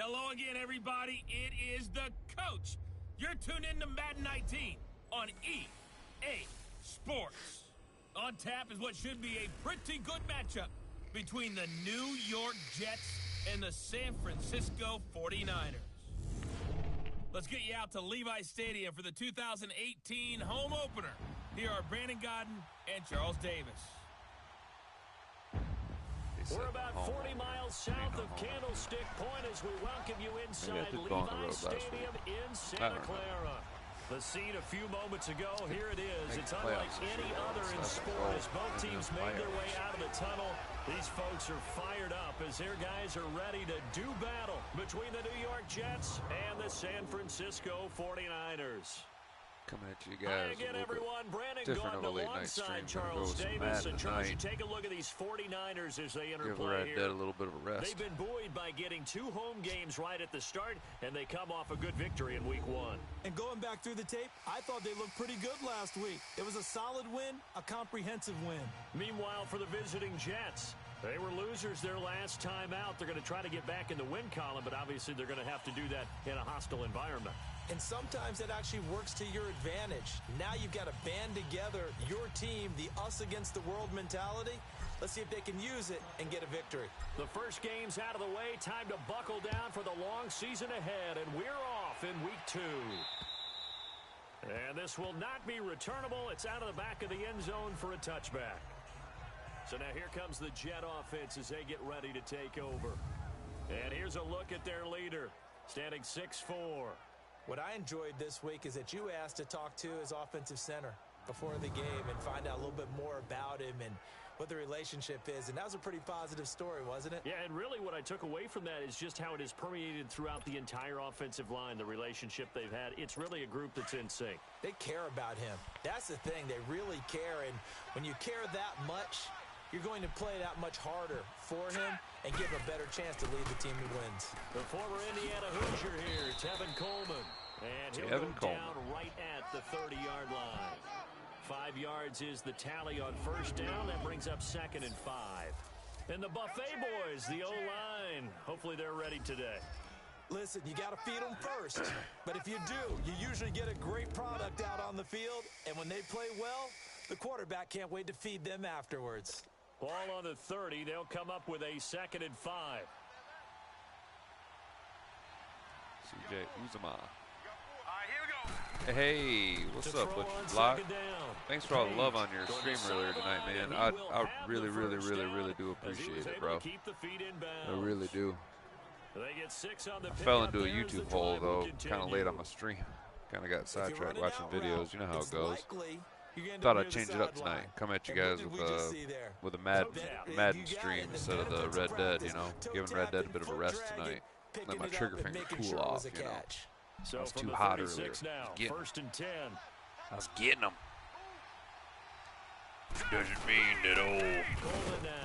Hello again, everybody. It is the coach. You're tuned in to Madden 19 on EA Sports. On tap is what should be a pretty good matchup between the New York Jets and the San Francisco 49ers. Let's get you out to Levi Stadium for the 2018 home opener. Here are Brandon Godden and Charles Davis. We're about 40 miles south of Candlestick Point as we welcome you inside Levi Stadium in Santa Clara. The scene a few moments ago, here it is. It's unlike any other in sport as both teams made their way out of the tunnel. These folks are fired up as their guys are ready to do battle between the New York Jets and the San Francisco 49ers. Coming at you guys. Hi again, everyone. Brandon different Gordon of a late night stream. alongside Charles Davis. And Charles, you take a look at these 49ers as they enter play here. Give Red Dead a little bit of a rest. They've been buoyed by getting 2 home games right at the start, and they come off a good victory in Week 1. And going back through the tape, I thought they looked pretty good last week. It was a solid win, a comprehensive win. Meanwhile, for the visiting Jets, they were losers their last time out. They're going to try to get back in the win column, but obviously they're going to have to do that in a hostile environment. And sometimes it actually works to your advantage. Now you've got to band together your team, the us against the world mentality. Let's see if they can use it and get a victory. The first game's out of the way. Time to buckle down for the long season ahead, and we're off in Week 2. And this will not be returnable. It's out of the back of the end zone for a touchback. So now here comes the Jet offense as they get ready to take over. And here's a look at their leader, standing 6'4". What I enjoyed this week is that you asked to talk to his offensive center before the game and find out a little bit more about him and what the relationship is. And that was a pretty positive story, wasn't it? Yeah, and really what I took away from that is just how it has permeated throughout the entire offensive line, the relationship they've had. It's really a group that's in sync. They care about him. That's the thing. They really care. And when you care that much, you're going to play that much harder for him and give him a better chance to lead the team to wins. The former Indiana Hoosier here, Tevin Coleman. And he'll go down right at the 30-yard line. 5 yards is the tally on first down. That brings up 2nd and 5. And the Buffet boys, the O-line. Hopefully they're ready today. Listen, you got to feed them first. But if you do, you usually get a great product out on the field. And when they play well, the quarterback can't wait to feed them afterwards. Ball on the 30. They'll come up with a 2nd and 5. CJ Uzama. Hey, what's up, Butch Block? Thanks for all the love on your stream earlier tonight, man. I really do appreciate it, bro. I really do. I fell into a YouTube hole, though, kind of late on my stream. Kind of got sidetracked watching videos. You know how it goes. Thought I'd change it up tonight. Come at you guys with a Madden stream instead of the Red Dead, you know. Giving Red Dead a bit of a rest tonight. Let my trigger finger cool off, you know. So I was too hot earlier. First and 10. I was getting them. Doesn't mean that old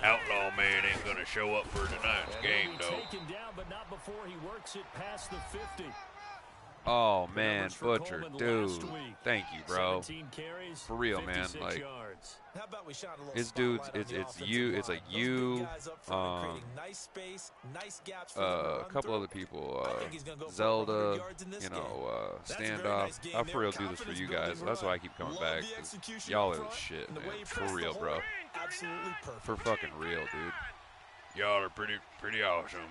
outlaw man ain't going to show up for tonight's game, though. Taken down, but not before he works it past the 50. Oh, man, Butcher, dude. Thank you, bro. For real, man. Like, it's dudes, it's you, it's like you, a couple other people, Zelda, you know, Standoff. I for real do this for you guys. That's why I keep coming back. Y'all are the shit, man. For real, bro. For fucking real, dude. Y'all are pretty awesome.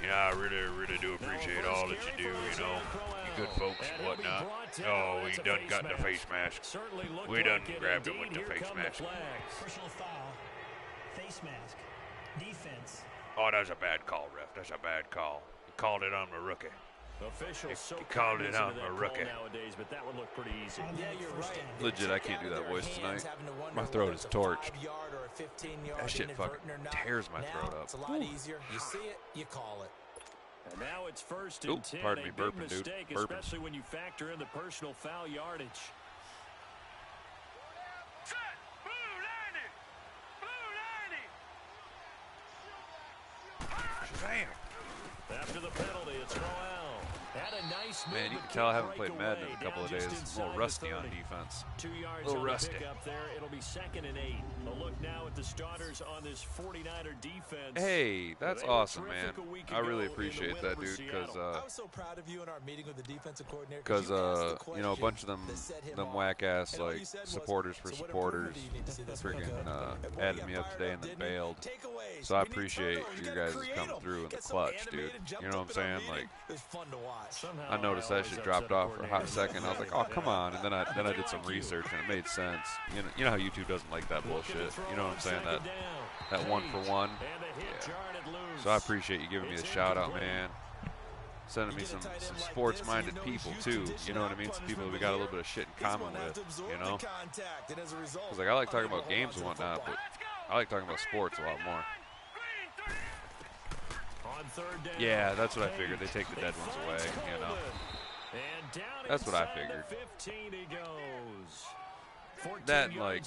You know, I really do appreciate all that you do, you know, you good folks and whatnot. Oh, we done got the face mask. We done grabbed him with the face mask. Personal foul, face mask, defense. Oh, that's a bad call, ref. That's a bad call. He called it on the rookie. Officials he called it on the rookie. Nowadays, but that would look pretty easy. Yeah, you're right. Legit, I can't do that voice tonight. My throat is torched. That shit fucking tears my throat up. It's a lot easier. You see it, you call it. And now it's first and 10. Pardon me, a big burping, mistake, dude. especially when you factor in the personal foul yardage. Shazam! After the penalty, it's Roel. Man, you can tell I haven't played Madden in a couple of days. I'm a little rusty on defense. 2 yards a little rusty. Up there. It'll be 2nd and 8. A look now at the starters on this 49er defense. Hey, that's awesome, man. I really appreciate that, dude, because I was so proud of you in our meeting with the defensive coordinator. because you know, a bunch of them whack-ass like supporters for supporters freaking added me up today and then bailed. So I appreciate you guys coming through in the clutch, dude. You know what I'm saying? Like, I noticed that shit dropped off for a hot second. I was like, oh, come on. And then I did some research and it made sense. You know how YouTube doesn't like that bullshit. You know what I'm saying? That 1-for-1. Yeah. So I appreciate you giving me the shout out, man. Sending me some sports-minded people too. You know what I mean? Some people that we got a little bit of shit in common with. You know? Because like I like talking about games and whatnot, but I like talking about sports a lot more. Yeah, that's what I figured. They take the dead ones away, you know. That's what I figured. That, like,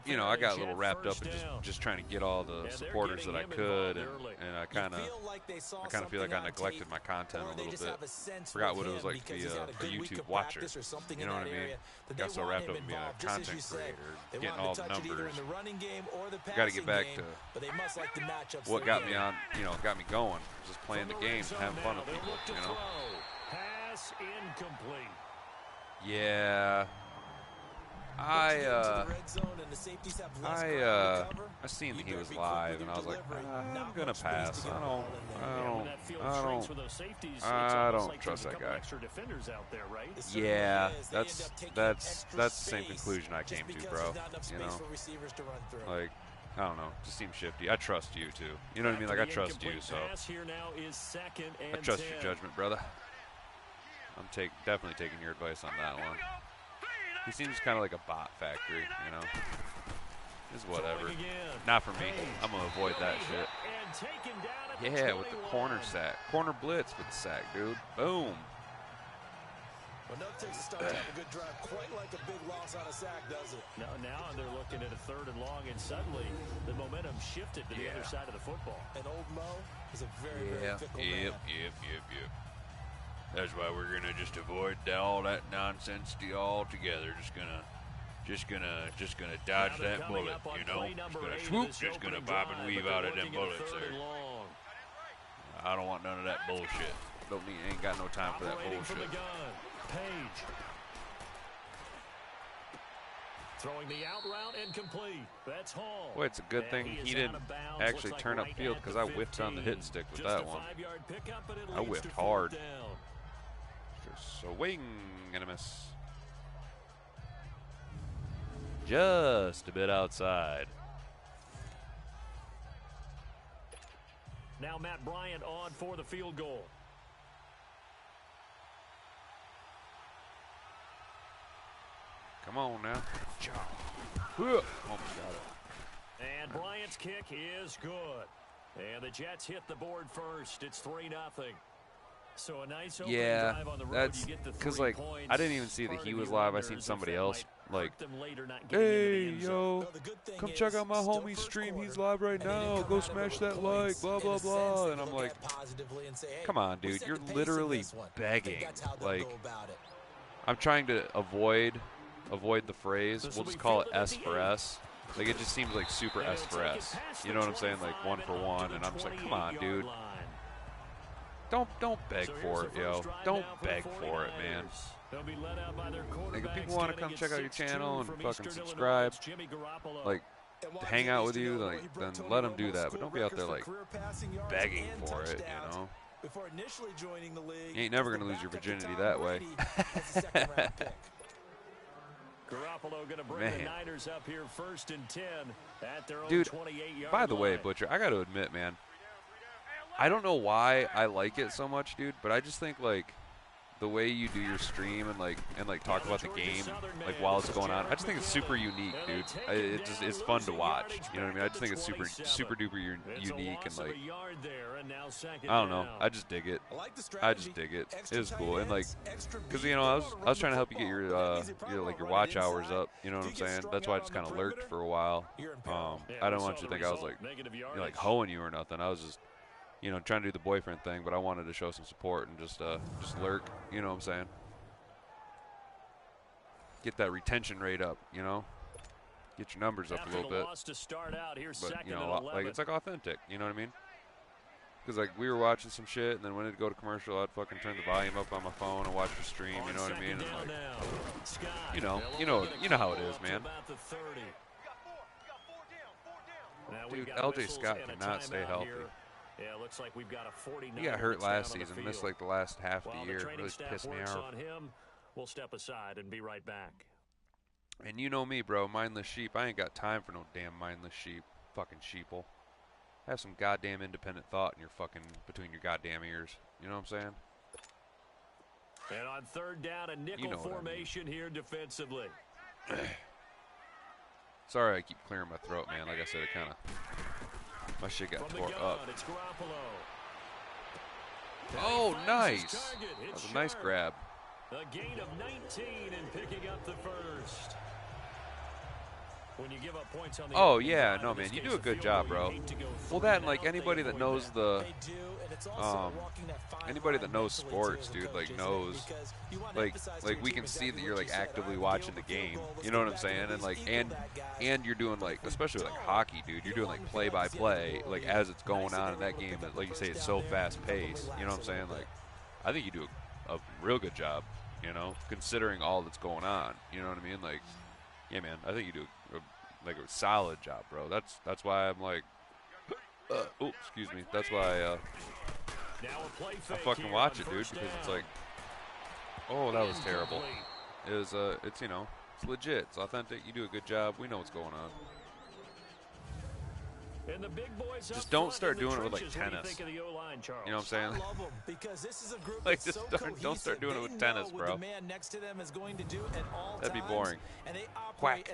you know, I got a little wrapped up in just trying to get all the supporters that I could, and I kind of feel like I neglected my content a little bit. Forgot what it was like to be a YouTube watcher. You know what I mean? Got so wrapped up in being a content creator, getting all the numbers. Got to get back to what got me on, you know, got me going. Just playing the games and having fun with people, you know? Pass incomplete. Yeah. I seen that he was live, and I was like, I'm gonna pass. I don't trust that guy. Yeah, that's the same conclusion I came to, bro. You know, like, I don't know, just seems shifty. I trust you too. You know what I mean? Like, I trust you, so I trust your judgment, brother. I'm definitely taking your advice on that one. He seems kind of like a bot factory, you know. It's whatever. Not for me. I'm going to avoid that shit. Yeah, with the corner sack. Corner blitz with the sack, dude. Boom. Well, no takes a start to have a good drive, quite like a big loss on a sack, does it? No, now they're looking at a 3rd and long, and suddenly the momentum shifted to the other side of the football. And old Mo is a very, very fickle man. Yep. That's why we're gonna just avoid all that nonsense altogether. Just gonna dodge that bullet, you know. Just gonna bob and weave out of them bullets there. I don't want none of that bullshit. Ain't got no time for that bullshit. Page. Throwing the out route and complete. That's Hall. Boy, it's a good thing he didn't actually turn upfield because I whiffed on the hit stick with that one. I whiffed hard. Swing and a miss. Just a bit outside. Now Matt Bryant on for the field goal. Come on now. Almost got it. And Bryant's kick is good. And the Jets hit the board first. It's 3-0. So a nice drive on the road. That's because, like, I didn't even see that he was live. I seen somebody else, like, hey, yo, come check out my homie's stream. He's live right now. Go smash that like, blah, blah, blah. And I'm like, come on, dude. You're literally begging. Like, I'm trying to avoid the phrase. We'll just call it S for S. Like, it just seems like super S for S. You know what I'm saying? Like, 1-for-1. And I'm just like, come on, dude. Don't beg for it, yo. Don't beg for it, man. Like, if people want to come check out your channel and fucking subscribe, like, to hang out with you, like, then let them do that. But don't be out there, like, begging for it, you know. You ain't never going to lose your virginity that way. Man. Dude, by the way, Butcher, I got to admit, man, I don't know why I like it so much, dude, but I just think, like, the way you do your stream and talk about the game, like, while it's going on, I just think it's super unique, dude. It's fun to watch. You know what I mean? I just think it's super duper unique and, like, I don't know. I just dig it. I just dig it. It was cool. And, like, because, you know, I was trying to help you get your watch hours up. You know what I'm saying? That's why I just kind of lurked for a while. I don't want you to think I was like hoeing you or nothing. I was just you know, trying to do the boyfriend thing, but I wanted to show some support and just lurk. You know what I'm saying? Get that retention rate up. You know, get your numbers up a little bit. To start out, but you know, like it's like authentic. You know what I mean? Because like we were watching some shit, and then when it'd go to commercial, I'd fucking turn the volume up on my phone and watch the stream. You know what I mean? And like, you know how it is, man. Dude, LJ Scott cannot stay healthy. Yeah, looks like we've got a 49. He got hurt last season, missed like the last half of the year. It really pissed me off. We'll step aside and be right back. And you know me, bro, mindless sheep. I ain't got time for no damn mindless sheep. Fucking sheeple. Have some goddamn independent thought in your fucking, between your goddamn ears. You know what I'm saying? And on third down, a nickel formation here defensively. Sorry I keep clearing my throat, man. Like I said, it kind of, my shit got tore up. Oh, nice. That was a nice grab. A gain of 19 and picking up the first. When you give up points on the yeah, no, man, you do a good job, bro. Well, that and like anybody that knows the, anybody that knows sports, dude, like knows, like we can see that you're like actively watching the game. You know what I'm saying? And like, and you're doing like, especially like hockey, dude. You're doing like play-by-play, like as it's going on in that game. And like you say, it's so fast-paced. You know what I'm saying? Like, I think you do a real good job. You know, considering all that's going on. You know what I mean? Like, yeah, man, I think you do like a solid job, bro. That's why I'm like, oh, excuse me. That's why I fucking watch it, dude, because it's like, oh, that was terrible. It was, it's, you know, it's legit. It's authentic. You do a good job. We know what's going on. And the big boys just don't start doing it with like tennis. You know what I'm saying? Like just don't start doing it with tennis, bro. That'd be boring. Whack,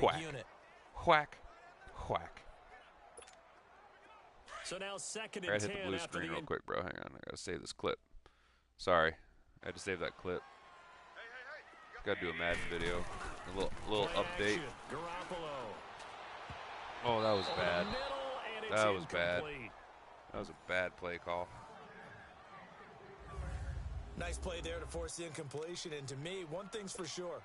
whack, whack, whack. So now second I and 10 hit the blue screen real quick, bro. Hang on, I gotta save this clip. Sorry, I had to save that clip. Gotta do a Madden video, a little update. Oh, that was bad. That was bad. That was a bad play call. Nice play there to force the incompletion. And to me, one thing's for sure.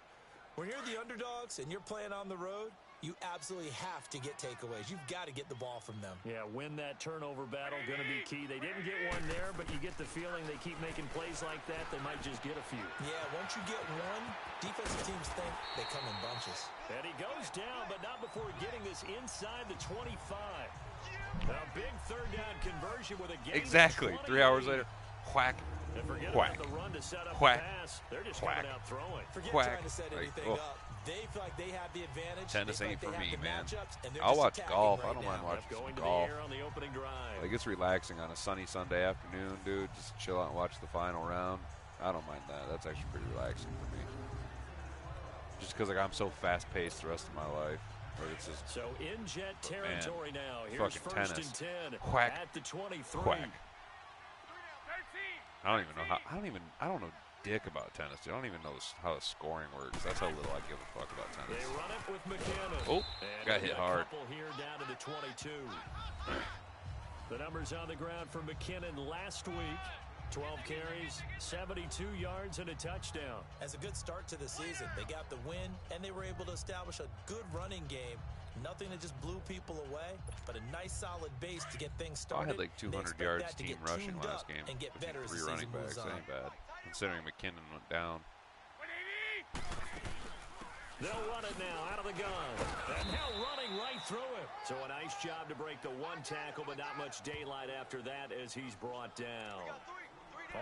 When you're the underdogs and you're playing on the road, you absolutely have to get takeaways. You've got to get the ball from them. Yeah, win that turnover battle, going to be key. They didn't get one there, but you get the feeling they keep making plays like that, they might just get a few. Yeah, once you get one, defensive teams think they come in bunches. And he goes down, but not before getting this inside the 25. A big third down conversion with a gain. Exactly. 3 hours later, whack, whack, whack, They're just whack, coming out throwing. Forget whack. trying to set anything up. They feel like they have the advantage. Tennis ain't for me, man. I'll watch golf. I don't mind watching some golf. Like, it's relaxing on a sunny Sunday afternoon, dude. Just chill out and watch the final round. I don't mind that. That's actually pretty relaxing for me. Just because like I'm so fast-paced the rest of my life. Or it's just, so in jet territory now. Here's fucking first tennis. and 10 Whack. at the 23. Whack. I don't even know how. I don't know dick about tennis, dude. I don't even know how the scoring works. That's how little I give a fuck about tennis. They run it with McKinnon. Oh, and got hit hard. Here down to the 22. The numbers on the ground for McKinnon last week. 12 carries, 72 yards, and a touchdown. As a good start to the season, they got the win, and they were able to establish a good running game. Nothing that just blew people away, but a nice solid base to get things started. I had like 200 yards team rushing last game. And get better as 3 the running backs, moves on. that ain't bad. Considering McKinnon went down. They'll run it now out of the gun. And now running right through it. So a nice job to break the one tackle, but not much daylight after that as he's brought down.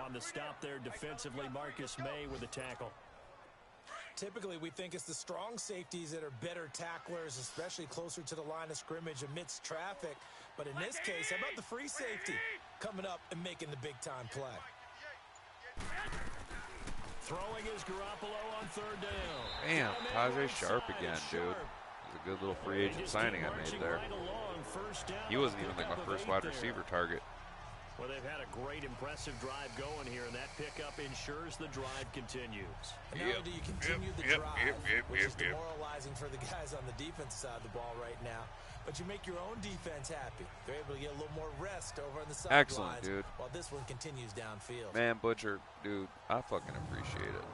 On the stop there defensively, Marcus May with a tackle. Typically, we think it's the strong safeties that are better tacklers, especially closer to the line of scrimmage amidst traffic. But in this case, how about the free safety coming up and making the big-time play? Throwing is Garoppolo on third down. Damn, Tajay Sharp again, dude. It was a good little free agent signing I made there. He wasn't even like my first wide receiver target. Well, they've had a great, impressive drive going here, and that pickup ensures the drive continues. And not only do you continue the drive, which is demoralizing for the guys on the defense side of the ball right now, but you make your own defense happy. They're able to get a little more rest over on the sidelines. Excellent, dude. While this one continues downfield. Man, Butcher, dude, I fucking appreciate it.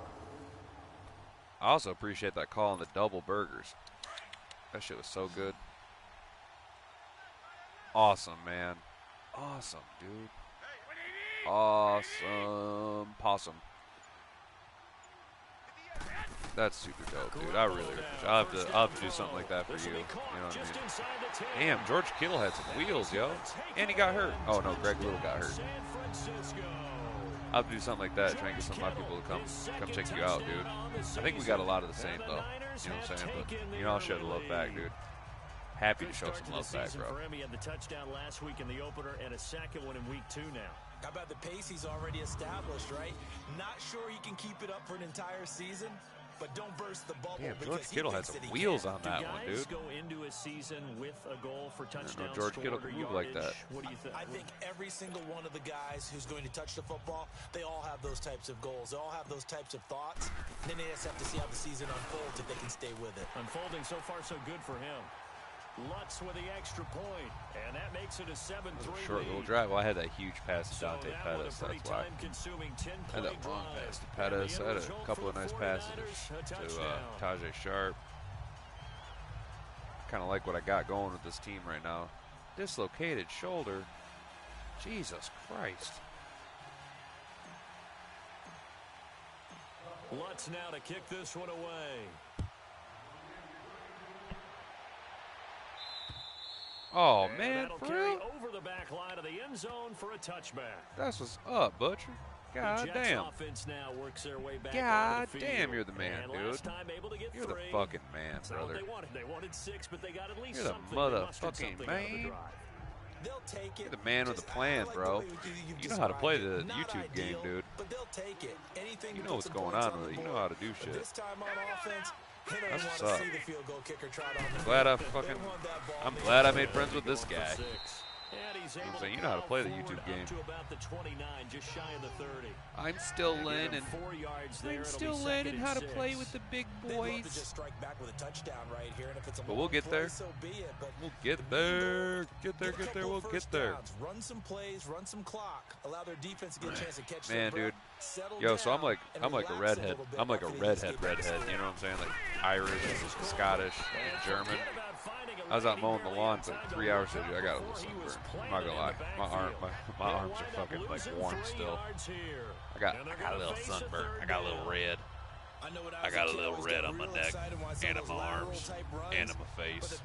I also appreciate that call on the double burgers. That shit was so good. Awesome, man. Awesome, dude. Awesome. Possum. That's super dope, dude. I really appreciate it. I'll have to do something like that for you. You know what I mean? Damn, George Kittle had some wheels, yo. And he got hurt. Oh, no, Greg Little got hurt. I'll have to do something like that, try and get some of my people to come check you out, dude. I think we got a lot of the same, though. You know what I'm saying? But, you know, I'll show the love back, dude. Happy to show some love back, bro. For him, he had the touchdown last week in the opener and a second one in week 2 now. How about the pace he's already established, right? Not sure he can keep it up for an entire season, but don't burst the bubble. Damn, George Kittle had some wheels on that one, dude. Go into a season with a goal for touchdown. George Kittle can move like that. What do you think? I think every single one of the guys who's going to touch the football, they all have those types of goals. They all have those types of thoughts. And then they just have to see how the season unfolds if they can stay with it. Unfolding so far so good for him. Lutz with the extra point, and that makes it a 7-3 short little drive. Well, I had that huge pass to Dante Pettis, that's why. I had that long pass to Pettis. I had a couple of nice passes to Tajay Sharp. Kind of like what I got going with this team right now. Dislocated shoulder. Jesus Christ. Lutz now to kick this one away. Oh, man, for real? Over the back line of the end zone for a touchback. That's what's up, Butcher. God damn. God damn, you're the man, dude. You're the fucking man, brother. They wanted 6, but they got at least you're the motherfucking man. You're the man with a plan, bro. You know how to play the YouTube game, dude. You know what's going on with it. You know how to do shit. That's what's up. I'm glad I made friends with this guy. I'm saying, you know how to play the YouTube game. I'm still learning. I'm still learning how to play with the big boys. But we'll get there. We'll get there. Get there. We'll get there. Run some plays, run some clock. Allow their defense to get a chance to catch man, dude. Yo, so I'm like a redhead. I'm like a redhead. You know what I'm saying? Like Irish, Scottish, German. I was out mowing the lawn for 3 hours today. I got a little sunburn. I'm not gonna lie. My arms are fucking like warm still. I got a little sunburn. I got a little red. I got a little red on my neck and on my arms and on my face.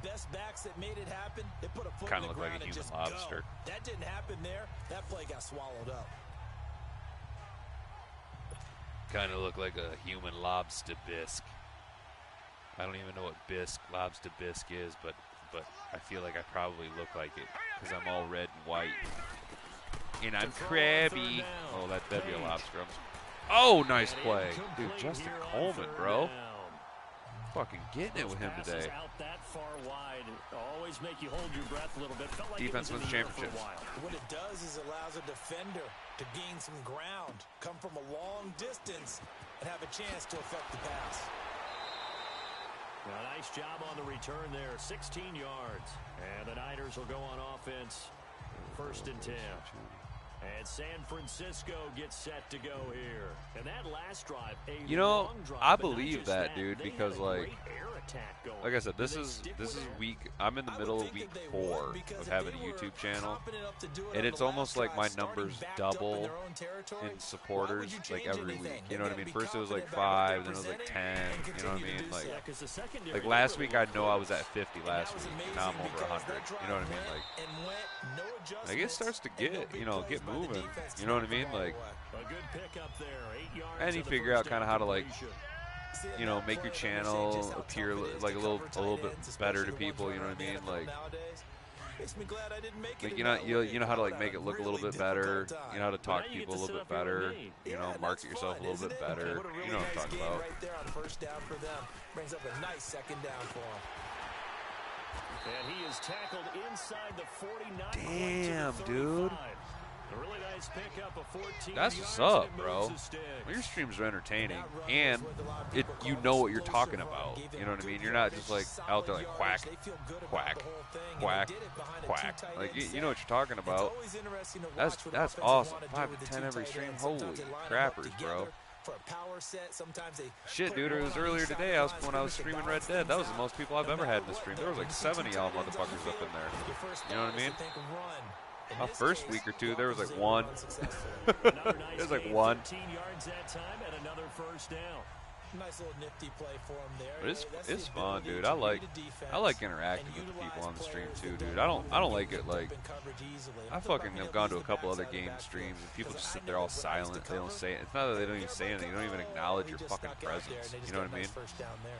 Kind of look like a human lobster. That didn't happen there. That play got swallowed up. Kind of look like a human lobster bisque. I don't even know what lobster bisque is, but I feel like I probably look like it because I'm all red and white. And I'm crabby. Oh, that'd be a lobster. Oh, nice play. Dude, Justin Coleman, bro. Fucking getting it with him today. Defense wins championships. What it does is allows a defender to gain some ground, come from a long distance, and have a chance to affect the pass. Well, nice job on the return there, 16 yards. And the Niners will go on offense, 1st and 10. And San Francisco gets set to go here. And that last drive, I believe that, dude, because like I said, this is week. I'm in the middle of week 4 of having a YouTube channel, and it's almost like my numbers double in supporters like every week. You know what I mean? First it was like 5, then it was like 10. You know what I mean? Like last week, I know I was at 50 last week. Now I'm over 100. You know what I mean? Like it starts to get moving. You know what I mean? Like, and you figure out kind of how to like, make your channel appear like a little bit better to people. You know what I mean? Like you know how to like make it look a little bit better. You know how to talk to people a little bit better. Market yourself a little bit better. You know what I'm talking about. Brings up a nice 2nd down for him. And he is tackled inside the 49. Damn, dude. Really nice pickup of 14 That's what's up, bro. Well, your streams are entertaining, and you know what you're talking about. You know what I mean? You're not just like out there like quack, quack, quack, quack. Like you know what you're talking about. That's awesome. 5 to 10 every stream. Holy crappers, bro. Shit, dude, it was earlier today when I was streaming Red Dead. That was the most people I've ever had in the stream. There was like 70 y'all motherfuckers up in there. You know what I mean? My first week or two, there was like one. There's like one. 15 yards that time and another first down. Nice little nifty play for him there. But it's fun, dude. I like interacting with the people on the stream too, dude. I don't like it like I fucking have gone to a couple other game streams and people just sit there all silent. They don't say it. It's not that they don't even say anything. They don't even acknowledge your fucking presence. You know what I mean?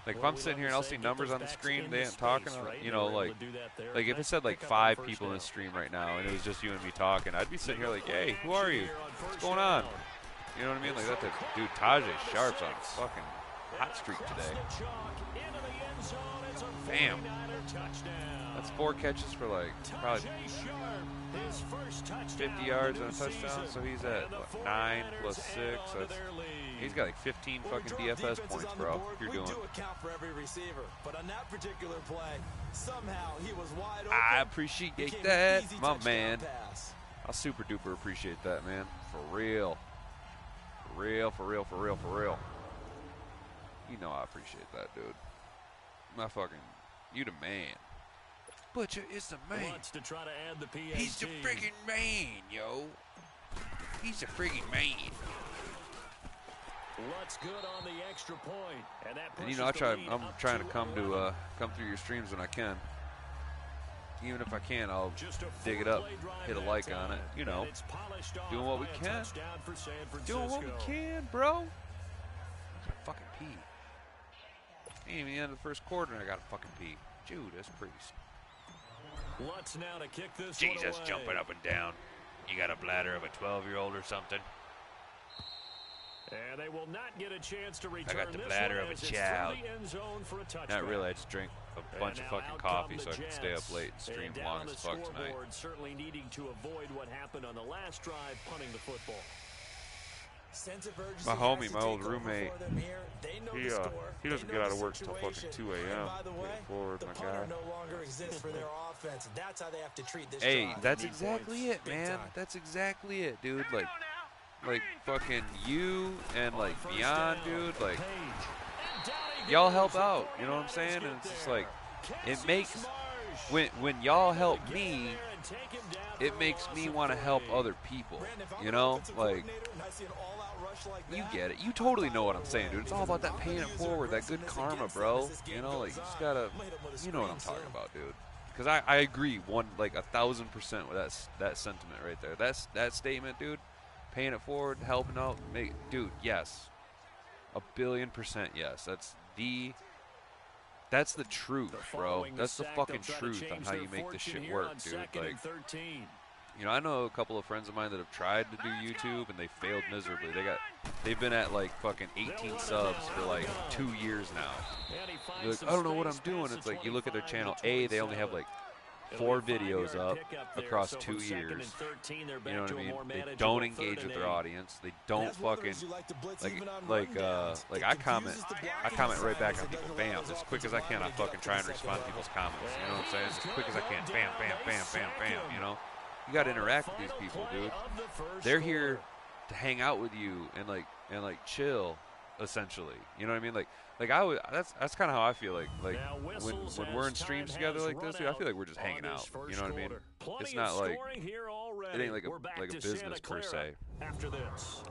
Like if I'm sitting here and I'll see numbers on the screen, they ain't talking. You know, like if it said like 5 people in the stream right now and it was just you and me talking, I'd be sitting here like, hey, who are you? What's going on? You know what I mean? Like that dude Tajay Sharp's on fucking hot streak today. Bam. That's 4 catches for like probably 50 yards and a touchdown. So he's at what, 9 plus 6. So he's got like 15 fucking DFS points, bro. You're doing. I appreciate that, my man. I super duper appreciate that, man. For real. For real, for real, for real, for real. You know I appreciate that, dude. My fucking, you the man. Butcher is the man. To try to add the PAT. He's the friggin' man, yo. He's the friggin' man. What's good on the extra point? And you know, I'm trying to come through your streams when I can. Even if I can, I'll dig it up, hit a like on it. You know, doing what we can. Doing what we can, bro. I gotta fucking pee. Ain't even the end of the first quarter and I gotta fucking pee. Dude, that's pretty. What's now to kick this Jesus, jumping up and down. You got a bladder of a 12-year-old or something? And they will not get a chance to return. I got the bladder of a child. Not really, I just drank a bunch of fucking coffee so I could stay up late and stream long as fuck tonight. Certainly needing to avoid what happened on the last drive, punting the football. My homie, my old roommate, he doesn't get out of work until fucking 2 a.m. Forward, my guy. Hey, that's exactly it, man. That's exactly it, dude. Like fucking you and like Beyond, dude. Like y'all help out. You know what I'm saying? And it's just like it makes when y'all help me, it makes me want to help other people. You know, like. You get it. You totally know what I'm saying, dude. It's all about that paying it forward, that good karma, bro. You know, like, you just gotta, you know what I'm talking about, dude. Because I agree 1,000% with that sentiment right there. That statement, dude. Paying it forward, helping out, dude, yes. 1,000,000,000% yes. That's the truth, bro. That's the fucking truth on how you make this shit work, dude. Like, you know, I know a couple of friends of mine that have tried to do YouTube and they failed miserably. They've been at like fucking 18 subs for like 2 years now. They're like, I don't know what I'm doing. It's like you look at their channel. A, they only have like 4 videos up across 2 years. You know what I mean? They don't engage with their audience. They don't fucking like I comment right back on people. Bam, as quick as I can. I fucking try and respond to people's comments. You know what I'm saying? As quick as I can. Bam, bam, bam, bam, bam. You know. You gotta interact with these people, dude. They're here to hang out with you and like chill, essentially. You know what I mean? Like that's kind of how I feel like when we're in streams together like this, dude. I feel like we're just hanging out. You know what I mean? It's not like it ain't like a business per se.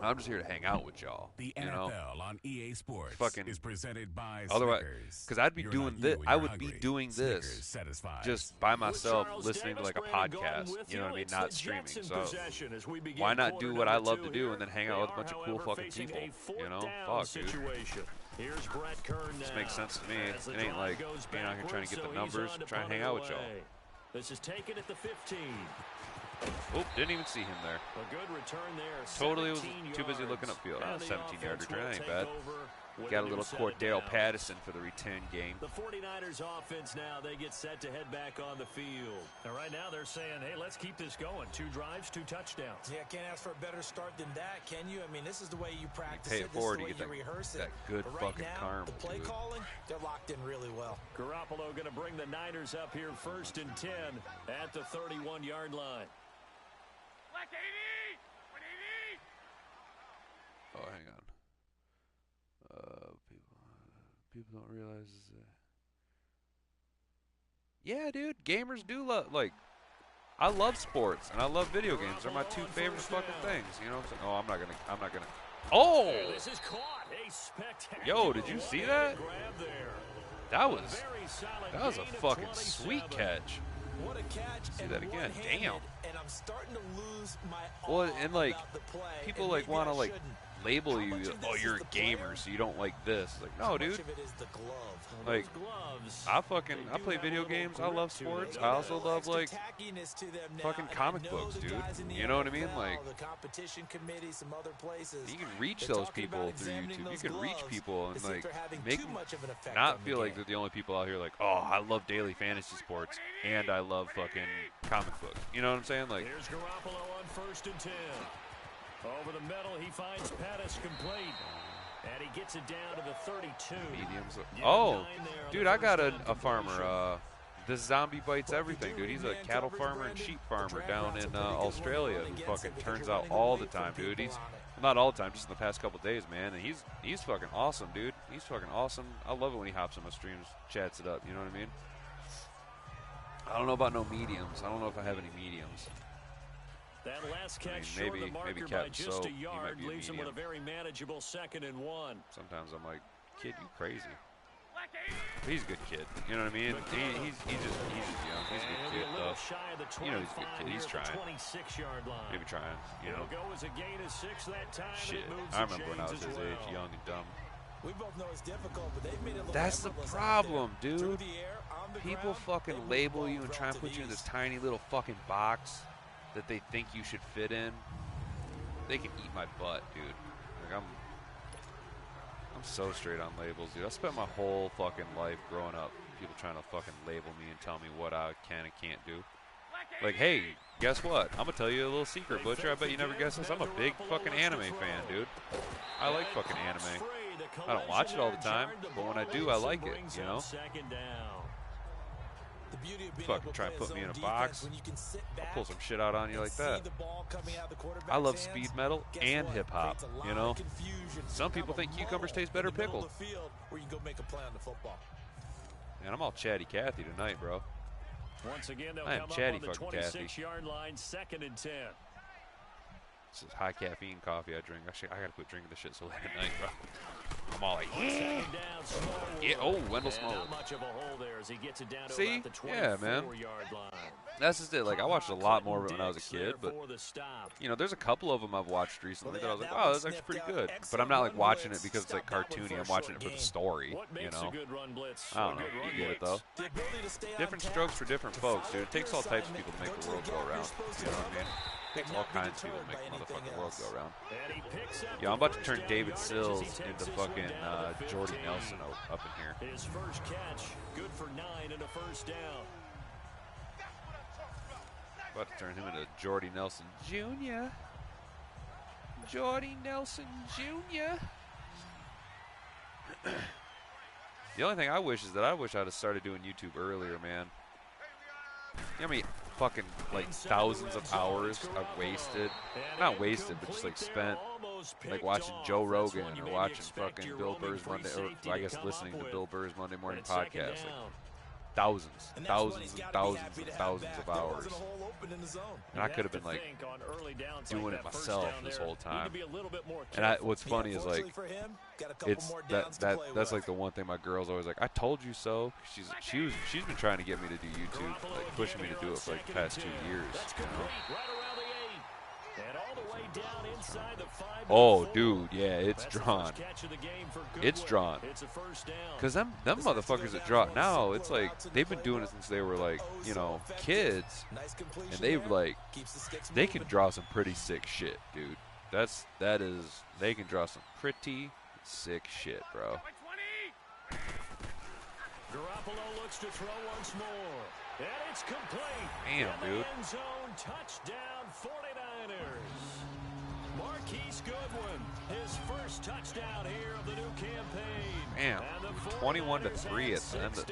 I'm just here to hang out with y'all. The NFL on EA Sports is presented by otherwise, Snickers. because I'd be doing this. I would be doing this just by myself, listening to like a podcast. You know what I mean? Not streaming. So why not do what I love to do and then hang out with a bunch of cool fucking people? You know? Fuck, dude. This makes sense to me. It ain't like being out here trying to get the numbers. Try and hang out with y'all. This is taken at the 15. Oop, didn't even see him there. A good return there. Totally was too busy looking upfield. 17-yard return, that ain't bad. Got a little Cordero Patterson for the return game. The 49ers offense now, they get set to head back on the field. And right now they're saying, hey, let's keep this going. 2 drives, 2 touchdowns. Yeah, can't ask for a better start than that, can you? I mean, this is the way you practice Pay it. it forward to this is get the way you rehearse that it. good But fucking right now, caramel, the play dude. calling, they're locked in really well. Garoppolo going to bring the Niners up here 1st and 10 at the 31-yard line. Oh, hang on. People don't realize that. Yeah, dude, gamers do love, like, I love sports and I love video games. They're my 2 favorite fucking things. You know what I'm saying? Oh, I'm not gonna. Oh! This is caught. A spectacular. Yo, did you see that? Grab there. That was a fucking sweet catch. What a catch. See that again? Damn. And I'm starting to lose my Well, and like, about the play, people and like maybe want to I like shouldn't. label How you, much of oh, this you're is a the gamer, player? so you don't like this. Like, no, How dude. much of it is the glove? Like, gloves, I play video games. I love sports. I also love like fucking comic books, dude. You know what I mean? Like, the competition committee, some other places. you can reach They're those talking people about through examining YouTube. You those can reach gloves people to and see if like they're having make too them much of an effect not on the feel like game. they're the only people out here like, oh, I love daily fantasy sports and I love fucking comic books. You know what I'm saying? Like, here's Garoppolo on 1st and 10. Over the middle, he finds Pettis complete. And he gets it down to the 32. mediums. Oh, dude, I got a farmer. This zombie bites everything, dude. He's a cattle farmer and sheep farmer down in Australia who fucking turns out all the time, dude. He's not all the time, just in the past couple days, man. And he's fucking awesome, dude. He's fucking awesome. I love it when he hops on my streams, chats it up. You know what I mean? I don't know about no mediums. I don't know if I have any mediums. That last catch maybe, short of the marker maybe by Captain just Soap, a he might yard, be a leaves him with a medium. very manageable 2nd and 1. Sometimes I'm like, kid, you crazy. But he's a good kid. You know what I mean? He's just young. He's a good kid, though. You know he's a good kid. He's trying. Maybe trying, you know. Go as a gain of 6 that time. Shit. I remember when I was his age, young and dumb. We both know it's difficult, but they've made it look That's the effortless out problem, there. dude. Through the air, on the People ground, fucking they move label the you ball and try and put you in this tiny little fucking box that they think you should fit in. They can eat my butt, dude. Like, I'm so straight on labels, dude. I spent my whole fucking life growing up, people trying to fucking label me and tell me what I can and can't do. Like, hey, guess what? I'm gonna tell you a little secret, Butcher. I bet you never guessed this. I'm a big fucking anime fan, dude. I like fucking anime. I don't watch it all the time, but when I do, I like it, you know? Fucking try and put me in a box. I'll pull some shit out on you like that. I love speed metal and hip hop, you know? Some people think cucumbers taste better pickled. Man, I'm all chatty Cathy tonight, bro. Once again, they'll I am come chatty up on the fucking Cathy. 26-yard line, 2nd and 10. This is high caffeine coffee I drink. Actually, I gotta quit drinking this shit so late at night, bro. I'm all like, yeah. Oh, Wendell Small. Not much of a hole there as he gets it down to See? about the Yeah, man. 24-yard line. That's just it. Like, I watched a lot more of it when I was a kid, but, you know, there's a couple of them I've watched recently that I was like, oh, that's actually pretty good. But I'm not, like, watching it because it's, like, cartoony. I'm watching it for the story, you know? I don't know. You get it, though. Different strokes for different folks, dude. It takes all types of people to make the world go around. You know what I mean? It takes all kinds of people to make the motherfucking world go around. Yeah, I'm about to turn David Sills into fucking Jordy Nelson up in here. His first catch, good for 9 and a first down. About to turn him into Jordy Nelson Jr. Jordy Nelson Jr. The only thing I wish is that I wish I'd have started doing YouTube earlier, man. You know how many fucking, like, thousands of hours I've wasted? Not wasted, but just, like, spent, like, watching Joe Rogan or watching fucking Bill Burr's Monday, or I guess listening to Bill Burr's Monday Morning Podcast. Like, thousands and thousands of hours. And I could have been, like, doing it myself this whole time. And what's funny is, like, that's like the one thing my girl's always like, I told you so. She's been trying to get me to do YouTube, like pushing me to do it for like the past 2 years. You know? Oh, dude, yeah, it's drawn. It's drawn. Because them motherfuckers that draw it now, it's like they've been doing it since they were like, you know, kids. And they can draw some pretty sick shit, dude. They can draw some pretty Sick shit, bro. Garoppolo looks to throw once more. And it's complete. Damn, dude. End zone touchdown 49ers. Marquise Goodwin, his first touchdown here of the new campaign. Damn, 21-3 at the end of,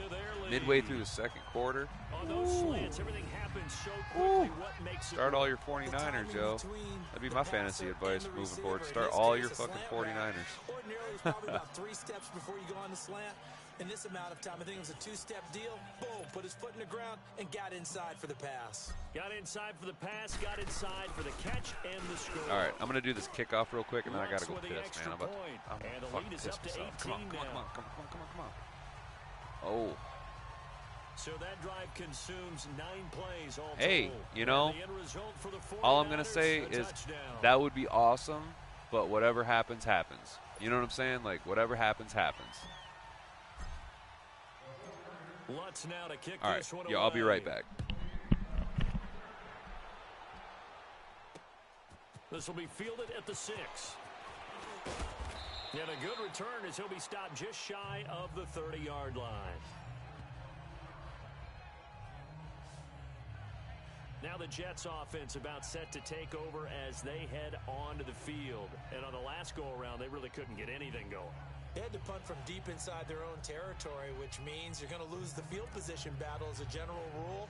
midway through the second quarter. On those slants, everything happens so quickly. What makes it Start all your 49ers, yo. That'd be my fantasy advice moving forward. Start all your fucking 49ers. Ordinarily, it's probably about 3 steps before you go on the slant. In this amount of time, I think it was a 2-step deal. Boom, put his foot in the ground and got inside for the pass. Got inside for the pass, got inside for the catch and the score. All right, I'm going to do this kickoff real quick, and then I got to go piss, man. I'm and the lead is up to 18 Come on. Oh. So that drive consumes 9 plays all hey, total. You know, all I'm going to say is that would be awesome, but whatever happens, happens. You know what I'm saying? Like, whatever happens, happens. Lutz now to kick all right, this one yeah, I'll be right back. This will be fielded at the 6. And a good return as he'll be stopped just shy of the 30-yard line. Now the Jets offense about set to take over as they head onto the field. And on the last go-around, they really couldn't get anything going. They had to punt from deep inside their own territory, which means you're going to lose the field position battle as a general rule.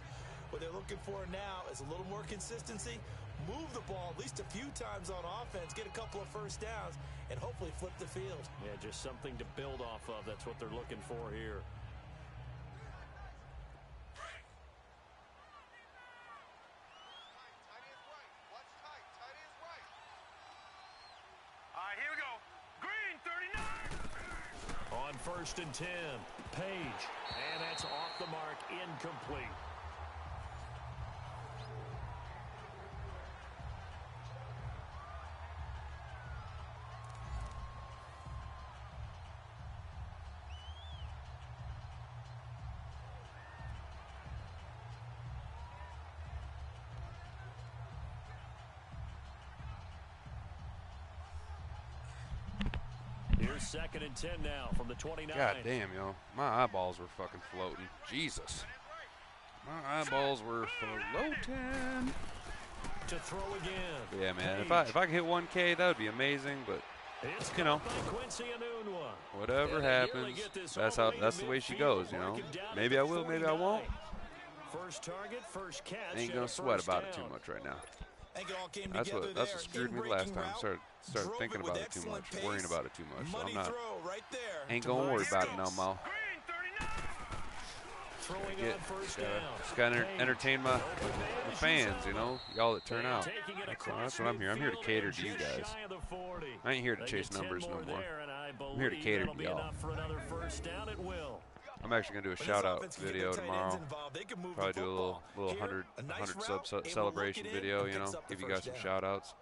What they're looking for now is a little more consistency, move the ball at least a few times on offense, get a couple of first downs, and hopefully flip the field. Yeah, just something to build off of. That's what they're looking for here. First and 10, Page, and that's off the mark, incomplete. Here's 2nd and 10 now from the 29. God damn, yo. My eyeballs were fucking floating. Jesus. My eyeballs were floating. To throw again. Yeah, man. If I could hit 1K, that would be amazing, but you know, whatever happens, that's the way she goes, you know. Maybe I will, maybe I won't. First target, first catch. Ain't gonna sweat about it too much right now. That's what screwed me last time. Started thinking about it too much, worrying about it too much. So I'm not. Ain't gonna worry about it no more. Just gotta entertain my fans, you know, y'all that turn out. That's what I'm here. I'm here to cater to you guys. I ain't here to chase numbers no more. I'm here to cater to y'all. I'm actually gonna do a shout-out video tomorrow. Probably do a little 100 sub celebration video. You know, give you guys some shout-outs.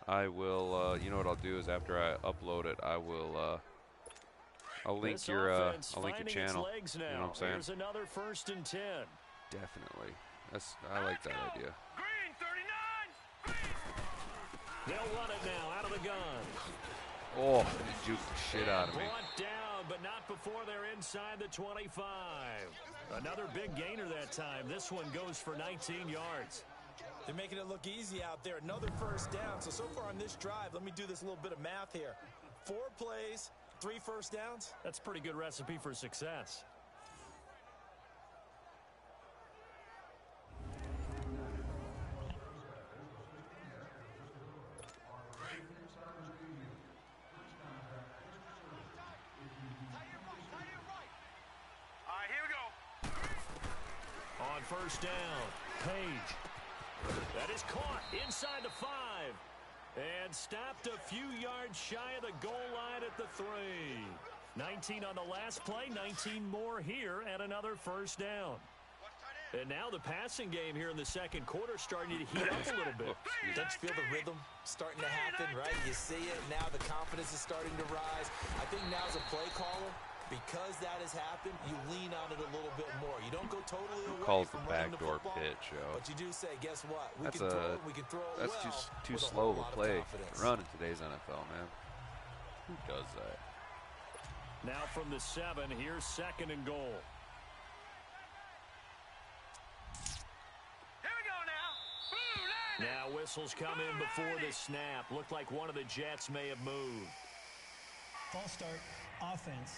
I will. You know what I'll do is after I upload it, I will. I'll link your channel. You know what I'm saying? Here's another 1st and 10. Definitely. I like that idea. They'll run it now out of the gun. Oh, he juked the shit out of me. Brought down, but not before they're inside the 25. Another big gainer that time. This one goes for 19 yards. They're making it look easy out there. Another first down. So far on this drive, let me do this little bit of math here. 4 plays, 3 first downs. That's a pretty good recipe for success. On first down, Page. That is caught inside the 5. And stopped a few yards shy of the goal line at the 3. 19 on the last play, 19 more here, and another first down. And now the passing game here in the second quarter starting to heat up a little bit. Don't you feel the rhythm starting to happen, right? You see it, now the confidence is starting to rise. I think now as a play caller, because that has happened, you lean on it a little bit more. You don't go totally away Calls from the running the backdoor football, pitch, yo. but you do say, guess what? We That's can throw it That's well too with a slow whole of a lot of play confidence. to run in today's NFL, man. Who does that? Now from the 7, here's 2nd and goal. Now whistles come in before the snap. Looked like one of the Jets may have moved. False start, offense.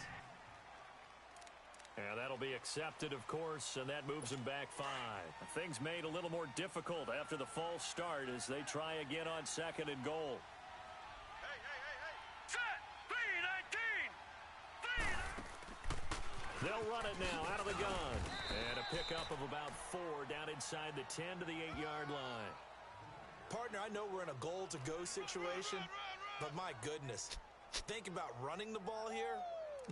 And that'll be accepted, of course, and that moves him back 5. Things made a little more difficult after the false start as they try again on 2nd and goal. Set, B-19. They'll run it now out of the gun. And a pickup of about 4 down inside the 10 to the 8-yard line. Partner, I know we're in a goal-to-go situation, but my goodness, think about running the ball here.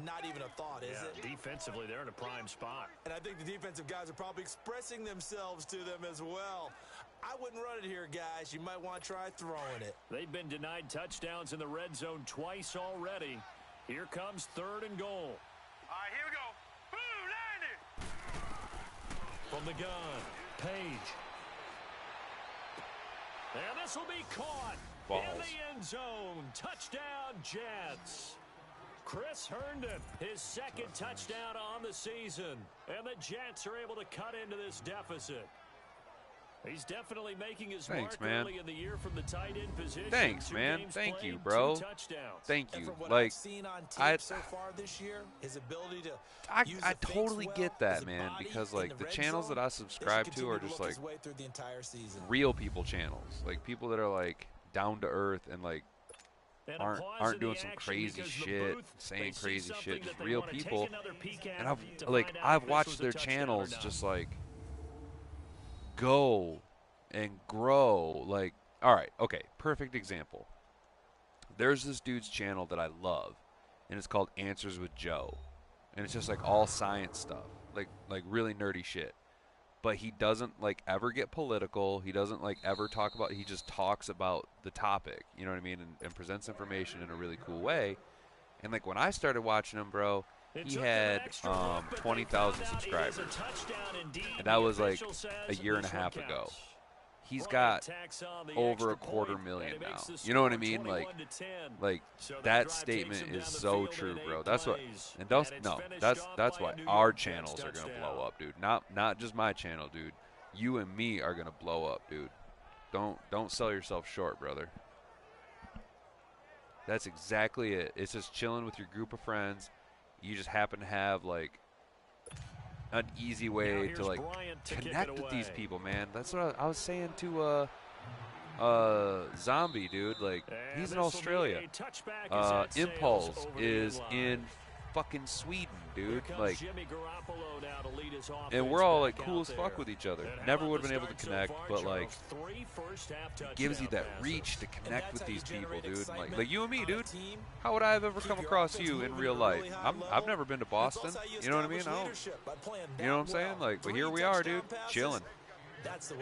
Not even a thought, is it? Defensively, they're in a prime spot. And I think the defensive guys are probably expressing themselves to them as well. I wouldn't run it here, guys. You might want to try throwing it. They've been denied touchdowns in the red zone twice already. Here comes 3rd and goal. All right, here we go. Boom, 90. From the gun, Page. And this will be caught in the end zone. Touchdown, Jets. Chris Herndon, his 2nd touchdown on the season. And the Jets are able to cut into this deficit. He's definitely making his mark early in the year from the tight end position. Thanks, man. Thank you, bro. Thank you. Like, so far this year, his ability to I totally get that, man, because like the channels that I subscribe to are just like real people channels, like people that are like down to earth and like aren't doing some crazy shit, saying crazy shit, just real people. And I've watched their channels just like go and grow. Like, all right, okay, perfect example. There's this dude's channel that I love, and it's called Answers with Joe, and it's just like all science stuff, like really nerdy shit. But he doesn't like ever get political. He doesn't like ever talk about. He just talks about the topic. You know what I mean? And presents information in a really cool way. And like when I started watching him, bro, he had 20,000 subscribers, and that was like a year and a half ago. He's got over 250,000 now. You know what I mean? Like that statement is so true, bro. That's what. And that's why our channels are gonna blow up, dude. Not just my channel, dude. You and me are gonna blow up, dude. Don't sell yourself short, brother. That's exactly it. It's just chilling with your group of friends. You just happen to have like an easy way to like connect with these people, man. That's what I was saying to Zombie, dude. Like, he's in Australia. Impulse is in fucking Sweden, dude. Like, and we're all like cool as fuck with each other. Never would have been able to connect, but like it gives you that reach to connect with these people, dude. Like you and me, dude. How would I have ever come across you in real life? I've never been to Boston. You know what I mean? You know what I'm saying? Like, but here we are, dude, chilling.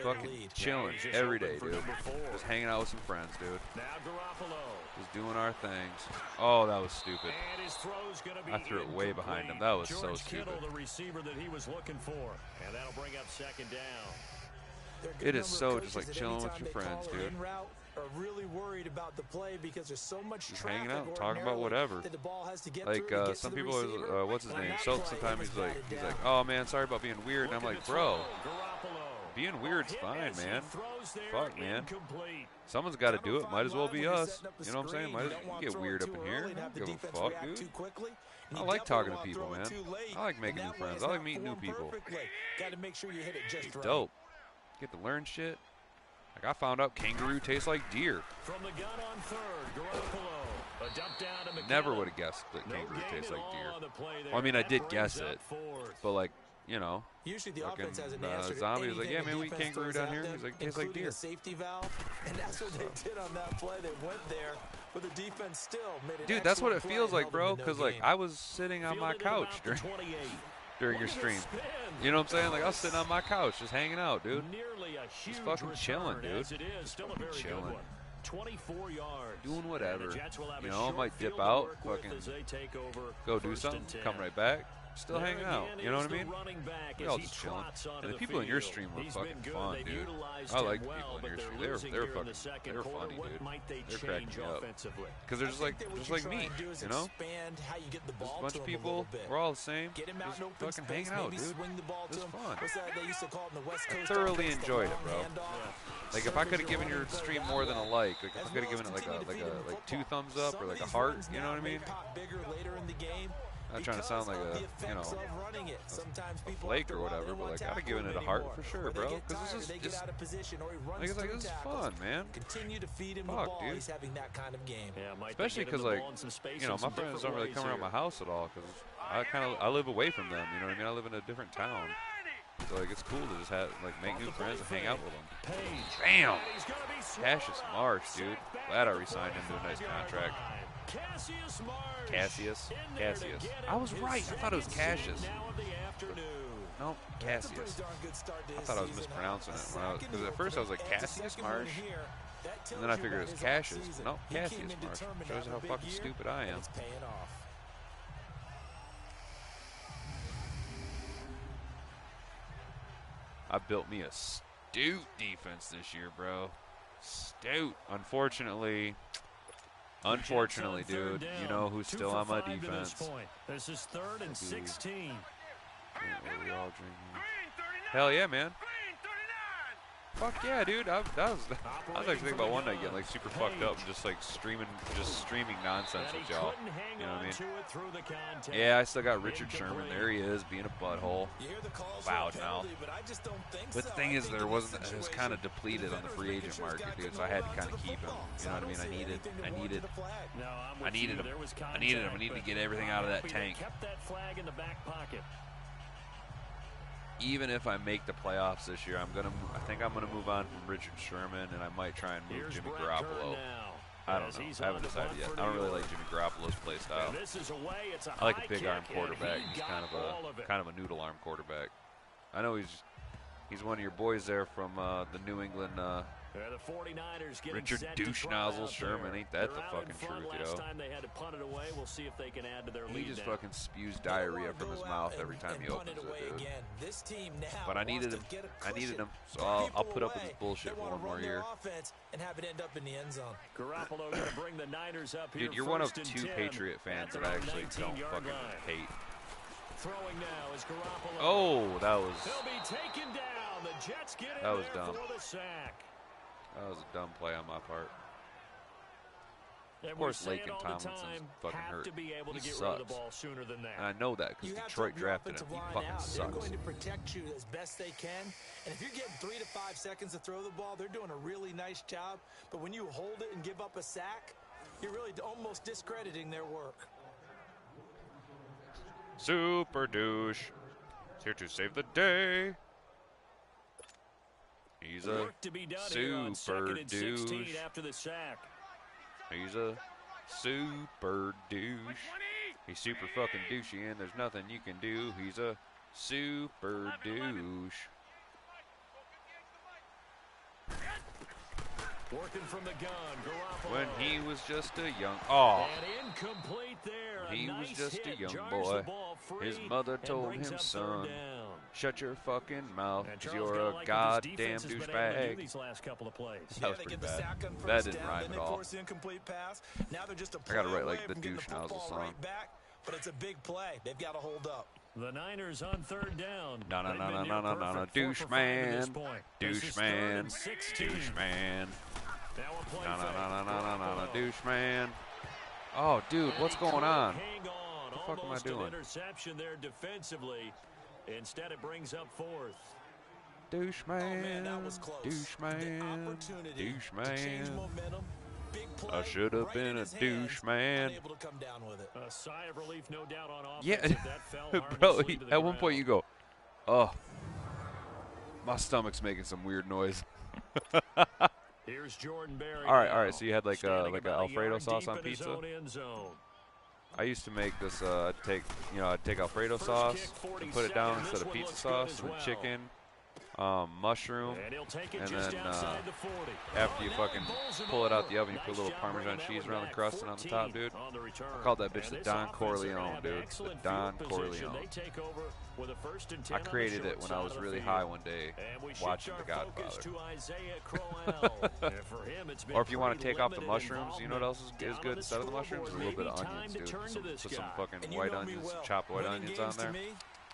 Fucking chilling every day, dude. Just hanging out with some friends, dude. Just doing our things. Oh, that was stupid. I threw it way behind him. That was so stupid. It is so just like chilling with your friends, dude. Are really worried about the play because there's so much just hanging out, talking about whatever. Like some people are, what's his name? So sometimes he's like, oh man, sorry about being weird. And I'm like, bro, being weird's fine, man. Fuck, man. Someone's got to do it. Might as well be us. You know what I'm saying? Might as well get weird up in here. Give a fuck, dude. I like talking to people, man. I like making new friends. I like meeting new people. It's dope. Get to learn shit. Like, I found out kangaroo tastes like deer. From the gun on third, Garoppolo. A dump down to never would have guessed that kangaroo tastes like deer. Well, I mean, I did guess it, but like, you know, usually the offense has an answer. Zombie was like, yeah, man, we eat kangaroo down here. He's like, tastes like deer. Safety valve, and that's what they did on that play. They went there, but the defense still made it. Dude, that's what it feels like, bro. Because like I was sitting on my couch during your stream. You know what I'm saying? Like I was sitting on my couch, just hanging out, dude. Just fucking chilling, dude. Just fucking chilling. 24 yards. Doing whatever. You know, I might dip out, fucking go do something, come right back. still hanging out. You know what I mean? We all just chilling. And the people in your stream were fucking fun, dude. I like the people in your stream. They were funny, dude. They're cracking me up. Because they're just like me, you know? Just a bunch of people. We're all the same. Just fucking hanging out, dude. It was fun. I thoroughly enjoyed it, bro. Like if I could have given your stream more than a like if I could have given it like 2 thumbs up or like a heart, you know what I mean? I'm not trying to sound like a, you know, a flake or whatever, but like I'd have given it a heart for sure, bro. Because this is just, like this is fun, man. Fuck, dude. Especially because like, you know, my friends don't really come around my house at all because I live away from them. You know what I mean? I live in a different town. So like it's cool to just have make new friends and hang out with them. Bam! Cassius Marsh, dude. Glad I re-signed him to a nice contract. Cassius. I was right. I thought it was Cassius. No, Cassius. I thought I was mispronouncing it because at first I was like Cassius Marsh, and then I figured it was Cassius. No, Cassius Marsh. Shows how fucking stupid I am. I built me a stout defense this year, bro. Stout. Unfortunately, dude, you know who's still on my defense. This is 3rd and 16. What are we all drinking? Hell yeah, man. Fuck yeah, dude. I was actually thinking about one night getting like super fucked up and just like streaming nonsense with y'all. You know what I mean? Yeah, I still got Richard Sherman. There he is, being a butthole. Loud mouth. But the thing is, it was kind of depleted on the free agent market, dude. So I had to kind of keep him. You know what I mean? I needed him. I needed to get everything out of that tank. Even if I make the playoffs this year, I think I'm gonna move on from Richard Sherman, and I might try and move Jimmy Garoppolo. I don't know. I haven't decided yet. I don't really like Jimmy Garoppolo's play style. I like a big arm quarterback. He's kind of a noodle arm quarterback. I know he's one of your boys there from the New England. The 49ers Richard Douche Nozzle Sherman, ain't that the fucking truth, yo? He just fucking spews diarrhea from his mouth every time he opens it, dude. But I needed him, so I'll put up with his bullshit for one more year. Dude, you're one of 2 Patriot fans that I actually don't fucking hate. Oh, that was dumb. That was a dumb play on my part. Of course, Laken Tomlinson's fucking hurt. He sucks. And I know that because Detroit drafted him. He fucking sucks. They're going to protect you as best they can. And if you're getting 3 to 5 seconds to throw the ball, they're doing a really nice job. But when you hold it and give up a sack, you're really almost discrediting their work. Super Douche. Here to save the day. He's a super douche. He's a super douche. He's super fucking douchey and there's nothing you can do. He's a super douche. Working from the gun, Garoppolo. When he was just a young... Oh. And incomplete there. He was just a young boy. His mother told him, son, shut your fucking mouth, because you're a goddamn douchebag. That was pretty bad. That didn't rhyme at all. I gotta write like the douche nozzle song. But it's a big play. They've got to hold up. The Niners on 3rd down. No. Douche man. Douche man. Douche man. No. Douche man. Oh, dude, what's going on? What the fuck am I doing? Interception there defensively. Instead, it brings up 4th. Douche man. Douche man. Douche man. I should have been a douche man. A sigh of relief, no doubt, on offense. Yeah, bro. At one point, you go, "Oh, my stomach's making some weird noise." Here's Jordan Berry. All right. So you had like a Alfredo sauce on pizza. I used to make this. I'd take Alfredo sauce and put it down instead of pizza sauce, and then chicken, mushroom, and then after you fucking pull it out the oven, you put a little Parmesan cheese around the crust and on the top, dude. I called that bitch the Don Corleone, dude. The Don Corleone. I created it when I was really high one day watching The Godfather. Or if you want to take off the mushrooms, you know what else is good instead of the mushrooms? A little bit of onions, dude. Put some fucking white onions, some chopped white onions on there.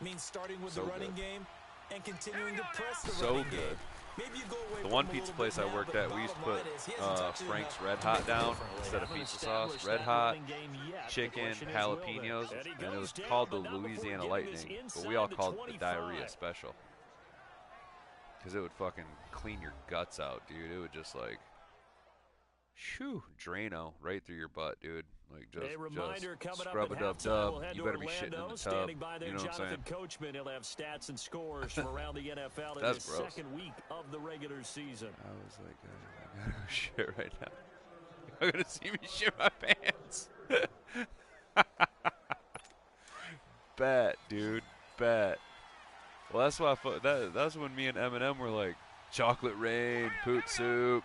Means starting with so the running good. game and continuing to press the so running good. game. Maybe you go away The from one him a pizza little place bit I now, worked but at, we used to bottom put line is he hasn't touched it Frank's enough. Red Hot down instead of pizza sauce. Red Hot, chicken, jalapenos, and it was called the Louisiana Lightning, but we all called it the Diarrhea Special. Because it would fucking clean your guts out, dude. It would just like, shoo, Drano right through your butt, dude. Like just scrub a dub. You better be shitting in the tub. You know what I'm saying? Coachman, he'll have stats and scores from around the NFL in That's the gross. second week of the regular season. I was like, I gotta go shit right now. You're gonna see me shit my pants. Bet, dude. Bet. Well, that's why that's when me and Eminem were like, chocolate rain, poot soup.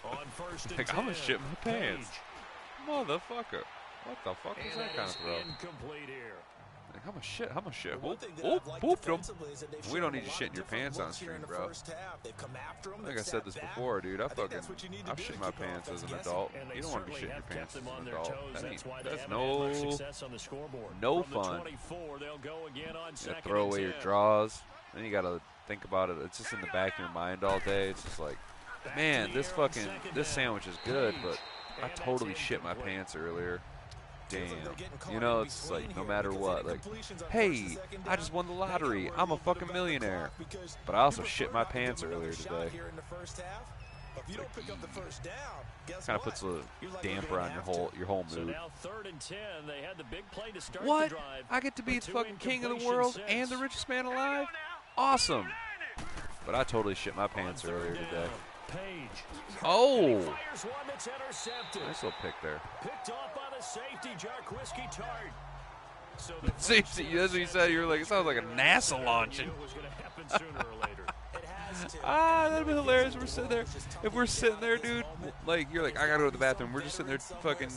On first and Like, I'm gonna 10, shit my pants. Page. Motherfucker. What the fuck is that kind of throw? Incomplete here. Like, I'm a shit. I'm a shit. One Whoop, thing that whoop, I've liked whooped them. defensively is that they've We don't shown need a to lot shit of in your different pants on looks here stream, in the bro. first half. They've come after them, I think I they've said sat this back. before, dude. I think that's what you need to I've do shit to my keep an pants as offense an guessing. adult. And they You don't want to be certainly shitting your have pants kept as them on an their adult. toes. That's why they That's haven't had much no success on the scoreboard. no From the fun. 24, they'll go again on You second throw and away your 10. draws. Then you gotta think about it. It's just in the back of your mind all day. It's just like, man, this sandwich is good, but I totally shit my pants earlier. Damn. You know, it's like no matter what. Like, hey, I just won the lottery. I'm a fucking millionaire. But I also shit my pants earlier today. Kind of puts a damper on your whole So mood. now 3rd and 10. They had the big play to start What? the drive. I get to be but the two fucking king of the incompletions world since. and the richest man alive? Awesome. But I totally shit my pants On third earlier down, today. Page. Oh! Fires one that's intercepted. Nice little pick there. Picked off by the safety, Jarkwiski Tart. So the Safety, that's what you said. You were like, it sounds like a NASA launching. It was going to happen sooner or later. That'd be hilarious. We're sitting there. If we're sitting there, dude, like you're like, I gotta go to the bathroom. We're just sitting there, fucking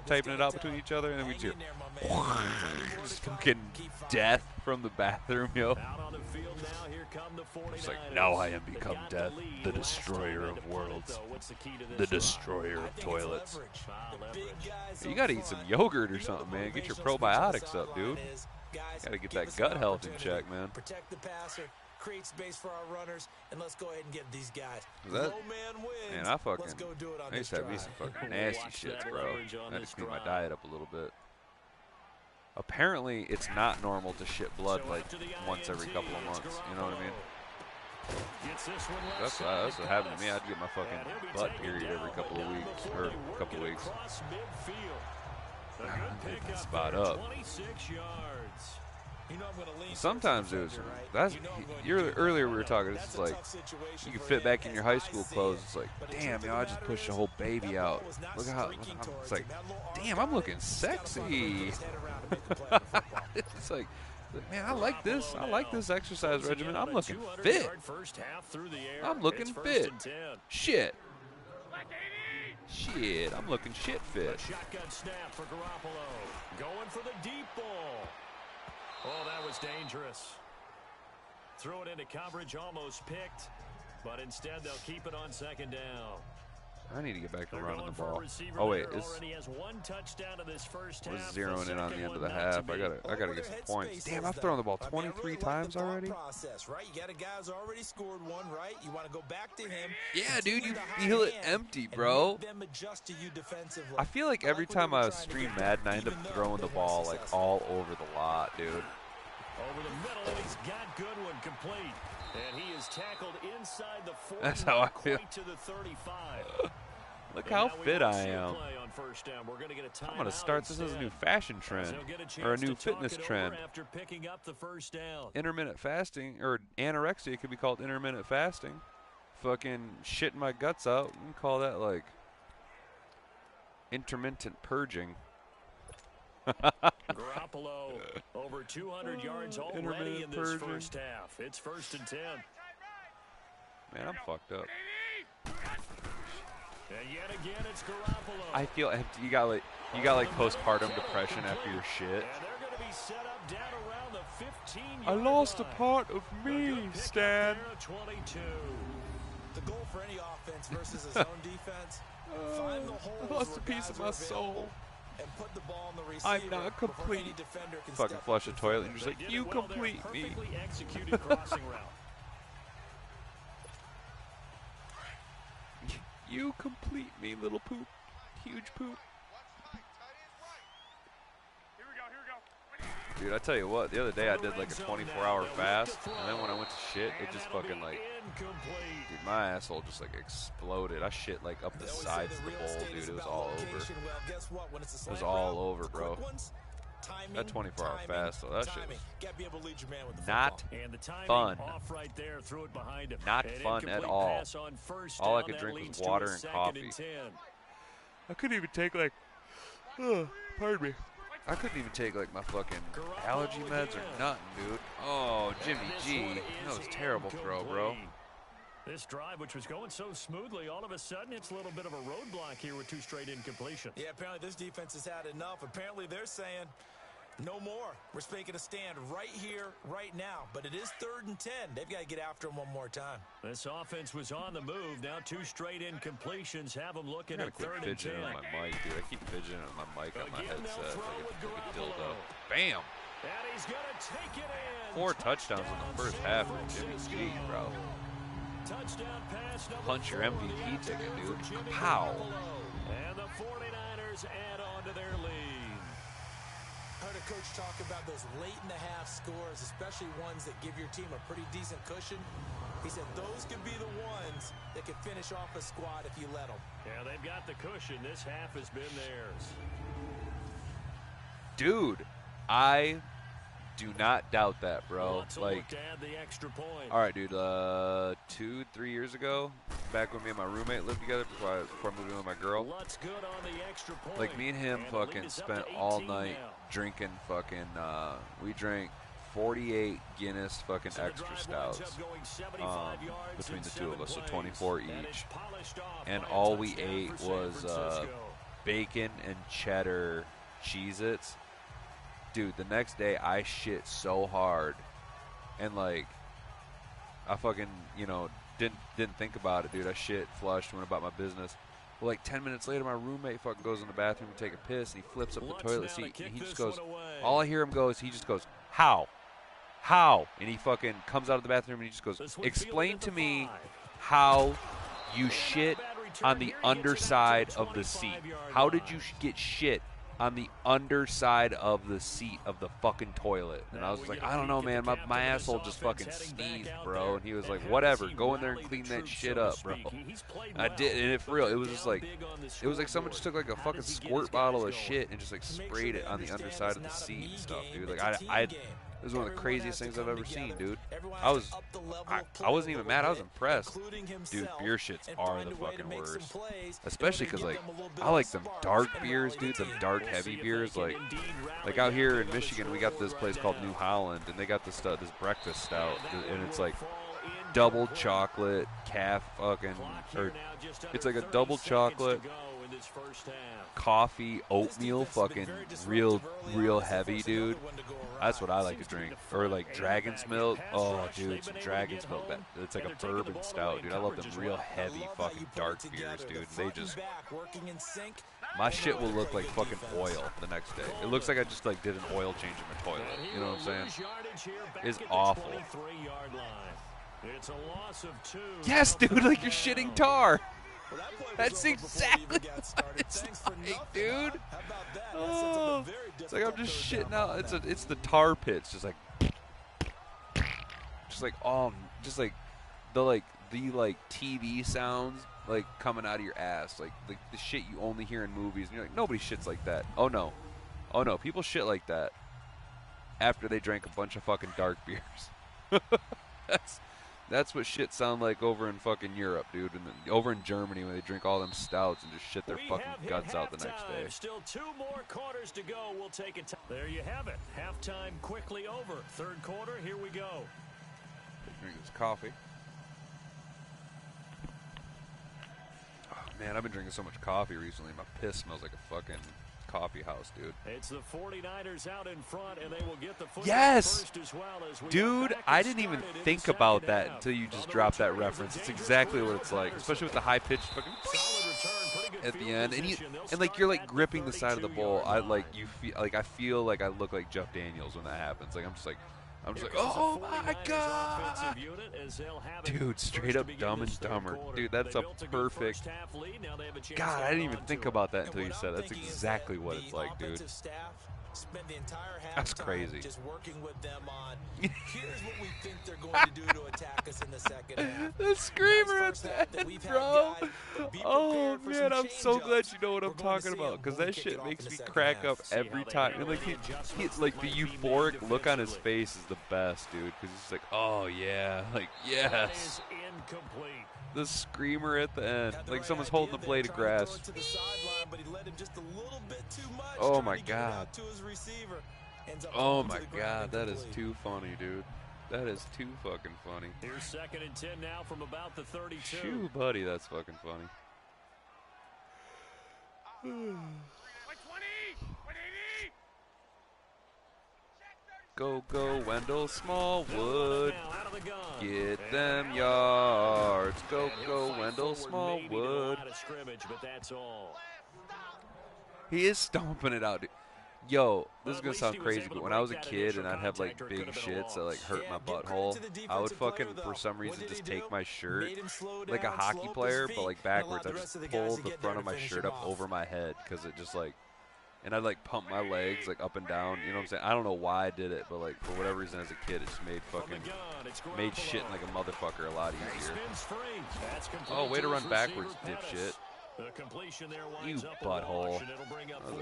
typing it out between each other, and then we hear just fucking death from the bathroom, yo. Out on the field now, here come the 49ers. It's like, now I am become death, the destroyer of worlds, the destroyer of toilets. You gotta eat some yogurt or something, man. Get your probiotics up, dude. Gotta get that gut health in check, man. Protect the passer. Create space for our runners, and let's go ahead and get these guys. That, Low man wins. man, Let's go do it on I used this to have me drive. some fucking nasty Watch shits, that bro. leverage on I had this to clean my drive. diet up a little bit. Apparently, it's not normal to shit blood So like after the once every INT, couple of it's months. You know what I mean? Gets this one left That's side what to happened to me. Thomas. I'd get my fucking And he'll be butt taken period down, every but couple of down weeks before or they work couple it weeks. across midfield. A Ah, good I'm getting pickup that spot there, up. 26 yards. You know I'm gonna lean Sometimes, dude, towards the defender, right? that's You know I'm going to you're do that, earlier we were right? talking. That's It's a like tough situation you can for fit him back in your high as I school see clothes. it. It's like, But the damn, truth yo, of I the just matter pushed the is, whole baby that out. ball was not Look at how streaking towards it's like, him. That little arc damn, I'm on it, looking he's gotta find a way to sexy. put his head around and make the play on the football. It's like, man, I like this. I like this exercise regimen. I'm looking fit. I'm looking fit. Shit. Shit, I'm looking shit fit. Shotgun snap for Garoppolo. Going for the deep ball. Oh, that was dangerous. Threw it into coverage, almost picked. But instead, they'll keep it on 2nd down. I need to get back to They're running going the for a ball. receiver Oh wait, there. it's Already has 1 touchdown in this first we're half. zeroing in on the end of the Second one not to half. I gotta beat. get some points. Damn, I've thrown the ball 23 times already. Process, right? You got a guy who's already scored one, right? You want to go back to him. Yeah, dude, you continue to feel high it hand empty, and bro. make them adjust to you defensively. I feel like every what they time were I trying to stream do, Madden, I end up even though throwing the they weren't ball like successful. all over the lot, dude. Over the middle, and he's got Goodwin complete. And he is tackled inside the 40. That's how I feel. Quite to the 35. Look And how now we fit won't I see a am. play on first down. We're gonna get a I'm gonna timeout start this as a new instead. fashion trend They'll get a or a chance new to talk fitness it over trend. after picking up the first down. Intermittent fasting or anorexia could be called intermittent fasting. Fucking shitting my guts out. You can call that like intermittent purging. Garoppolo over 200 yards already in this first half. It's 1st and 10. Man, I'm fucked up. And yet again, it's Garoppolo. I feel empty. You got like postpartum depression after your shit. And they're going to be set up down around the 15-yard I lost line. a part of me, Stan. 22. The goal for any offense versus a zone defense, find the holes I lost a where piece of guys my are soul. available and put the ball in the receiver I'm not before any complete. defender can Fucking step flush a up in toilet front and of just it. like, Did you it well there. complete me. Perfectly executed crossing route. You complete me, little poop. Huge poop. Here we go. Dude, I tell you what, the other day I did like a 24-hour fast, and then when I went to shit, it just fucking like, dude, my asshole just like exploded. I shit like up the sides of the bowl, dude. It was all over. It was all over, bro. That 24-hour fast, though, that shit was not fun. Not fun at all. All I could drink was water and coffee. I couldn't even take like, pardon me. I couldn't even take like my fucking allergy meds or nothing, dude. Oh, Jimmy G, that was terrible throw, bro. This drive, which was going so smoothly, all of a sudden it's a little bit of a roadblock here with 2 straight incompletions. Yeah, apparently this defense has had enough. Apparently they're saying, no more. We're making a stand right here, right now. But it is 3rd and 10. They've got to get after him one more time. This offense was on the move. Now 2 straight incompletions have them looking at 3rd and 10. Fidgeting on my mic, dude. I keep fidgeting on my mic on my headset like a dildo. Bam! And he's going to take it in. 4 touchdowns in the first half for Jimmy G, bro. Touchdown pass number Punch your 4 MVP ticket, dude. for Jimmy Pow. Garoppolo. And the 49ers add on to their lead. Heard a coach talk about those late-in-the-half scores, especially ones that give your team a pretty decent cushion. He said those could be the ones that can finish off a squad if you let them. Yeah, they've got the cushion. This half has been theirs. Dude, I do not doubt that, bro. Like, to add the extra point. all right, dude. 2-3 years ago, back when me and my roommate lived together before I moved in with my girl. What's good on the extra point? Like me and him And the lead fucking is up spent to all 18 night now. drinking fucking. We drank 48 Guinness fucking So the extra drive stouts winds up going 75 yards between in the 2 7 of us, so plays. 24 And it's each. polished off And by a all we touchdown ate for San was Francisco. bacon and cheddar Cheez-Its. Dude, the next day I shit so hard, and like I fucking didn't think about it, dude. I shit, flushed, went about my business. Well, like 10 minutes later, my roommate fucking goes in the bathroom to take a piss, and he flips up the toilet seat, and he just goes. All I hear him go is he just goes, "How? How?" And he fucking comes out of the bathroom and he just goes, "Explain to me how you shit on the underside of the seat. How did you get shit on the underside of the seat of the fucking toilet?" And I was like, "I don't know, man. My asshole just fucking sneezed, bro." And he was like, "Whatever. Go in there and clean that shit up, bro." And I did, and for real, it was just like, it was like someone just took like a fucking squirt bottle of shit and just like sprayed it on the underside of the seat and stuff, dude. Like it was one of the craziest things I've ever seen, dude. I wasn't even mad. I was impressed. Dude, beer shits are the fucking worst. Especially because, like, I like them dark beers, dude. Them dark, heavy beers. Like out here in Michigan, we got this place called New Holland, and they got this breakfast stout. And it's like double chocolate, it's like a double chocolate, coffee, oatmeal, fucking real heavy, dude. That's what I like to drink. Or like Dragon's Milk. Oh, dude, some Dragon's Milk. It's like a bourbon stout, dude. I love them real heavy fucking dark beers, dude. They just, my shit will look like fucking oil the next day. It looks like I just like did an oil change in my toilet. You know what I'm saying? It's awful. It's a loss of 2. Yes, dude, like you're shitting tar. That's exactly what it's like, dude. Oh, it's like I'm just shitting out. It's the tar pits, just like the TV sounds like coming out of your ass, like the shit you only hear in movies. And you're like, nobody shits like that. Oh no, people shit like that That's what shit sound like over in fucking Europe, dude. And over in Germany when they drink all them stouts and just shit their fucking guts out the next day. Still 2 more quarters to go. We'll take it. There you have it. Halftime quickly over. Third quarter, here we go. Drink this coffee. Oh, man, I've been drinking so much coffee recently. My piss smells like a fucking coffee house, dude. It's the 49ers out in front, and they will get the football first as well as we dude, I didn't even think about that until you just dropped that reference. It's exactly what it's like, especially with the high-pitched fucking at the end, and like you're like gripping the side of the bowl. I feel like I look like Jeff Daniels when that happens. Like I'm just like, oh my god, dude, straight up Dumb and Dumber, dude. That's a perfect. God, I didn't even think about that until you said it. That's exactly what it's like, dude. Spend the entire That's crazy. Just working with them on here's what we think they're going to do to attack us in the second half. The screamer at the end, bro. Oh man, I'm so glad you know what I'm talking about, because that shit makes me crack up every time. And like he like the euphoric look on his face is the best, dude, because he's like, oh yeah, like yes. The screamer at the end, like someone's holding the blade of grass. Oh my god. Oh my god, that is too funny, dude. That is too fucking funny. Here's 2nd and 10 now from about the 32. Shoo, buddy, that's fucking funny. 120, 180. Go, Wendell Smallwood. Get them yards. Go, Wendell Smallwood. He is stomping it out, dude. Yo, this is going to sound crazy, but when I was a kid and I'd have, like, big shits that, like, hurt my butthole, I would fucking, for some reason, just take my shirt, like a hockey player, but, like, backwards. I'd just pull the front of my shirt up over my head because it just, like, and I'd, like, pump my legs, like, up and down. You know what I'm saying? I don't know why I did it, but, like, for whatever reason as a kid, it just made shitting like a motherfucker a lot easier. Oh, way to run backwards, dipshit. You butthole. That was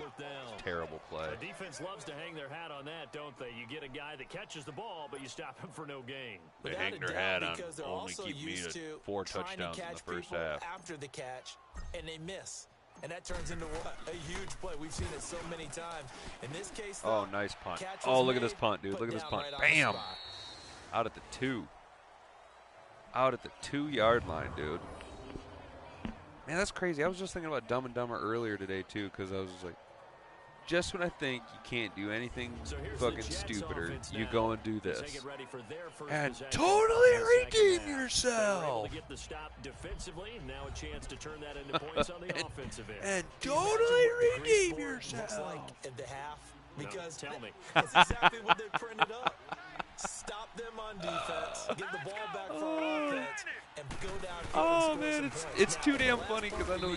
a terrible play. The defense loves to hang their hat on that, don't they? You get a guy that catches the ball, but you stop him for no gain. They hang their hat on only keep me to 4 touchdowns in the first half. After the catch, and they miss. And that turns into what? A huge play. We've seen it so many times. In this case, though, oh, nice punt. Oh, look at this punt, dude. Look at this punt. Bam! Out at the 2. Out at the 2-yard line, dude. Man, that's crazy. I was just thinking about Dumb and Dumber earlier today, too, because I was just like, just when I think you can't do anything fucking stupider, you go and do this. And totally redeem yourself. And totally redeem yourself. At the half, because tell me. That's exactly what they printed up. Stop them on defense, get the ball back for our offense, and go down here. Oh man, it's too damn funny because I know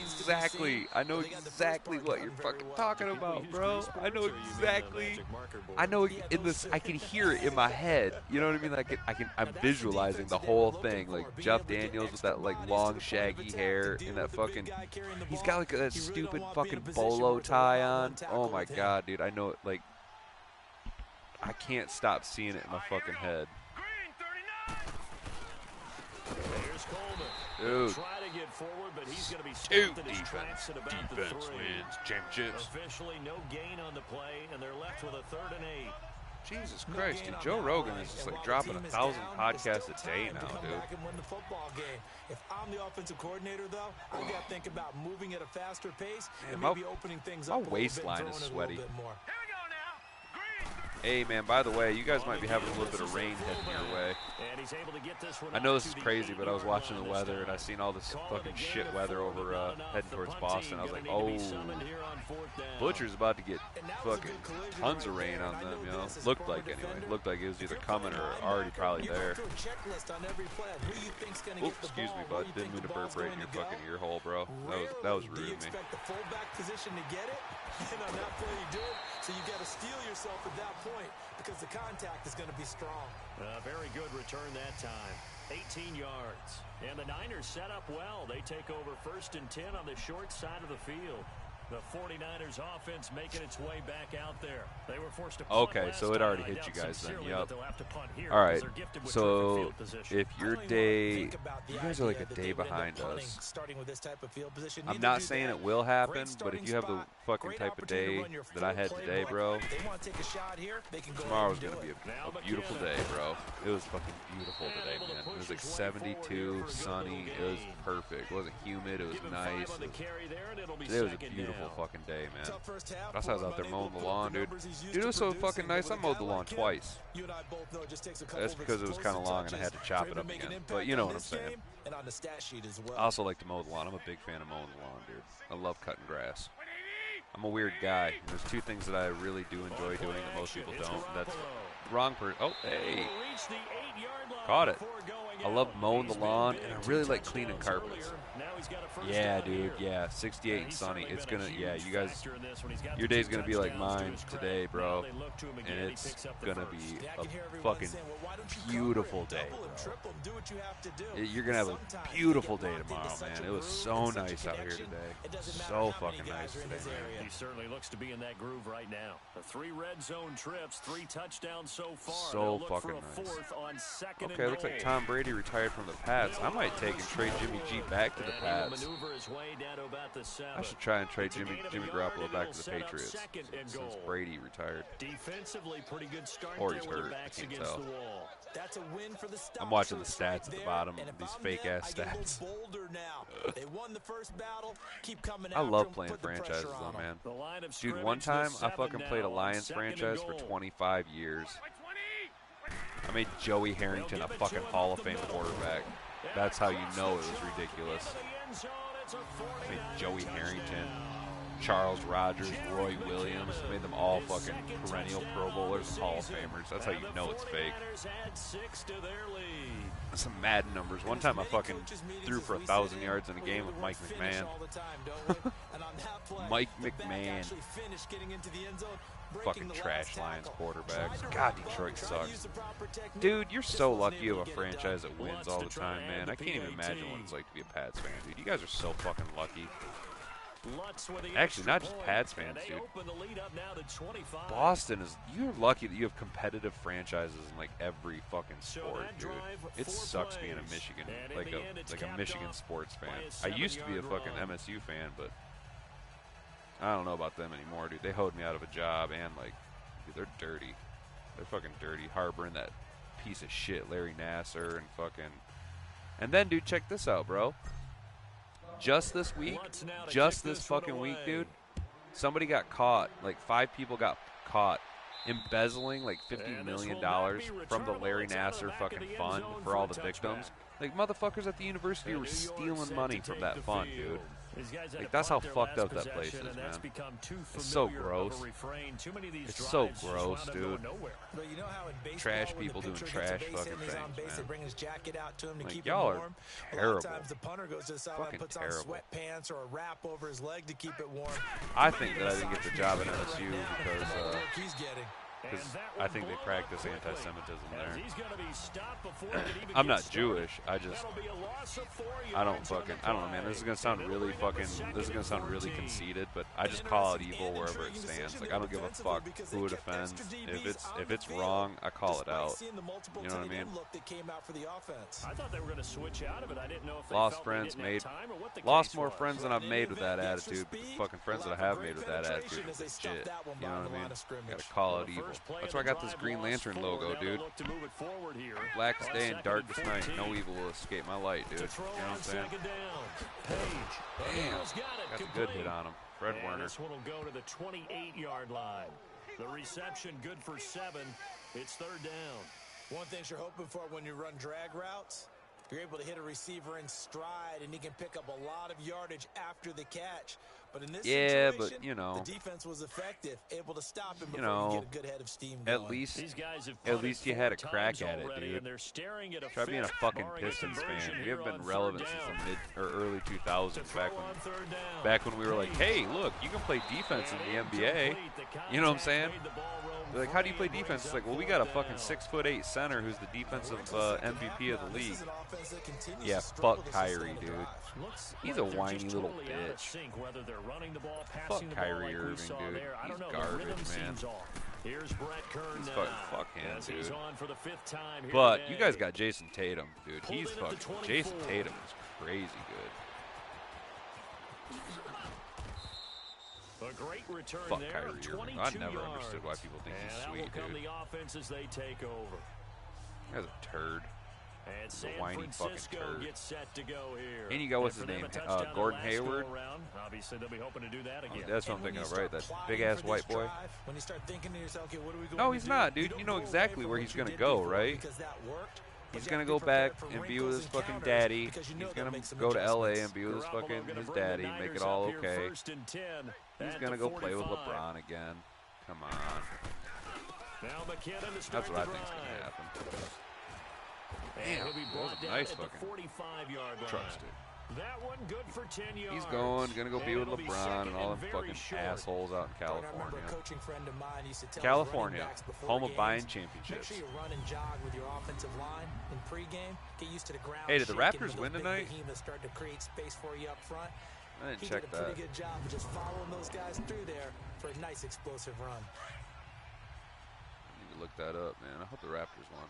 exactly what you're fucking talking about, bro. I know in this, I can hear it in my head. You know what I mean? Like I'm visualizing the whole thing, like Jeff Daniels with that like long shaggy hair and that fucking. He's got like that stupid fucking bolo tie on. Oh my god, dude, I know it like. I can't stop seeing it in my fucking head. Dude. Defense wins championships. Officially no gain on the play, and they're left with a 3rd and 8. Jesus Christ, dude. Joe Rogan is just like dropping 1,000 podcasts a day now, dude. If I'm the offensive coordinator, though, I got to think about moving at a faster pace and my, maybe opening things up. My waistline is sweaty. Hey, man, by the way, you guys might be having a little bit of rain heading your way. I know this is crazy, but I was watching the weather, and I seen all this fucking shit weather over heading towards Boston. I was like, oh, Butcher's about to get fucking tons of rain on them, you know? Looked like, anyway. Looked like it was either coming or already probably there. Oops, excuse me, bud. Didn't mean to burp right in your fucking ear hole, bro. That was rude of me. And on that play you do it, so you got to steel yourself at that point because the contact is going to be strong. Very good return that time. 18 yards. And the Niners set up well. They take over 1st and 10 on the short side of the field. The 49ers offense making its way back out there. They were forced to okay, so it already hit you guys then. Yep. All right. So if your day, you guys are like a day behind us. I'm not saying it will happen, but if you have the fucking type of day that I had today, bro, tomorrow's gonna be a beautiful day, bro. It was fucking beautiful today, man. It was like 72, sunny. It was perfect. It wasn't humid. It was nice. Today was a beautiful fucking day, man. That's how I was out there mowing the lawn, dude. Dude, it was so fucking nice. I mowed the lawn twice. That's because it was kind of long and I had to chop it up again. But you know what I'm saying. I also like to mow the lawn. I'm a big fan of mowing the lawn, dude. I love cutting grass. I'm a weird guy. There's two things that I really do enjoy doing that most people don't. That's wrong for. Oh, hey. Caught it. I love mowing the lawn, and I really like cleaning carpets. Yeah, dude. Yeah, 68 and sunny. It's gonna. Yeah, you guys. Your day's gonna be like mine today, bro. And it's gonna be a fucking beautiful day, bro. You're gonna have a beautiful day tomorrow, man. It was so nice out here today. So fucking nice today, man. He certainly looks to be in that groove right now. The 3 red zone trips, 3 touchdowns so far. So fucking nice. Okay, looks like Tom Brady retired from the Pats. I might take and trade Jimmy G back to the Pats. I should try and trade Jimmy Garoppolo back to the Patriots since Brady retired. Defensively, pretty good start. Or he's hurt. I can't tell. I'm watching the stats at the bottom, these fake-ass stats. I love playing franchises, though, man. Dude, one time I fucking played a Lions franchise for 25 years. I made Joey Harrington a fucking Hall of Fame quarterback. That's how you know it was ridiculous. I made Joey Harrington, Charles Rogers, Roy Williams. I made them all fucking perennial Pro Bowlers and Hall of Famers. That's how you know it's fake. Some Madden numbers. One time I fucking threw for 1,000 yards in a game with Mike McMahon. Mike McMahon. Fucking trash Lions quarterbacks. God, Detroit sucks. Dude, you're so lucky you have a franchise that wins all the time, man. I can't even imagine what it's like to be a Pats fan, dude. You guys are so fucking lucky. Actually, not just Pats fans, dude. Boston is, you're lucky that you have competitive franchises in like every fucking sport, dude. It sucks being a Michigan, like a Michigan sports fan. I used to be a fucking MSU fan, but I don't know about them anymore, dude. They hoed me out of a job, and like, dude, they're dirty. They're fucking dirty, harboring that piece of shit Larry Nassar and fucking. And then, dude, check this out, bro. Just this week, just this fucking week, dude, somebody got caught, like 5 people got caught embezzling like $50 million from the Larry Nassar fucking fund for all the victims. Like, motherfuckers at the university were stealing money from that fund, dude. Like, that's how fucked up that place is, man. It's so gross. It's so gross, dude. Trash people doing trash fucking things, man. Like, y'all are terrible. Fucking terrible. I think that I didn't get the job at MSU because I think they practice anti-Semitism there. I'm not Jewish. I don't know, man. This is gonna sound really conceited, but I just call it evil wherever it stands. Like, I don't give a fuck who it offends. If it's wrong, I call it out. You know what I mean? I thought they were gonna switch out of it. I didn't know if lost more friends than I've made with that attitude, but the fucking friends that I have made with that attitude are legit. You know what I mean? Gotta call it evil. That's why I got this Green Lantern logo, dude. Blackest day and darkest night. No evil will escape my light, dude. You know what I'm saying? Damn. Got a good hit on him. Fred Warner. This one will go to the 28-yard line. The reception good for 7. It's 3rd down. One thing you're hoping for when you run drag routes, you're able to hit a receiver in stride, and he can pick up a lot of yardage after the catch. But in this situation, but you know, the defense was effective, able to stop him before you get a good head of steam going. At least you had a crack at it, dude. Try being a fucking Pistons fan. We have been relevant since the mid or early 2000s, back when we were like, hey, look, you can play defense in the NBA. You know what I'm saying? They're like, how do you play defense? It's like, well, we got a fucking 6'8" center who's the defensive MVP of the league. Yeah, fuck Kyrie, dude. He's a whiny little bitch. Fuck Kyrie Irving, dude. He's garbage, man. Here's Brett Kern. He's fucking fuck him, dude. But you guys got Jason Tatum, dude. He's fucking Jason Tatum is crazy good. A great return Fuck there. Kyrie Irving. I never understood why people think he's sweet, dude. The offense as they take over. That guy's a turd. And He's a whiny fucking turd. Gets set to go here. And you got, what's his name? Gordon Hayward. Obviously, they'll be hoping to do that again. Oh, that's what I'm thinking of, right? That big-ass white boy. When you start thinking to yourself, okay, what are we going No, he's not, dude. You know exactly where he's going to go, right? He's going to go back and be with his fucking daddy. He's going to go to L.A. and be with his fucking daddy, make it all okay. He's going to go play with LeBron again. Come on. That's what I think is going to happen. Damn, that was a nice fucking truck stick. That one good for 10 yards. He's going to go be with LeBron and all them fucking assholes out in California. California, home of buying championships. Hey, did the Raptors win tonight? I didn't check that. Pretty good job of just following those guys through there for a nice explosive run. I need to look that up, man. I hope the Raptors won.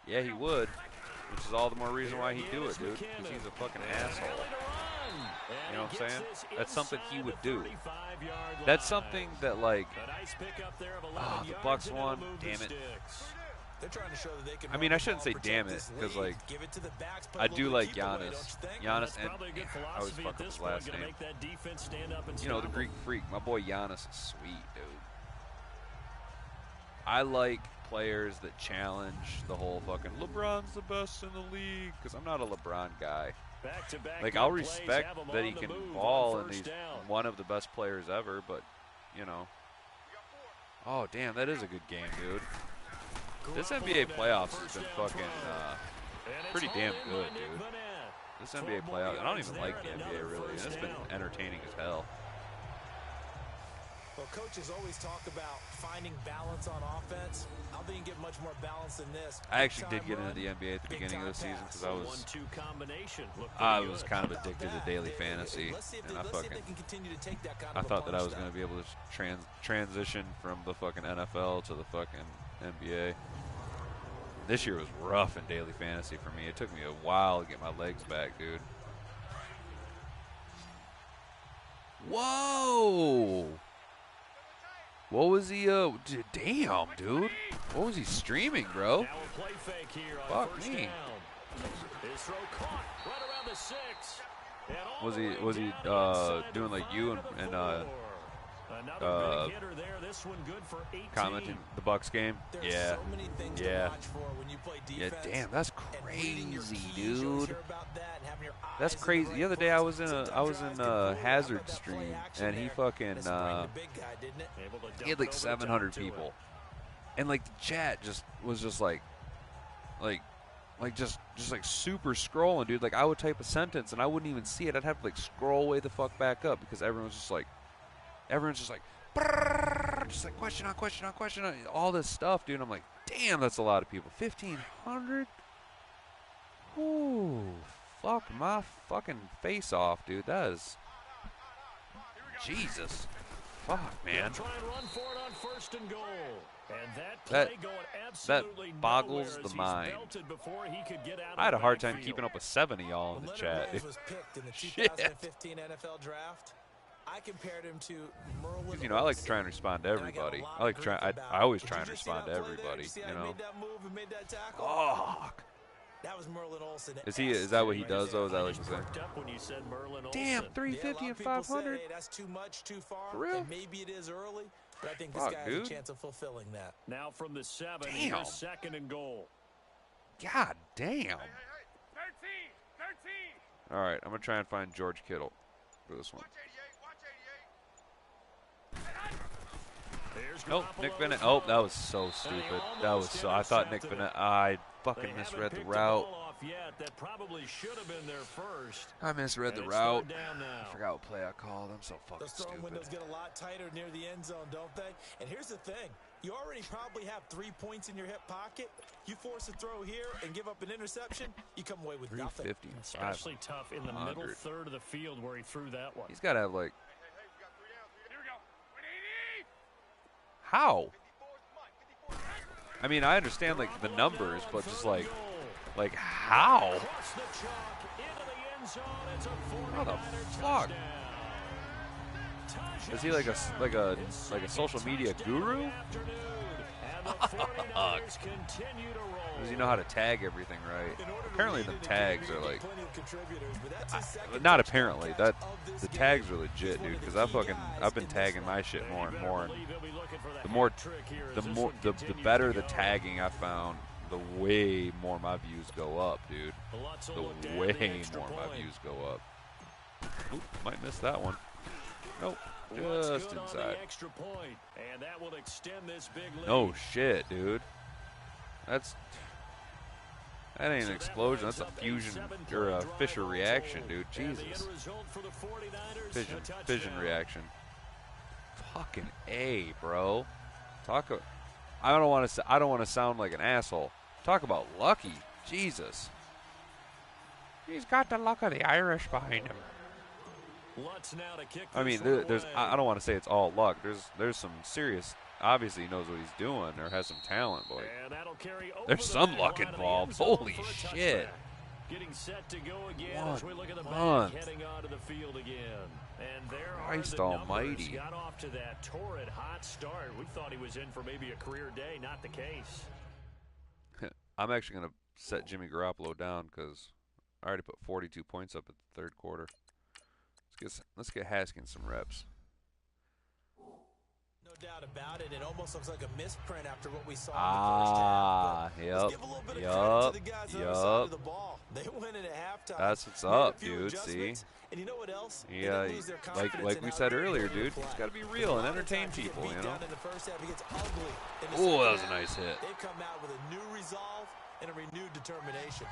Yeah, he would, which is all the more reason why he'd do it, dude, because he's a fucking asshole. You know what I'm saying? That's something he would do. That's something that, like, oh, the Bucks won, damn it. I mean, I shouldn't say damn it, because, like, I do like Giannis. Giannis, and I always fuck up his last name. You know, the Greek Freak. My boy Giannis is sweet, dude. I like players that challenge the whole fucking LeBron's the best in the league, because I'm not a LeBron guy. Like, I'll respect that he can ball and he's one of the best players ever, but, you know. Oh, damn, that is a good game, dude. This NBA playoffs has been fucking pretty damn good, dude. This NBA playoffs, I don't even like the NBA, really. It's been entertaining as hell. Well, coaches always talk about finding balance on offense. I don't think you get much more balance than this. I actually did get into the NBA at the beginning of the season because I was kind of addicted to daily fantasy, and I thought that I was going to be able to transition from the fucking NFL to the fucking NBA. This year was rough in daily fantasy for me. It took me a while to get my legs back, dude. Whoa! What was he, damn, dude. What was he streaming, bro? Fuck me. Was he doing like you and commenting the Bucks game? Yeah. Yeah. Yeah, damn, that's crazy, dude. That's crazy. The other day I was in a Hazard stream, and he fucking he had like 700 people, and like the chat was just like super scrolling, dude. Like, I would type a sentence and I wouldn't even see it. I'd have to like scroll way the fuck back up because everyone's just like question on question on question on all this stuff, dude. I'm like, damn, that's a lot of people. 1,500. Ooh. Fuck my fucking face off, dude. That is Jesus. Fuck, man. That boggles the mind. I had a hard time keeping up with 7 of y'all in the chat. Shit. I compared him to Merlin. You know, I like to try and respond to everybody. I always try and respond to everybody. You know. Fuck. That was Merlin Olsen. Is that what he does though? Is that like you say? Damn, 350 and 500. That's too much, too far. For real? And maybe it is early, but I think this guy has a chance of fulfilling that. Now from the 7, here's 2nd and goal. God damn. 13. All right, I'm gonna try and find George Kittle for this one. Nope, Nick Bennett. Oh, that was so stupid. That was so. I thought Nick Bennett. I fucking misread the route. yet. That probably should have been their first. I misread the route. I forgot what play I called. I'm so fucking stupid. Those throwing windows get a lot tighter near the end zone, don't they? And here's the thing. You already probably have 3 points in your hip pocket. You force a throw here and give up an interception, you come away with nothing. Especially tough in the middle third of the field where he threw that one. He's got to have, like... How? I mean, I understand, like, the numbers, but just, like how? How the fuck? Is he like a social media guru? Does he know how to tag everything right? Apparently the tags are like, not apparently, that the tags are legit, dude. Because I've been tagging my shit more and more. And the better the tagging I found, the way more my views go up, dude. The way more my views go up. Oop, might miss that one. Nope. Just inside. No shit, dude. That ain't an explosion. That's a fusion or a Fisher reaction, dude. Jesus. Fission reaction. Fucking A, bro. I don't want to sound like an asshole. Talk about lucky. Jesus. He's got the luck of the Irish behind him. I mean, I don't want to say it's all luck. There's some serious. Obviously, he knows what he's doing or has some talent, but there's some luck involved. Holy shit! Getting set to go again as we look at the month. heading onto the field again. And there Christ are the almighty. Got off to that torrid hot start. We thought he was in for maybe a career day. Not the case. I'm actually going to set Jimmy Garoppolo down because I already put 42 points up at the third quarter. Let's get Haskins some reps. No doubt about it. It almost looks like a misprint after what we saw in the first half. Yep. Give a little bit of credit to the guys on the side of the ball. They win it at halftime. That's what's up, dude. See? And you know what else? Yeah, like we said earlier, dude. He's got to be real and entertain people, you know? Oh, that was a nice hit. They've come out with a new resolve and a renewed determination.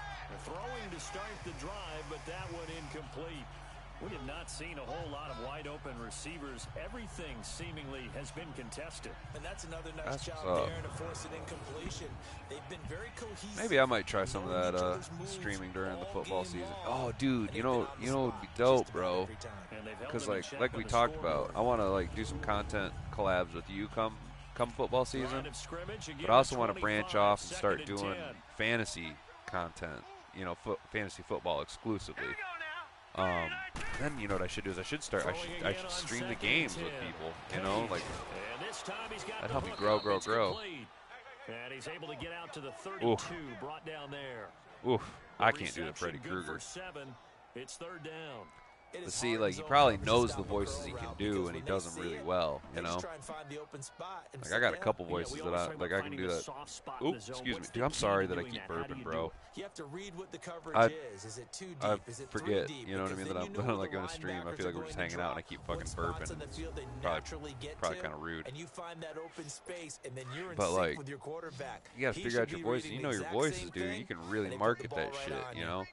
Throwing to start the drive, but that one incomplete. We have not seen a whole lot of wide-open receivers. Everything seemingly has been contested. And that's another nice job there to force an incompletion. They've been very cohesive. Maybe I might try some of that streaming during the football season. Oh, dude, you know would be dope, bro. Because like we talked about, I want to like do some content collabs with you come football season. But I also want to branch off and start doing fantasy content. You know, fantasy football exclusively. Then you know what I should do is I should stream the games with people, you know, like that'd help me grow. And he's able to get out to the 32, brought down there. Oof, I can't do the Freddy Krueger. It's third down. But see, like, he probably knows the voices he can do, and he does them really well, you know? Like, I got a couple voices that I can do that. Oops, excuse me. Dude, I'm sorry that I keep burping, bro. I forget, you know what I mean, that I'm like on a stream. I feel like we're just hanging out, and I keep fucking burping. It's probably kind of rude. But, like, you got to figure out your voices. You know your voices, dude. You can really market that shit, you know?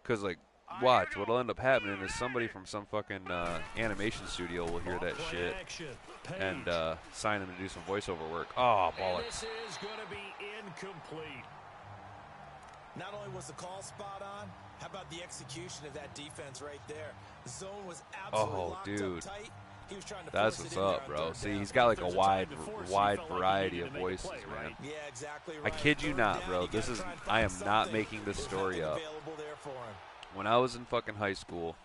Because, like, watch, what'll end up happening is somebody from some fucking animation studio will hear that shit and sign him to do some voiceover work. Oh, bollocks. This is going to be incomplete. Not only was the call spot on, how about the execution of that defense right there? The zone was absolutely locked up tight. He was trying to That's what's up, bro. See, he's got like a wide variety of voices, man. Yeah, exactly right. I kid you not, bro. I am not making this story up. When I was in fucking high school,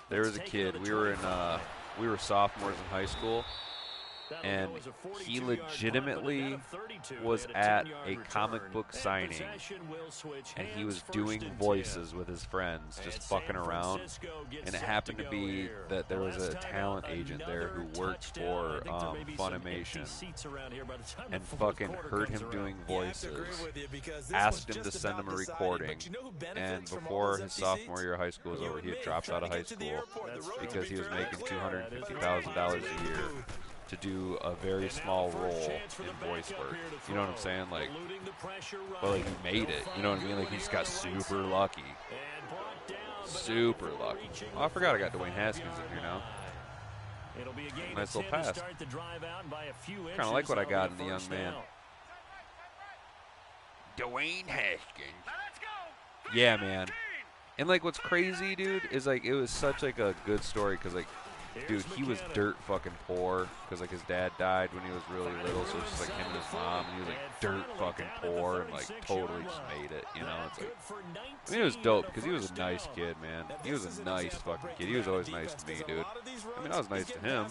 there was a kid. We were sophomores in high school, and he legitimately was at a comic book signing, and he was doing voices with his friends, just fucking around. And it happened to be that there was a talent agent there who worked for Funimation, and fucking heard him doing voices, asked him to send him a recording, and before his sophomore year of high school was over, he had dropped out of high school because he was making $250,000 a year to do a very small role in voice work. You know what I'm saying? Like, but like he made it. You know what I mean? Like he just got super lucky. Super lucky. Oh, I forgot I got Dwayne Haskins in here now. Nice little pass. Kind of like what I got in the young man. Dwayne Haskins. Yeah, man. And like what's crazy, dude, is like it was such like a good story because like, dude, he was dirt fucking poor because like his dad died when he was really little, so it's just like him and his mom, and he was like dirt fucking poor and like totally just made it, you know? It's like, I mean, it was dope because he was a nice kid, man. He was a nice fucking kid. He was always nice to me, dude. I mean, I was nice to him,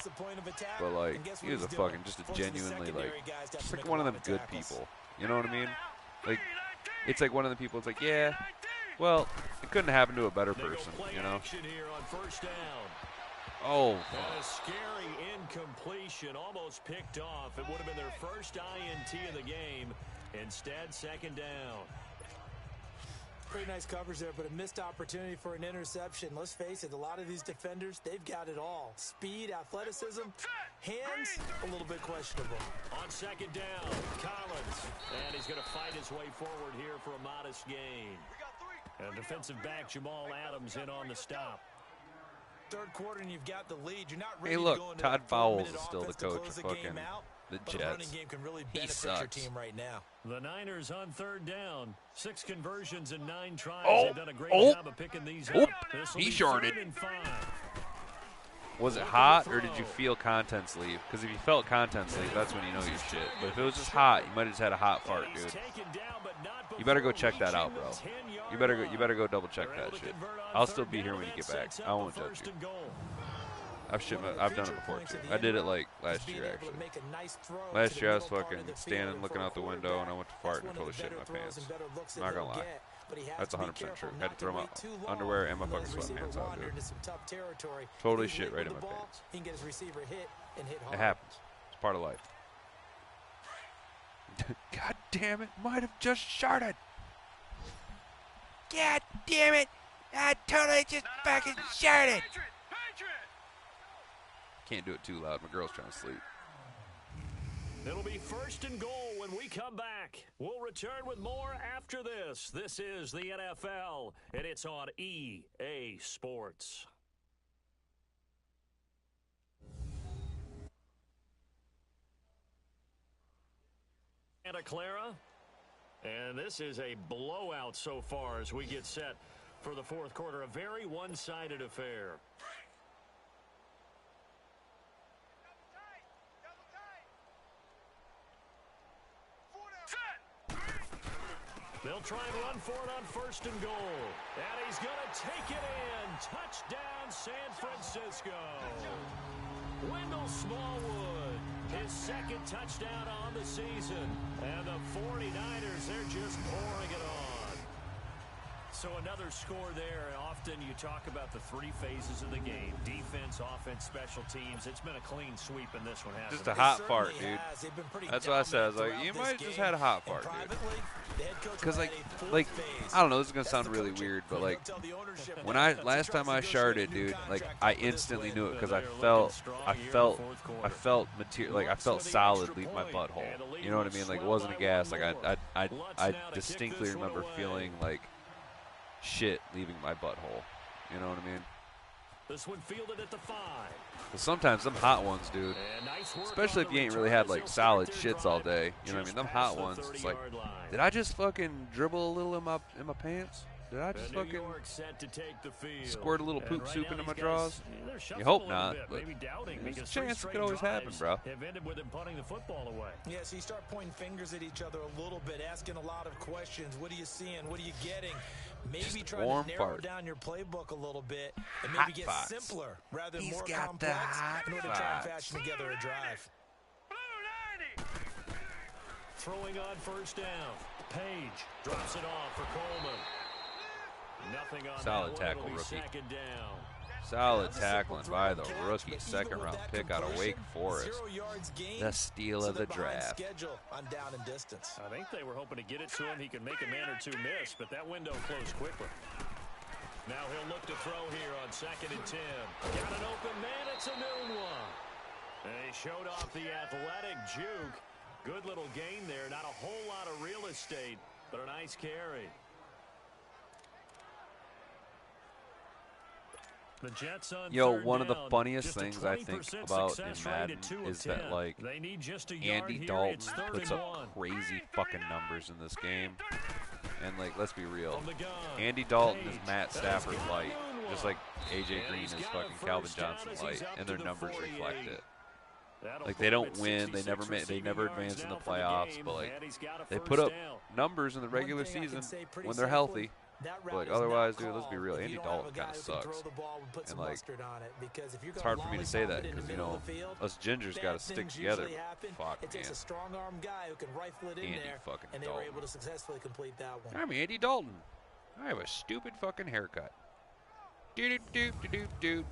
but like he was a fucking just a genuinely like just like one of them good people. You know what I mean? Like it's like one of the people. It's like, yeah, well, it couldn't happen to a better person, you know? Oh, a scary incompletion, almost picked off. It would have been their first INT of the game. Instead, second down. Pretty nice coverage there, but a missed opportunity for an interception. Let's face it, a lot of these defenders, they've got it all. Speed, athleticism, hands, a little bit questionable. On second down, Collins. And he's going to fight his way forward here for a modest gain. And defensive back Jamal Adams in on the stop. Third quarter and you've got the lead. You're not ready hey, look, to go into Todd that Fowles is still the coach of fucking the Jets. The running game can really he benefit sucks. your team right now. The Niners on third down. 6 conversions in 9 tries. Oh, They've done a great job of picking these up. He shorted. Was it hot or did you feel contents leave? Because if you felt contents leave, that's when you know you're shit. But if it was just hot, you might have just had a hot fart, dude. You better go check that out, bro. You better go double check that shit. I'll still be here when you get back. I won't judge you. I've done it before too. I did it like last year actually. Last year I was fucking standing looking out the window and I went to fart and I totally shit in my pants. I'm not gonna lie. That's 100% true. I had to throw my underwear and my fucking sweatpants out, dude. Totally shit right in my pants. It happens. It's part of life. God damn it. Might have just sharted. God damn it. I totally just fucking sharted. Can't do it too loud. My girl's trying to sleep. It'll be first and goal when we come back. We'll return with more after this. This is the NFL, and it's on EA Sports. Santa Clara, and this is a blowout so far as we get set for the fourth quarter. A very one-sided affair. They'll try and run for it on first and goal. And he's going to take it in. Touchdown, San Francisco. Wendell Smallwood, his second touchdown on the season. And the 49ers, they're just pouring it on. So another score there. Often you talk about the 3 phases of the game. Defense, offense, special teams. It's been a clean sweep in this one, hasn't it? Just a hot fart, dude. That's what I said. I was like, you might have just had a hot fart, dude. Because, like, I don't know, this is going to sound really weird, but, like, when last time I sharted, dude, like, I instantly knew it because I felt solid leave my butthole. You know what I mean? Like, it wasn't a gas. Like, I distinctly remember feeling, like, shit leaving my butthole. You know what I mean? This one fielded at the 5. But sometimes them hot ones, dude, especially if you ain't really had like solid shits all day, you know what I mean? Them hot ones, it's like, did I just fucking dribble a little in my pants? Did I just fucking squirt a little poop soup into my drawers? You hope not, but there's a chance it could always happen, bro. Yeah, so you start pointing fingers at each other a little bit, asking a lot of questions. What are you seeing? What are you getting? Maybe try to narrow down your playbook a little bit and maybe get simpler rather than more complex in order to try and fashion together a drive. Throwing on first down. Page drops it off for Coleman. Nothing on solid tackle, rookie. Solid tackling by the rookie. Second-round pick out of Wake Forest. The steal of the draft. I think they were hoping to get it to him. He could make a man or two miss, but that window closed quickly. Now he'll look to throw here on 2nd and 10. Got an open man. It's a new one. And he showed off the athletic juke. Good little gain there. Not a whole lot of real estate, but a nice carry. The Jets on one of the funniest things I think about in Madden is that, like, Andy Dalton puts up crazy fucking numbers in this game. And, like, let's be real. Andy Dalton is Matt Stafford light, just like A.J. Green is fucking Calvin Johnson light, and their numbers reflect it. Like, they don't win, they never advance in the playoffs, but, like, they put up numbers in the regular season when they're healthy. But, like, otherwise, dude, let's be real. Andy Dalton kind of sucks. And, like, it's hard for me to say that because, you know, us Gingers got to stick together. Fuck, man. Andy fucking Dalton. I'm Andy Dalton. I have a stupid fucking haircut. Doot.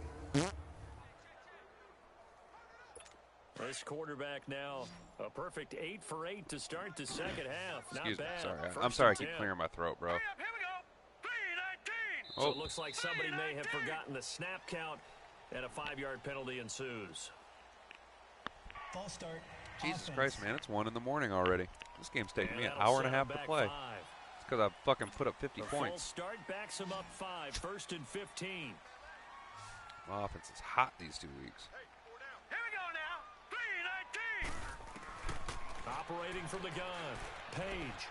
This quarterback now a perfect 8 for 8 to start the second half. Excuse me, sorry. I'm sorry I keep clearing my throat, bro. So it looks like somebody may have forgotten the snap count, and a 5-yard penalty ensues. False start. Jesus Christ, man, it's 1 in the morning already. This game's taking me an hour and a half to play. It's because I fucking put up 50 points. False start backs him up 5, 1st and 15. My offense is hot these 2 weeks. Operating from the gun, Page.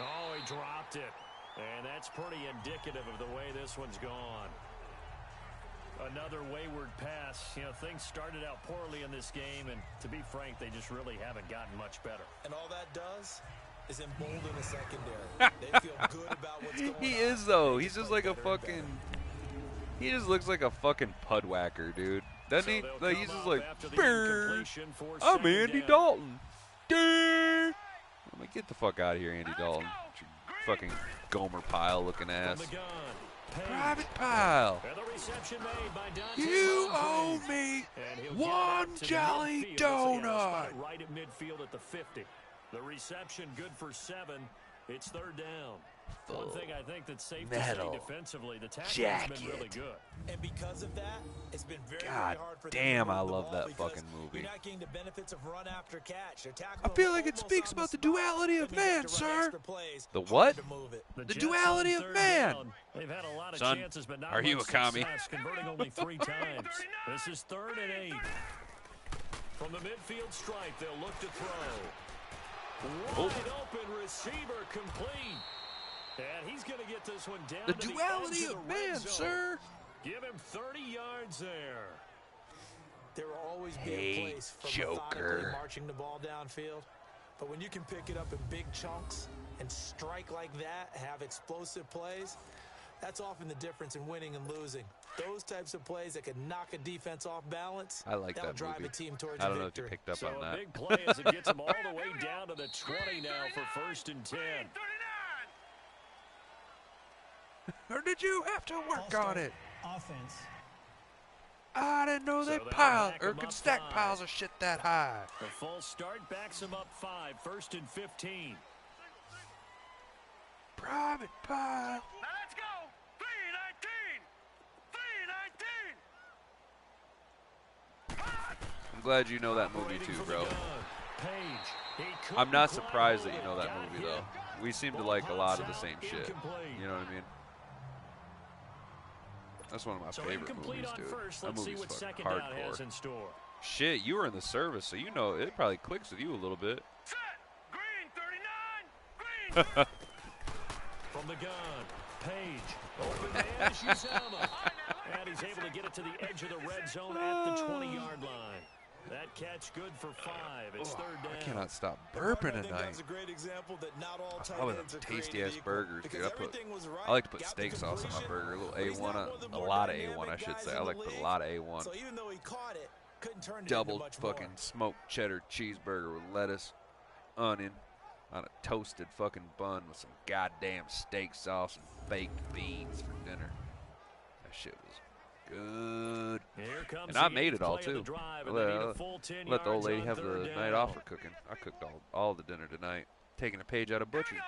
Oh, he dropped it. And that's pretty indicative of the way this one's gone. Another wayward pass. You know, things started out poorly in this game, and to be frank, they just really haven't gotten much better. And all that does is embolden the secondary. They feel good about what's going on. He is, though. He's just like a fucking... He just looks like a fucking pud whacker, dude. Doesn't he? Like, he's just like, I'm Andy Dalton. I'm like, get the fuck out of here, Andy Dalton. Fucking Gomer Pyle looking ass. Private Pyle. You owe me one jelly donut. Right at midfield at the 50. The reception good for 7. It's 3rd down. One thing I think that's safe to say defensively, the tackling has been really good. And because of that, it's been very God hard for damn, I love that fucking movie. You're not getting the benefits of run after catch. I feel like it speaks about the duality of man, sir. The what? The duality of man. They've had a lot of Son, chances, but not are you a commie? Converting only 3 times. This is 3rd and 8. From the midfield stripe, they'll look to throw. Wide open receiver complete. And he's going to get this one down the to duality the of man, sir. Give him 30 yards there. There will always be a place for methodically marching the ball downfield. But when you can pick it up in big chunks and strike like that, have explosive plays, that's often the difference in winning and losing. Those types of plays that can knock a defense off balance. I like that drive movie. A team towards I don't know victory. if you picked up so on that. A big play as it gets him all the way down to the 20 now for 1st and 10. Or did you have to work on it? Offense. I didn't know they pile or could stack piles of shit that high. The full start backs him up 5, 1st and 15. Private Pile. Now let's go. 3-19. I'm glad you know that movie too, bro. I'm not surprised that you know that movie, though. We seem to like a lot of the same shit. You know what I mean? That's one of my favorite movies, dude. That movie's fucking hardcore. Shit, you were in the service, so you know it probably clicks with you a little bit. Set. Green 39. Green. From the gun, Page. Open man, Shizama. And he's able to get it to the edge of the red zone at the 20-yard line. That catch good for 5. It's 3rd down. I cannot stop burping tonight. That's a great example that not all I love them tasty-ass burgers, dude. I like to put steak sauce on my burger. A little A1, a lot of A1, I should say. I like to put a lot of A1. So even though he caught it, couldn't turn it double into much fucking more. smoked cheddar cheeseburger with lettuce, onion, on a toasted fucking bun with some goddamn steak sauce and baked beans for dinner. That shit was good. And I made it all too. Let the old lady have the night off for cooking. I cooked all the dinner tonight. taking a page out of Butcher's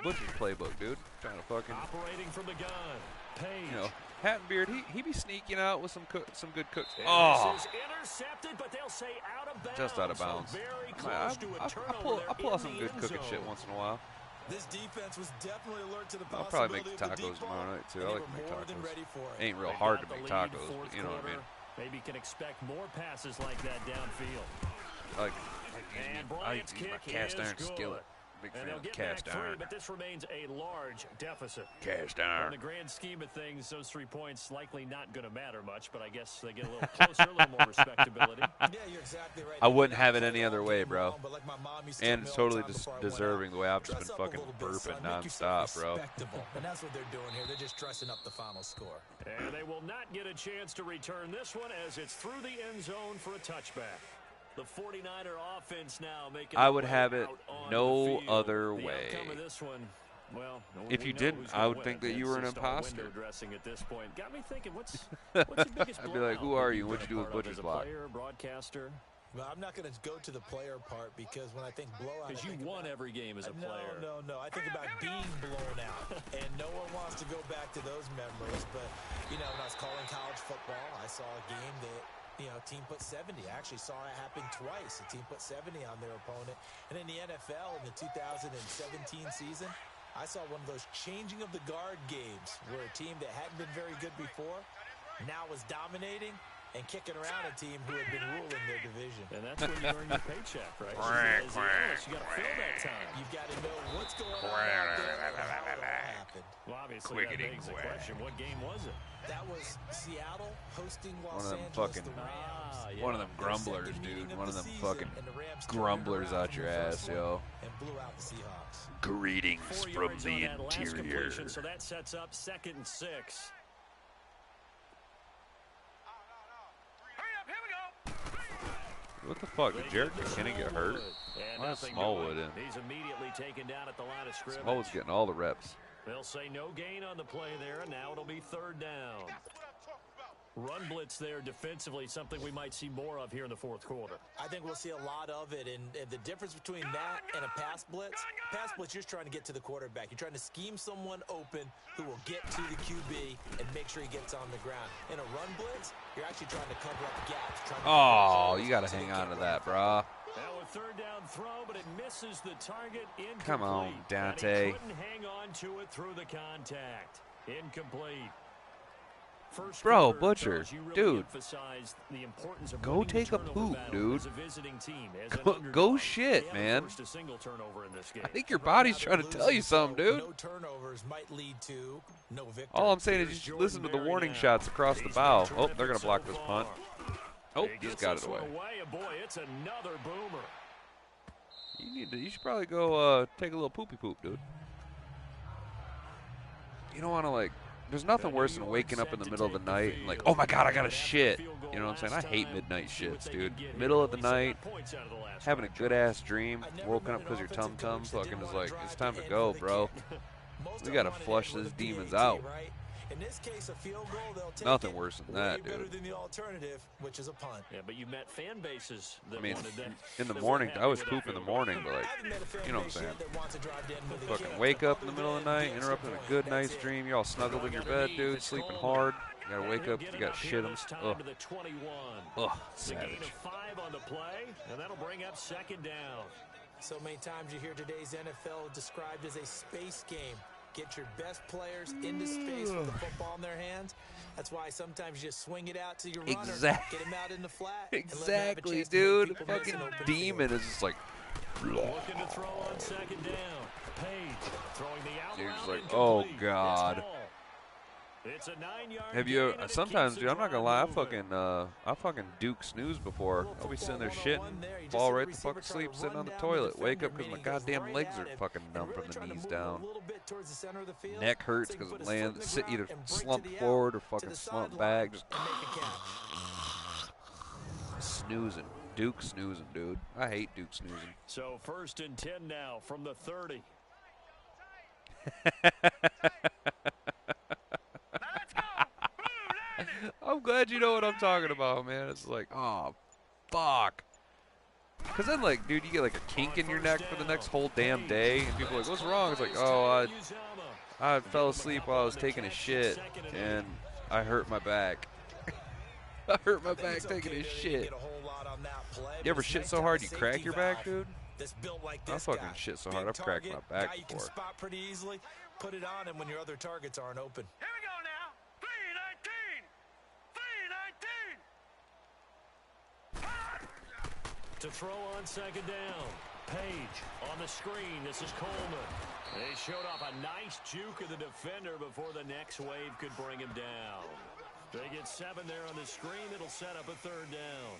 Butcher's playbook, dude. Trying to fucking operating from the gun. Page. You know, Hat and Beard, he be sneaking out with some good cooks. And oh, this is intercepted, but they'll say out of bounds. Just out of bounds. So very close to a turnover I pull out some in good the end cooking zone. shit once in a while. This defense was definitely alert to the I'll probably possibility make of the tacos deep tomorrow ball, night too. and I they like to were make more than tacos. ready for it. Ain't real They've hard got to the make lead, tacos, fourth but you know what I mean. quarter. Maybe can expect more passes like that downfield. I And like Bryant's to use my kick cast is iron good. skillet. Big And fan they'll of get cast back 3, iron. but this remains a large deficit. Cast In iron. the grand scheme of things, those 3 points likely not going to matter much, but I guess they get a little closer, a little more respectability. Yeah, you're exactly right. I wouldn't have it any other way, bro. Wrong, but like my mom used to And tell it's me all the totally time before I went deserving out, the way I've just dress been up a fucking little bit, burping son. Make yourself nonstop, bro. respectable. And that's what they're doing here. They're just dressing up the final score. And they will not get a chance to return this one as it's through the end zone for a touchback. The 49er offense now making I would their have way it out onto no the field. other The way. outcome of this one, well, If we you know didn't, who's I gonna would win think it. that you It's were an just all imposter. window dressing at this point. Got me thinking, what's your biggest I'd be like, who blowout are that you? you've What'd been you do a with part of Butcher's as a block? player, broadcaster? Well, I'm not going to go to the player part because when I think blowout, Because you won every game as a player. No. I think about being blown out, and no one wants to go back to those memories. But, you know, when I was calling college football, I saw a game that, you know, team put 70. I actually saw it happen twice. A team put 70 on their opponent. And in the NFL, in the 2017 season, I saw one of those changing of the guard games where a team that hadn't been very good before now was dominating and kicking around a team who had been ruling their division. And that's when you earn your paycheck, right? As the analyst, you got to fill that time. You've got to know what's going on out there and how it all happened. Well, obviously, that begs the question, what game was it? That was Seattle hosting One Los of them Angeles, fucking- the Rams. One of them grumblers, dude. One of them fucking grumblers out your ass, yo. And blew out the Seahawks. Greetings 4 from yards the on that last interior. completion, so that sets up 2nd and 6. Hurry up, here we go. What the fuck? Did Jared McKinnon get hurt? And Why is nothing Smallwood doing. in? He's immediately taken down at the line of scrimmage. Smallwood's getting all the reps. They'll say no gain on the play there, and now it'll be 3rd down. Run blitz there defensively, something we might see more of here in the 4th quarter. I think we'll see a lot of it, and the difference between that and a pass blitz, you're just trying to get to the quarterback. You're trying to scheme someone open who will get to the QB and make sure he gets on the ground. In a run blitz, you're actually trying to cover up gaps. Oh, you got to hang on to that, brah. Now a 3rd down throw, but it misses the target. Incomplete. Come on, Dante. And he couldn't hang on to it through the contact. Incomplete. First Bro, quarter, Butcher, Charles, you really dude, emphasized the importance of go winning the take a turnover poop, battle dude. as a visiting team, as an Go underdog. shit, They haven't man. forced a single turnover in this game. I think your body's trying to tell you something, dude. No turnovers might lead to no victory. All I'm saying is you should listen to the warning shots across the bow. Oh, they're going to block this punt. Oh, just got it away. And boy, it's another boomer. You should probably go take a little poopy poop, dude. You don't want to, like, there's nothing worse than waking up in the middle of the night and like, oh my God, I got to shit. You know what I'm saying? I hate midnight shits, dude. Middle of the night, having a good ass dream, woken up because your tum-tum fucking is like, it's time to go, bro. We got to flush these demons out. In this case, a field goal, they'll take Nothing it worse than way that, better dude. than the alternative, which is a punt. Yeah, but you met fan bases that I mean, wanted that. in the that morning, weren't I always happy with poop in that the field morning, but I like, haven't met a fan you know what I'm base saying? yet that wants to drive to Edmonton Fucking Kill wake up in the other middle of the than night, get interrupting to a the good point. night's That's it. dream. You're all snuggled in your bed, dude, sleeping hard. You gotta wake up, you got shit them. Ugh. To the 21. Ugh, It's a gain savage. of 5 on the play, and that'll bring up 2nd down. So many times you hear today's NFL described as a space game. Get your best players into space with the football in their hands. That's why sometimes you just swing it out to your runner. Exactly. Get him out in the flat. and let him have a Exactly, chance to make dude. people miss Fucking an open demon field. is just like, Looking to throw on 2nd down. Page throwing the out Dude, route it's like, incomplete. oh, It's God. Hall. It's a 9-yard have gain, you, and it sometimes, keeps dude, the I'm not gonna drive lie, moving. I fucking Duke snooze before. I'll be sitting there shitting, 101 there. You just fall see the right the fuck receiver asleep, trying to sitting on run the down toilet, wake defender, up because my meaning he goes goddamn right legs at are him, fucking and numb really from the trying to knees move down. a little bit towards the center of the field, Neck hurts so he can because put I'm his laying, foot in the sit, either ground and break to slumped the out, forward or to fucking the slumped sideline back, just and make a catch. snoozing. Duke snoozing, dude. I hate Duke snoozing. So 1st and 10 now from the 30. I'm glad you know what I'm talking about, man. It's like, oh, fuck. Because then, like, dude, you get, like, a kink in your neck for the next whole damn day. And people are like, what's wrong? It's like, oh, I fell asleep while I was taking a shit, and I hurt my back. I hurt my back taking a shit. You ever shit so hard you crack your back, dude? I fucking shit so hard I've cracked my back before. You can spot pretty easily. Put it on him when your other targets aren't open. Here we go now. 3-19. To throw on second down. Page on the screen. This is Coleman. They showed off a nice juke of the defender before the next wave could bring him down. They get 7 there on the screen. It'll set up a third down.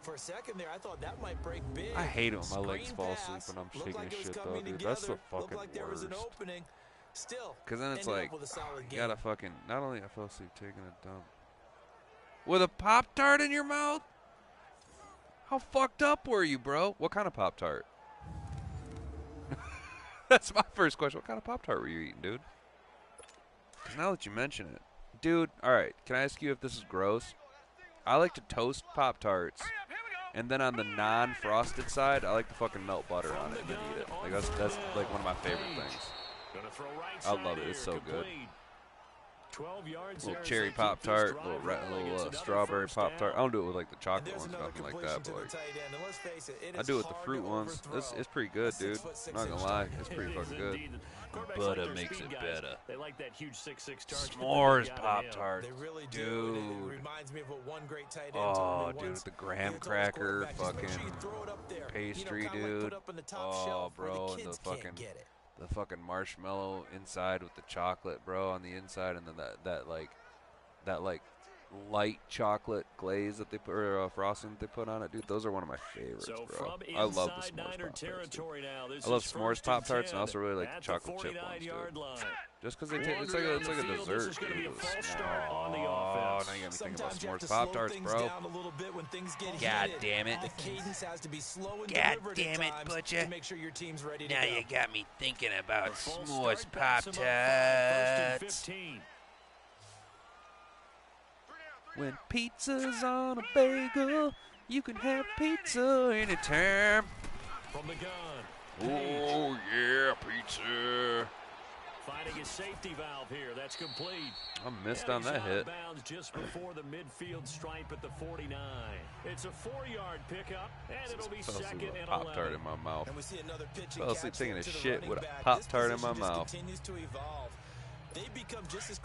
For a second there, I thought that might break big. I hate it when my legs fall asleep when I'm shaking this shit, though, dude. That's the fucking worst. Because then it's like, you gotta fucking, not only I fell asleep taking a dump. With a Pop-Tart in your mouth? How fucked up were you, bro? What kind of Pop-Tart? That's my first question. What kind of Pop-Tart were you eating, dude? Because now that you mention it. Dude, alright, can I ask you if this is gross? I like to toast Pop-Tarts, and then on the non-frosted side, I like to fucking melt butter on it and then eat it. Like that's like one of my favorite things. I love it. It's so good. Little cherry Pop-Tart, little strawberry Pop-Tart. I don't do it with like the chocolate ones, nothing like that, but like I do it with the fruit ones. It's pretty good, dude. I'm not gonna lie, it's pretty fucking good. Butter makes it better. They like that huge 6'6" S'mores Pop-Tart, dude. Oh, dude, the graham cracker fucking pastry, dude. Oh, bro, and the fucking marshmallow inside with the chocolate, bro, on the inside, and then that like light chocolate glaze that they put, or frosting that they put on it, dude. Those are one of my favorites, bro. I love the s'mores Pop-Tarts, dude. I love s'mores Pop-Tarts, and I also really like the chocolate chip ones, dude. Just because they taste, it's like a dessert, dude. Oh, now you got me thinking about s'mores Pop-Tarts, bro. God damn it. God damn it, Butcher. Now you got me thinking about s'mores Pop-Tarts. When pizza's on a bagel, you can have pizza anytime. From the gun. Oh, yeah, pizza. Finding a safety valve here. That's complete. I missed on that hit. Just before the midfield stripe at the 49. It's a 4-yard pickup, and it'll be second and 11. Pop-Tart in my mouth. And we see another pitch Fell asleep taking a shit with a Pop-Tart in my mouth.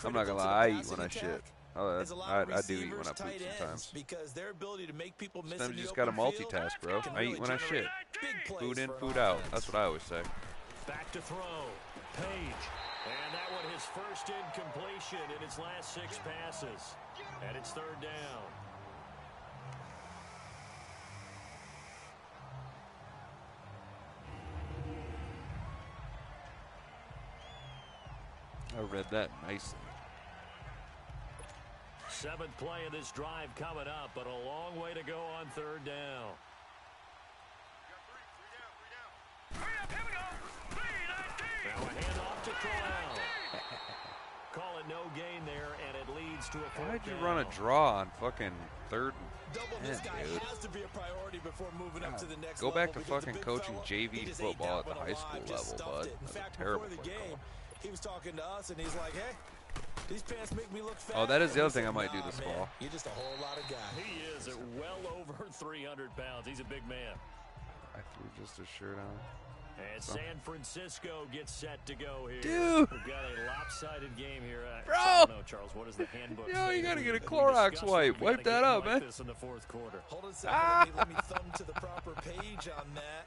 I'm not gonna lie, I eat when I shit. I do eat when I poop sometimes. Sometimes you just gotta multitask, bro. I eat when I shit. Food in, food out. That's what I always say. Back to throw. Page. And that one his first incompletion in his last 6 passes. And it's third down. I read that nicely. 7th play of this drive coming up, but a long way to go on third down. Now a handoff to Corral. Call it no gain there, and it leads to a fourth down. Why'd you run a draw on fucking third and 10, dude? Go back to fucking coaching JV football at the high school level, bud. That's a terrible football. He was talking to us, and he's like, hey, these pants make me look fat. Oh, that is the other thing I might do this fall. You're just a whole lot of guy. He is at well over 300 pounds. He's a big man. I threw just a shirt on. And San Francisco gets set to go here. Dude! We've got a lopsided game here. Bro! I don't know, Charles, what is the handbook? Yo, you gotta get a Clorox wipe. Wipe that up, man. This in the fourth quarter. Hold it a second. Let me thumb to the proper page on that.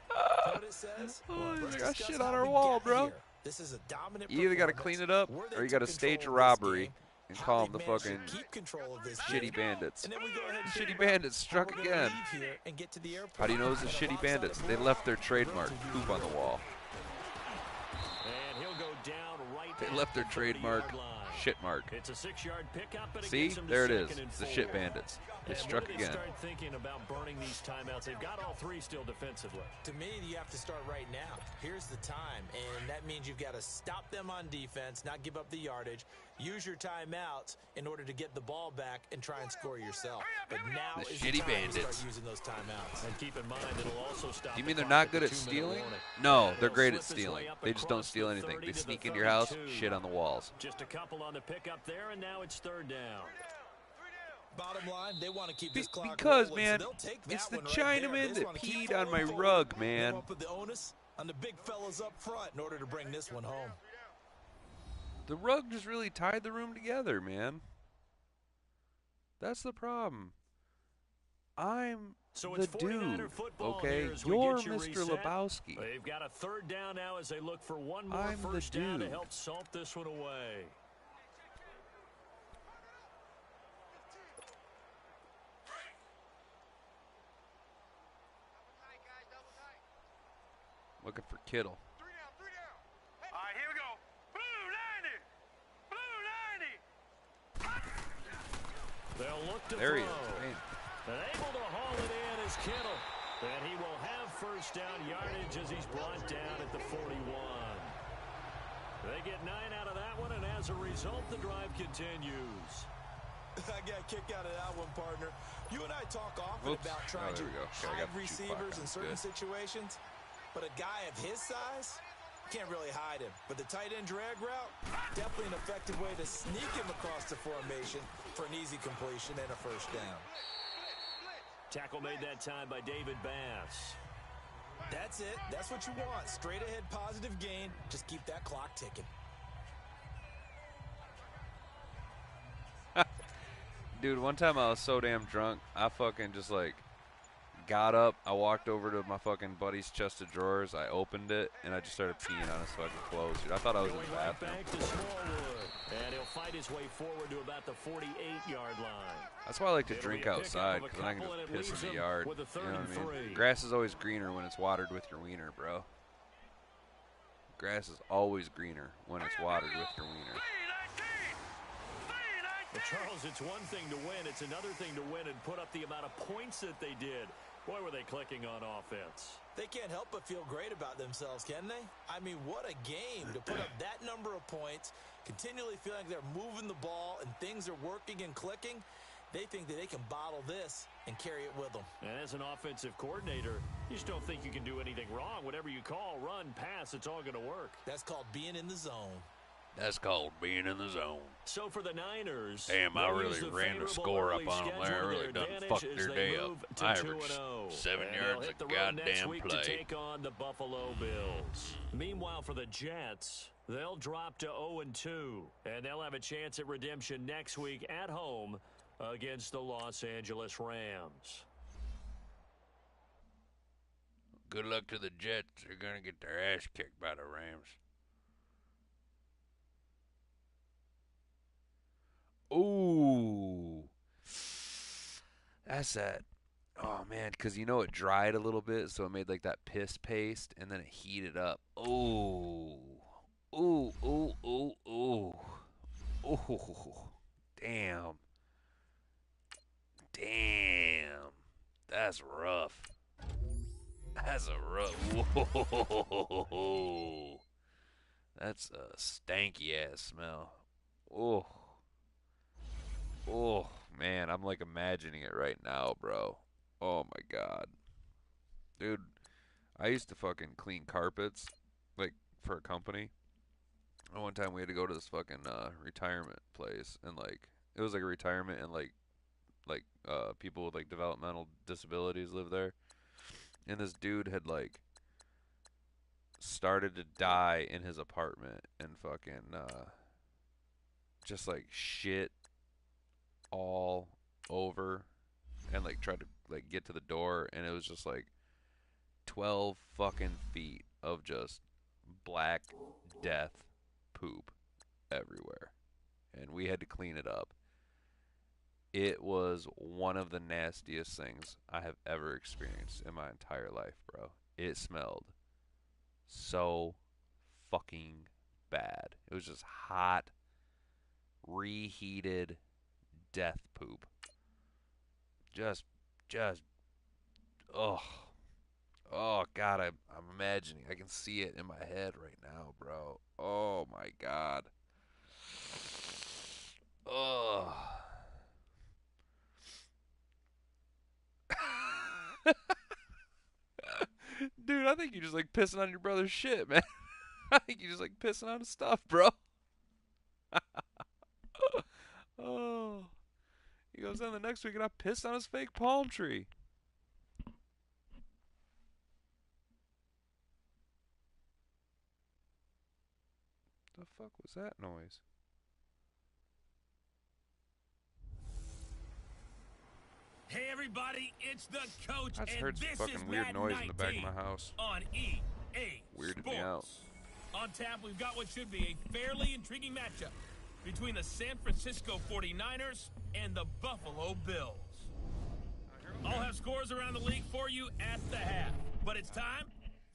What it says? Oh, we got shit on our wall, bro. This is a dominant you either got to clean it up or you got to stage a robbery and call them the fucking shitty bandits. Shitty bandits struck again. How do you know it's the shitty bandits? They left their trademark poop on the wall. And he'll go down right. They left their trademark shit mark. It's a 6-yard pickup, but see, there it is. The shit bandits. They struck again. Start thinking about burning these timeouts. They've got all 3 still defensively. To me, you have to start right now. Here's the time, and that means you've got to stop them on defense, not give up the yardage, Use your timeouts in order to get the ball back and try and score yourself. But now the is shitty the time bandits. to start using those timeouts. And keep in mind, it'll also stop. You mean they're not good at stealing? No, they're great at stealing. They just don't steal anything. They sneak into your house, shit on the walls. Just a couple on the pickup there, and now it's third down. Bottom line, they want to keep this clock because, rolling, man, so they'll take that it's the one right there. Chinaman They that just wanna keep peed on my forward. rug, They man. want to put the onus on the big fellas up front in order to bring this one home. The rug just really tied the room together, man. That's the problem. I'm the dude, okay? You're Mr. Lebowski. They've got a third down now as they look for one more I'm first the down to dude. help salt this one away. Looking for Kittle. Three down. All right, here we go. Blue 90. They'll look to There he throw. is. Man. And able to haul it in is Kittle. And he will have first down yardage as he's brought down at the 41. They get 9 out of that one, and as a result, the drive continues. I got a kick out of that one, partner. You and I talk often about trying to hide receivers in certain situations, but a guy of his size, can't really hide him. But the tight end drag route, definitely an effective way to sneak him across the formation for an easy completion and a first down. Tackle made that time by David Bass. That's it. That's what you want. Straight ahead positive gain. Just keep that clock ticking. Dude, one time I was so damn drunk, I fucking just like got up, I walked over to my fucking buddy's chest of drawers, I opened it, and I just started peeing on his fucking clothes. Dude, I thought I was in the Right bathroom. back to Smallwood. And he'll fight his way forward to about the 48-yard line. That's why I like to It'll drink be a pickup outside, of a because then I can couple, just and it piss leaves in the him yard. with a You third know what and I mean? three. Grass is always greener when it's watered with your wiener, bro. Grass is always greener when it's watered with your wiener. But Charles, it's one thing to win. It's another thing to win and put up the amount of points that they did. Boy, were they clicking on offense. They can't help but feel great about themselves, can they? I mean, what a game to put up that number of points, continually feeling like they're moving the ball and things are working and clicking. They think that they can bottle this and carry it with them. And as an offensive coordinator, you just don't think you can do anything wrong. Whatever you call, run, pass, it's all going to work. That's called being in the zone. That's called being in the zone. So for the Niners, Damn, I really ran the score up on them there. I really done fucked their day up. I averaged 7 yards a goddamn play. To take on the Buffalo Bills. Meanwhile, for the Jets, they'll drop to 0-2, and they'll have a chance at redemption next week at home against the Los Angeles Rams. Good luck to the Jets. They're going to get their ass kicked by the Rams. Ooh. That's that. Oh, man, because you know it dried a little bit, so it made like that piss paste, and then it heated up. Ooh. Ooh, ooh, ooh, ooh. Ooh. Damn. Damn. That's rough. That's a rough. Whoa. That's a stanky ass smell. Oh. Oh, man. I'm like imagining it right now, bro. Oh my God. Dude, I used to fucking clean carpets, like, for a company. And one time we had to go to this fucking retirement place, and like it was like a retirement, and like people with like developmental disabilities live there. And this dude had like started to die in his apartment and fucking just like shit all over, and like tried to like get to the door, and it was just like 12 fucking feet of just black death poop everywhere, and we had to clean it up. It was one of the nastiest things I have ever experienced in my entire life, bro. It smelled so fucking bad. It was just hot, reheated death poop. Just, oh God, I'm imagining. I can see it in my head right now, bro. Oh my God. Ugh. Dude, I think you just like pissing on your brother's shit, man. I think you just like pissing on his stuff, bro. Oh. He goes on the next week and I pissed on his fake palm tree. The fuck was that noise? Hey everybody, it's the coach, I just and heard some this fucking is weird Madden noise in the back of 19 my house. on EA Weirded Sports. me out. On tap, we've got what should be a fairly intriguing matchup between the San Francisco 49ers and the Buffalo Bills. I'll have scores around the league for you at the half, but it's time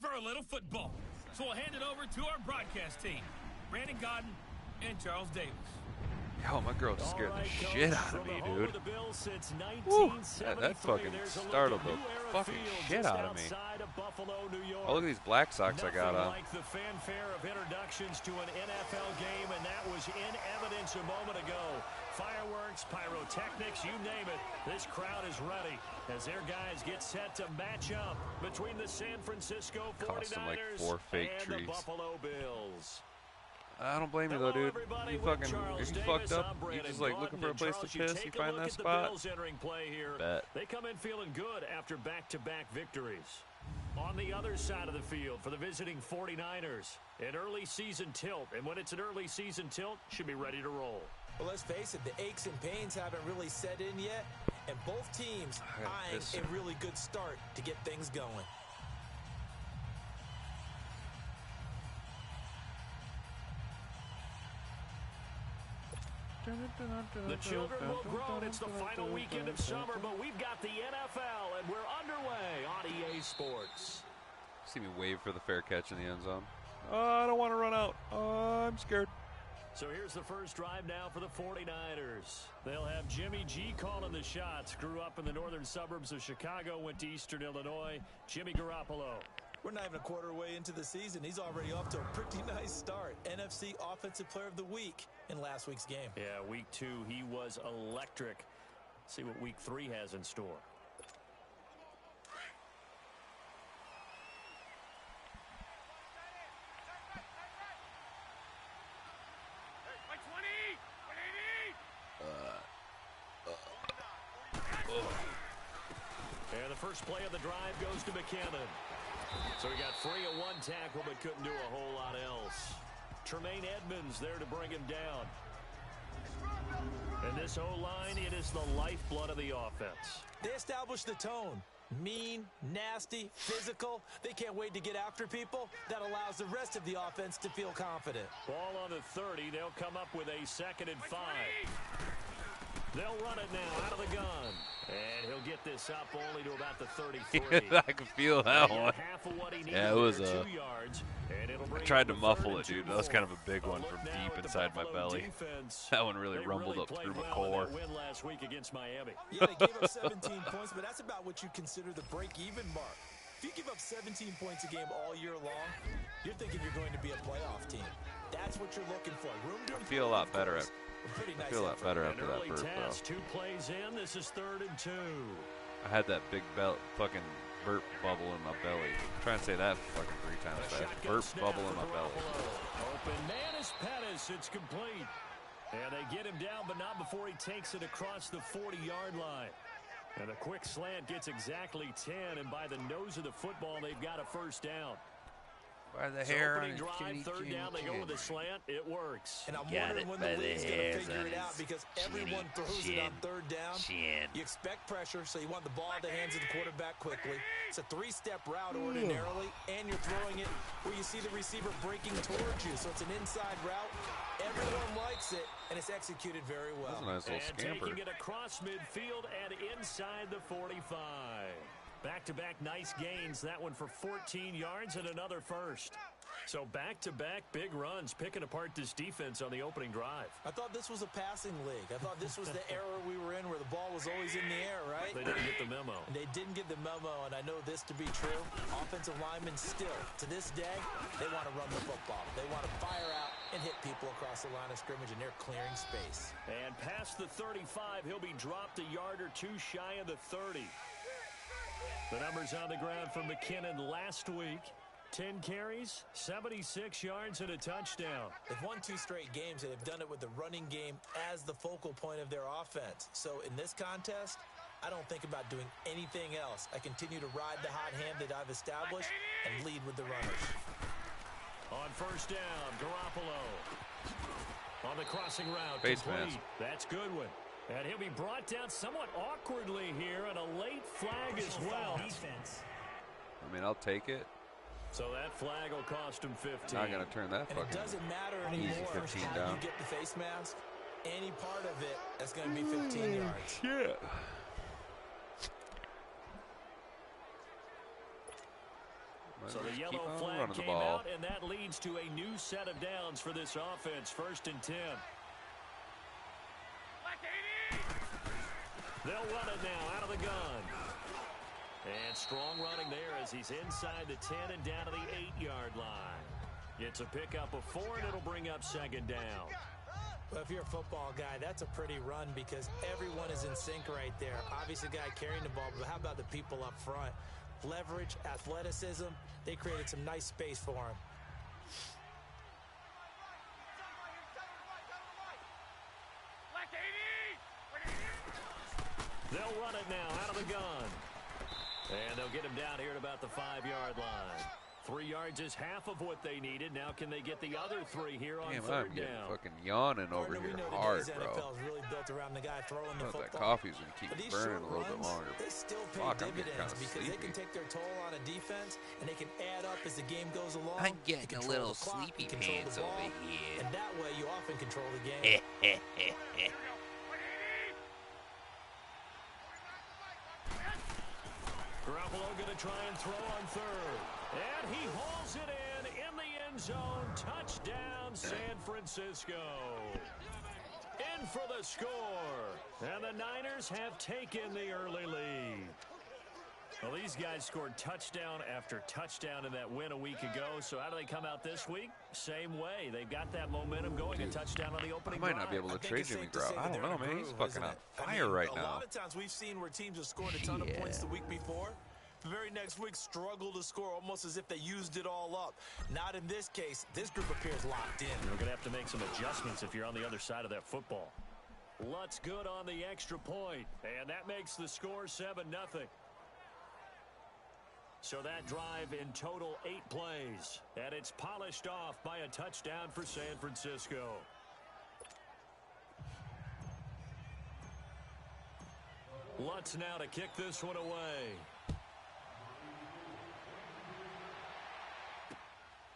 for a little football. So we'll hand it over to our broadcast team, Brandon Godden and Charles Davis. Yo, my girl just scared the shit out of me, dude. Woo, that fucking startled the fucking shit out of me. Oh, look at these black socks I got on. Like the fanfare of introductions to an NFL game, and that was in evidence a moment ago. Fireworks, pyrotechnics, you name it. This crowd is ready as their guys get set to match up between the San Francisco 49ers and the Buffalo Bills. I don't blame you though, dude. You fucking, if you fucked up, you just like looking for a place to piss, you find that spot. Bet. They come in feeling good after back-to-back victories. On the other side of the field for the visiting 49ers, an early season tilt, and when it's an early season tilt, should be ready to roll. Well, let's face it, the aches and pains haven't really set in yet, and both teams eyeing a really good start to get things going. The children will grow. It's the final weekend of summer, but we've got the NFL, and we're underway on EA Sports. See me wave for the fair catch in the end zone. I don't want to run out. I'm scared. So here's the first drive now for the 49ers. They'll have Jimmy G calling the shots. Grew up in the northern suburbs of Chicago, went to Eastern Illinois. Jimmy Garoppolo. We're not even a quarter way into the season. He's already off to a pretty nice start. NFC Offensive Player of the Week in last week's game. Yeah, week 2, he was electric. See what week 3 has in store. And the first play of the drive goes to McKinnon. So he got free of one tackle, but couldn't do a whole lot else. Tremaine Edmonds there to bring him down. And this O-line, it is the lifeblood of the offense. They established the tone. Mean, nasty, physical. They can't wait to get after people. That allows the rest of the offense to feel confident. Ball on the 30. They'll come up with a 2nd and 5. They'll run it now out of the gun. And he'll get this up only to about the 33. I can feel that one. Yeah, it was a... I tried to muffle it, dude. That was kind of a big one from deep inside my belly. That one really rumbled up through my core. Yeah, they gave up 17 points, but that's about what you consider the break-even mark. If you give up 17 points a game all year long, you're thinking you're going to be a playoff team. That's what you're looking for. I feel a lot better at I feel a lot better after that burp, though. 2 plays in. This is 3rd and 2. I had that big fucking burp bubble in my belly. I'm trying to say that fucking 3 times fast. Burp bubble in my belly. Open man is Pettis. It's complete. And they get him down, but not before he takes it across the 40-yard line. And a quick slant gets exactly 10, and by the nose of the football, they've got a first down. By the hair on his drive, 3rd down, they go with a slant. It works. And I'm wondering when the league's going to figure it out because everyone throws it on 3rd down. You expect pressure, so you want the ball at the hands of the quarterback quickly. It's a 3-step route ordinarily, and you're throwing it where you see the receiver breaking towards you. So it's an inside route. Everyone likes it, and it's executed very well. That's a nice little scamper. Taking it across midfield and inside the 45. Back-to-back nice gains. That one for 14 yards and another first. So back-to-back big runs, picking apart this defense on the opening drive. I thought this was a passing league. I thought this was the era we were in where the ball was always in the air, right? They didn't get the memo. They didn't get the memo, and I know this to be true. Offensive linemen still, to this day, they want to run the football. They want to fire out and hit people across the line of scrimmage, and they're clearing space. And past the 35, he'll be dropped a yard or two shy of the 30. The numbers on the ground from McKinnon last week. 10 carries, 76 yards, and a touchdown. They've won 2 straight games, and they've done it with the running game as the focal point of their offense. So in this contest, I don't think about doing anything else. I continue to ride the hot hand that I've established and lead with the runners. On first down, Garoppolo. On the crossing route, complete. That's Goodwin. And he'll be brought down somewhat awkwardly here, and a late flag as well. Defense. I mean, I'll take it. So that flag will cost him 15. Not going to turn that fucking it doesn't matter anymore 15 how down. you get the face mask. Any part of it, that's going to be 15 yards. Shit. So the yellow flag came out, and that leads to a new set of downs for this offense. 1st and 10. They'll run it now out of the gun. And strong running there as he's inside the 10 and down to the 8-yard line. It's a pickup of 4, and it'll bring up 2nd down. Well, if you're a football guy, that's a pretty run because everyone is in sync right there. Obviously, the guy carrying the ball, but how about the people up front? Leverage, athleticism, they created some nice space for him. They'll run it now out of the gun. And they'll get him down here at about the 5-yard line. 3 yards is half of what they needed. Now can they get the other 3 here on 3rd down? Fucking yawning over here hard, bro. NFL is really built around the guy throwing the football. That coffee's going to keep burning a little bit longer. They still pay dividends because they can take their toll on a defense and they can add up as the game goes along. I'm getting a little sleepy pants over here. And that way you often control the game. Garoppolo going to try and throw on 3rd. And he hauls it in the end zone. Touchdown, San Francisco. In for the score. And the Niners have taken the early lead. Well, these guys scored touchdown after touchdown in that win a week ago. So how do they come out this week? Same way. They've got that momentum going. A touchdown on the opening drive. I might not be able to trade Jimmy Garoppolo. I don't know, man. He's fucking on fire right now. A lot of times we've seen where teams have scored a ton of points the week before. The very next week struggle to score almost as if they used it all up. Not in this case. This group appears locked in. You're going to have to make some adjustments if you're on the other side of that football. Lutz good on the extra point. And that makes the score 7-0. So that drive in total 8 plays. And it's polished off by a touchdown for San Francisco. Lutz now to kick this one away.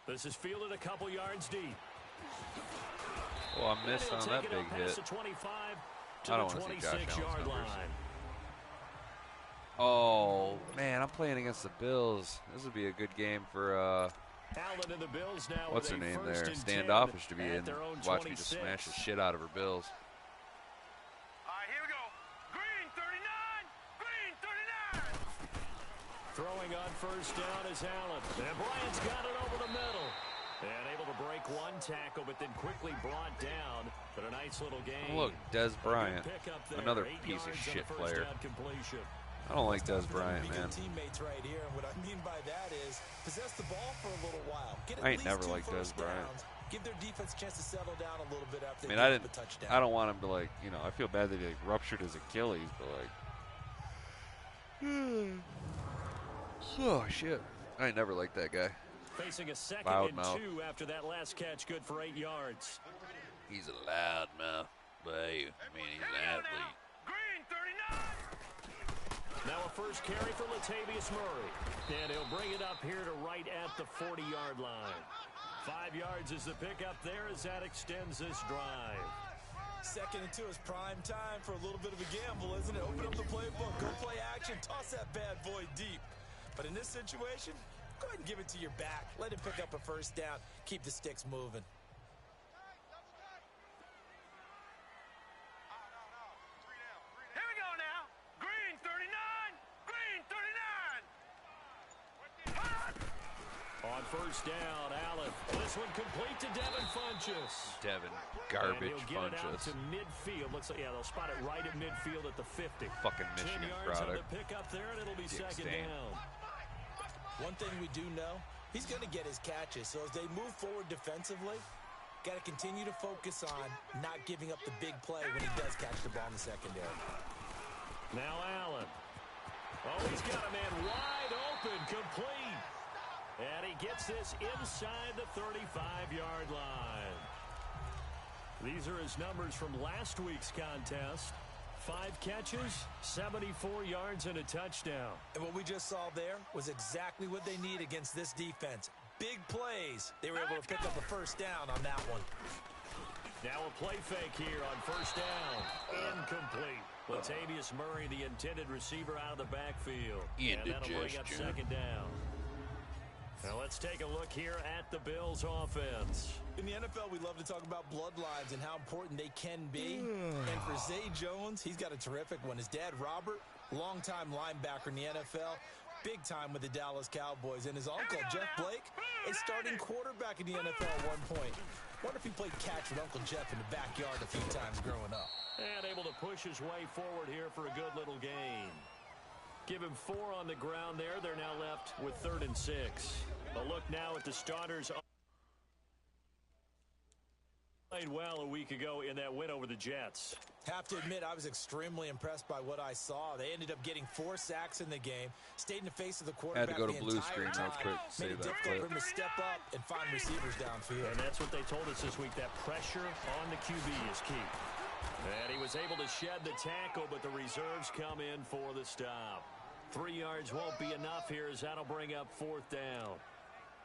This is fielded a couple yards deep. Well, I missed on that big hit. I don't want to see Josh Allen's numbers. Oh, man, I'm playing against the Bills. This would be a good game for, Allen and the Bills now what's her name there? Standoffish to be in. Watch me just smash the shit out of her Bills. All right, here we go. Green 39. Green 39. Throwing on first down is Allen. And Bryant's got it over the middle. And able to break one tackle, but then quickly brought down. But a nice little game. Look, Des Bryant, another piece of shit player. I don't like Des Bryant, man. Teammates right here, and what I mean by that is possess the ball for a little while. Get I ain't never liked Des Bryant. Give their defense a chance to settle down a little bit after they give a touchdown. I don't want him to, like, you know, I feel bad that he, like, ruptured his Achilles, but, like, oh, shit. I ain't never liked that guy. Facing a 2nd and 2 after that last catch, good for 8 yards. He's a loud mouth, but I mean, he's an athlete. Green 39. Now a first carry for Latavius Murray. And he'll bring it up here to right at the 40-yard line. 5 yards is the pickup there as that extends this drive. 2nd and 2 is prime time for a little bit of a gamble, isn't it? Open up the playbook, go play action, toss that bad boy deep. But in this situation, go ahead and give it to your back. Let him pick up a first down. Keep the sticks moving. Here we go now. Green 39. Green 39. On first down, Allen. This one complete to Devin Funchess. Devin garbage and he'll get it out Funchess. to midfield. Looks like, yeah, they'll spot it right at midfield at the 50. Fucking 10 Michigan yards product. on the pick up there, and it'll be Dick second stain. down. One thing we do know, he's going to get his catches. So as they move forward defensively, got to continue to focus on not giving up the big play when he does catch the ball in the secondary. Now Allen. Oh, he's got a man wide open, complete. And he gets this inside the 35-yard line. These are his numbers from last week's contest. 5 catches, 74 yards, and a touchdown. And what we just saw there was exactly what they need against this defense. Big plays. They were able to pick up a first down on that one. Now a play fake here on first down. Incomplete. Latavius Murray, the intended receiver, out of the backfield. And that'll bring up second down. Now let's take a look here at the Bills' offense. In the NFL, we love to talk about bloodlines and how important they can be. And for Zay Jones, he's got a terrific one. His dad, Robert, longtime linebacker in the NFL, big time with the Dallas Cowboys. And his uncle, Jeff Blake, a starting quarterback in the NFL at one point. Wonder if he played catch with Uncle Jeff in the backyard a few times growing up. And able to push his way forward here for a good little gain. Give him 4 on the ground there. They're now left with 3rd and 6. A look now at the starters. Played well a week ago in that win over the Jets. Have to admit, I was extremely impressed by what I saw. They ended up getting 4 sacks in the game, stayed in the face of the quarterback. I had to go to the blue entire screen time. real quick to say Made it that difficult clip. for him to step up and find receivers downfield. And that's what they told us this week, that pressure on the QB is key. And he was able to shed the tackle, but the reserves come in for the stop. 3 yards won't be enough here as that'll bring up 4th down.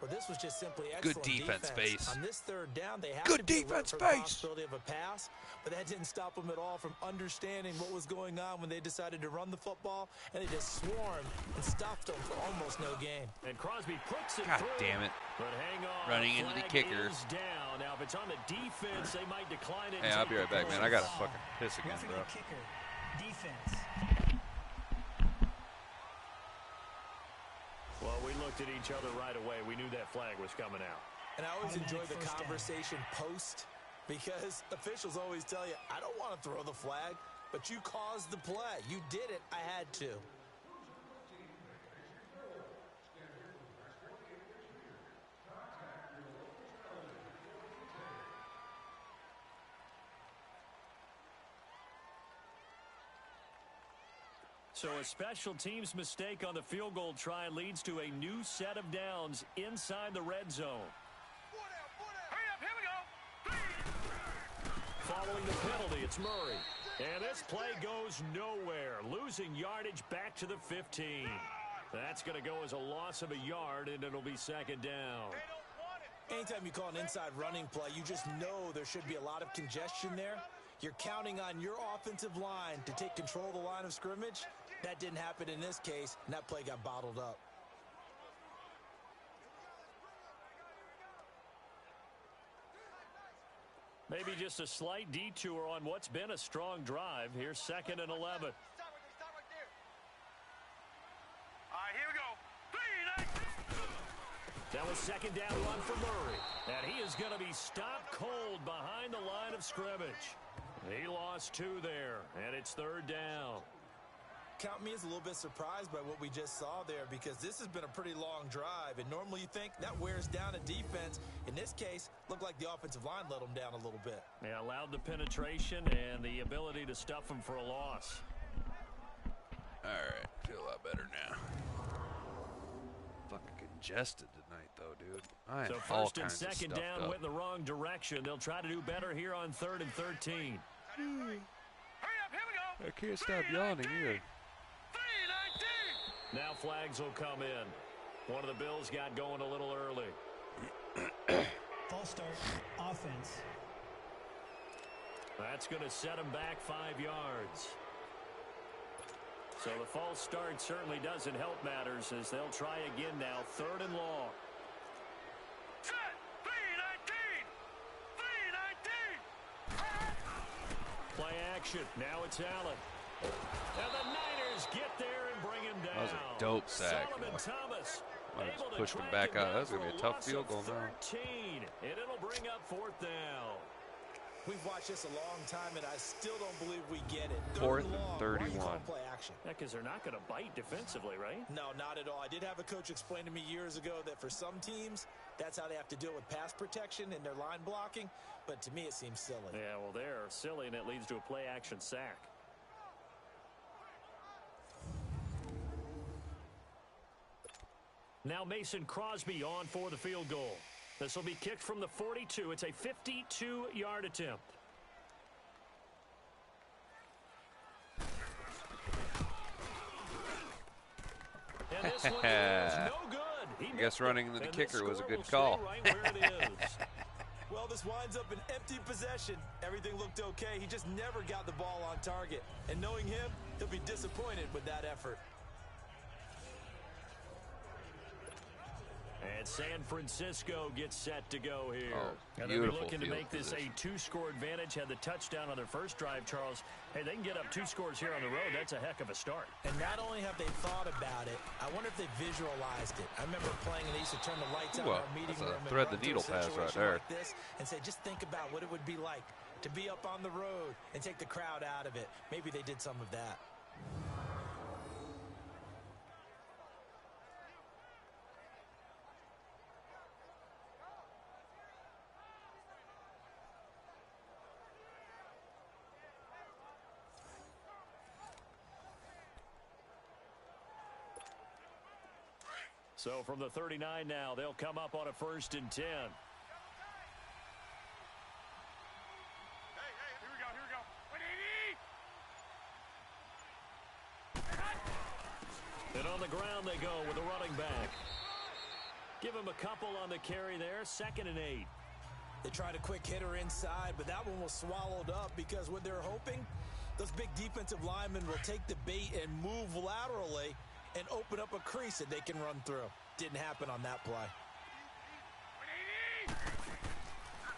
But this was just simply excellent Good defense, Base. On this 3rd down, they have Good to be defense, alert for the Base. possibility of a pass, but that didn't stop them at all from understanding what was going on when they decided to run the football, and they just swarmed and stopped them for almost no gain. And Crosby puts it God through. damn it. But hang on. Running into the Flag kicker. is down. Now, if it's on the defense, they might decline it. Hey, and I'll take be right the back, man. points. I got to fucking piss again, Roughing bro. the kicker. Defense. Well, we looked at each other right away. We knew that flag was coming out. And I always enjoy Automatic the first down. conversation post, because officials always tell you, I don't want to throw the flag, but you caused the play. You did it. I had to. So a special teams mistake on the field goal try leads to a new set of downs inside the red zone. Hurry up, here we go. Following the penalty, it's Murray. And this play goes nowhere. Losing yardage back to the 15. That's going to go as a loss of a yard, and it'll be second down. Anytime you call an inside running play, you just know there should be a lot of congestion there. You're counting on your offensive line to take control of the line of scrimmage. That didn't happen in this case, and that play got bottled up. Maybe just a slight detour on what's been a strong drive. Here's 2nd and 11. Stop right there. All right, here we go. 3, 9. That was 2nd down run for Murray. And he is going to be stopped cold behind the line of scrimmage. He lost 2 there, and it's 3rd down. Count me as a little bit surprised by what we just saw there, because this has been a pretty long drive, and normally you think that wears down a defense. In this case, looked like the offensive line let them down a little bit. They allowed the penetration and the ability to stuff them for a loss. All right, feel a lot better now. Fucking congested tonight, though, dude. I am So all 1st and kinds of 2nd stuffed down up. went in the wrong direction. They'll try to do better here on 3rd and 13. Hurry up, here we go. I can't stop yawning either. 3, 19. Now flags will come in. One of the Bills got going a little early. False start. Offense. That's going to set him back 5 yards. So the false start certainly doesn't help matters as they'll try again now. 3rd and long. Set. 3-19. Play action. Now it's Allen. And the Niners get there and bring him down. That was a dope sack. Solomon Thomas able to pushed him back out. That's going to be a tough field goal now. 13, and it'll bring up 4th down. We've watched this a long time, and I still don't believe we get it. 4th and 31. Play action? Yeah, because they're not going to bite defensively, right? No, not at all. I did have a coach explain to me years ago that for some teams, that's how they have to deal with pass protection and their line blocking. But to me, it seems silly. Yeah, well, they're silly, and it leads to a play-action sack. Now Mason Crosby on for the field goal. This will be kicked from the 42. It's a 52-yard attempt. And this one is no good. I guess running the kicker was a good call. Right where it is. Well, this winds up an empty possession. Everything looked okay. He just never got the ball on target. And knowing him, he'll be disappointed with that effort. And San Francisco gets set to go here. Oh, and they'll be beautiful looking to field make this position. a 2-score advantage. Had the touchdown on their first drive, Charles. Hey, they can get up 2 scores here on the road. That's a heck of a start. And not only have they thought about it, I wonder if they visualized it. I remember playing and they used to turn the lights on in our meeting room and thread run the needle through a pass right situation there. like this and say, just think about what it would be like to be up on the road and take the crowd out of it. Maybe they did some of that. So from the 39 now, they'll come up on a 1st and 10. Hey, here we go. And on the ground they go with a running back. Give him a couple on the carry there. 2nd and 8. They tried a quick hitter inside, but that one was swallowed up because what they're hoping, those big defensive linemen will take the bait and move laterally and open up a crease that they can run through. Didn't happen on that play.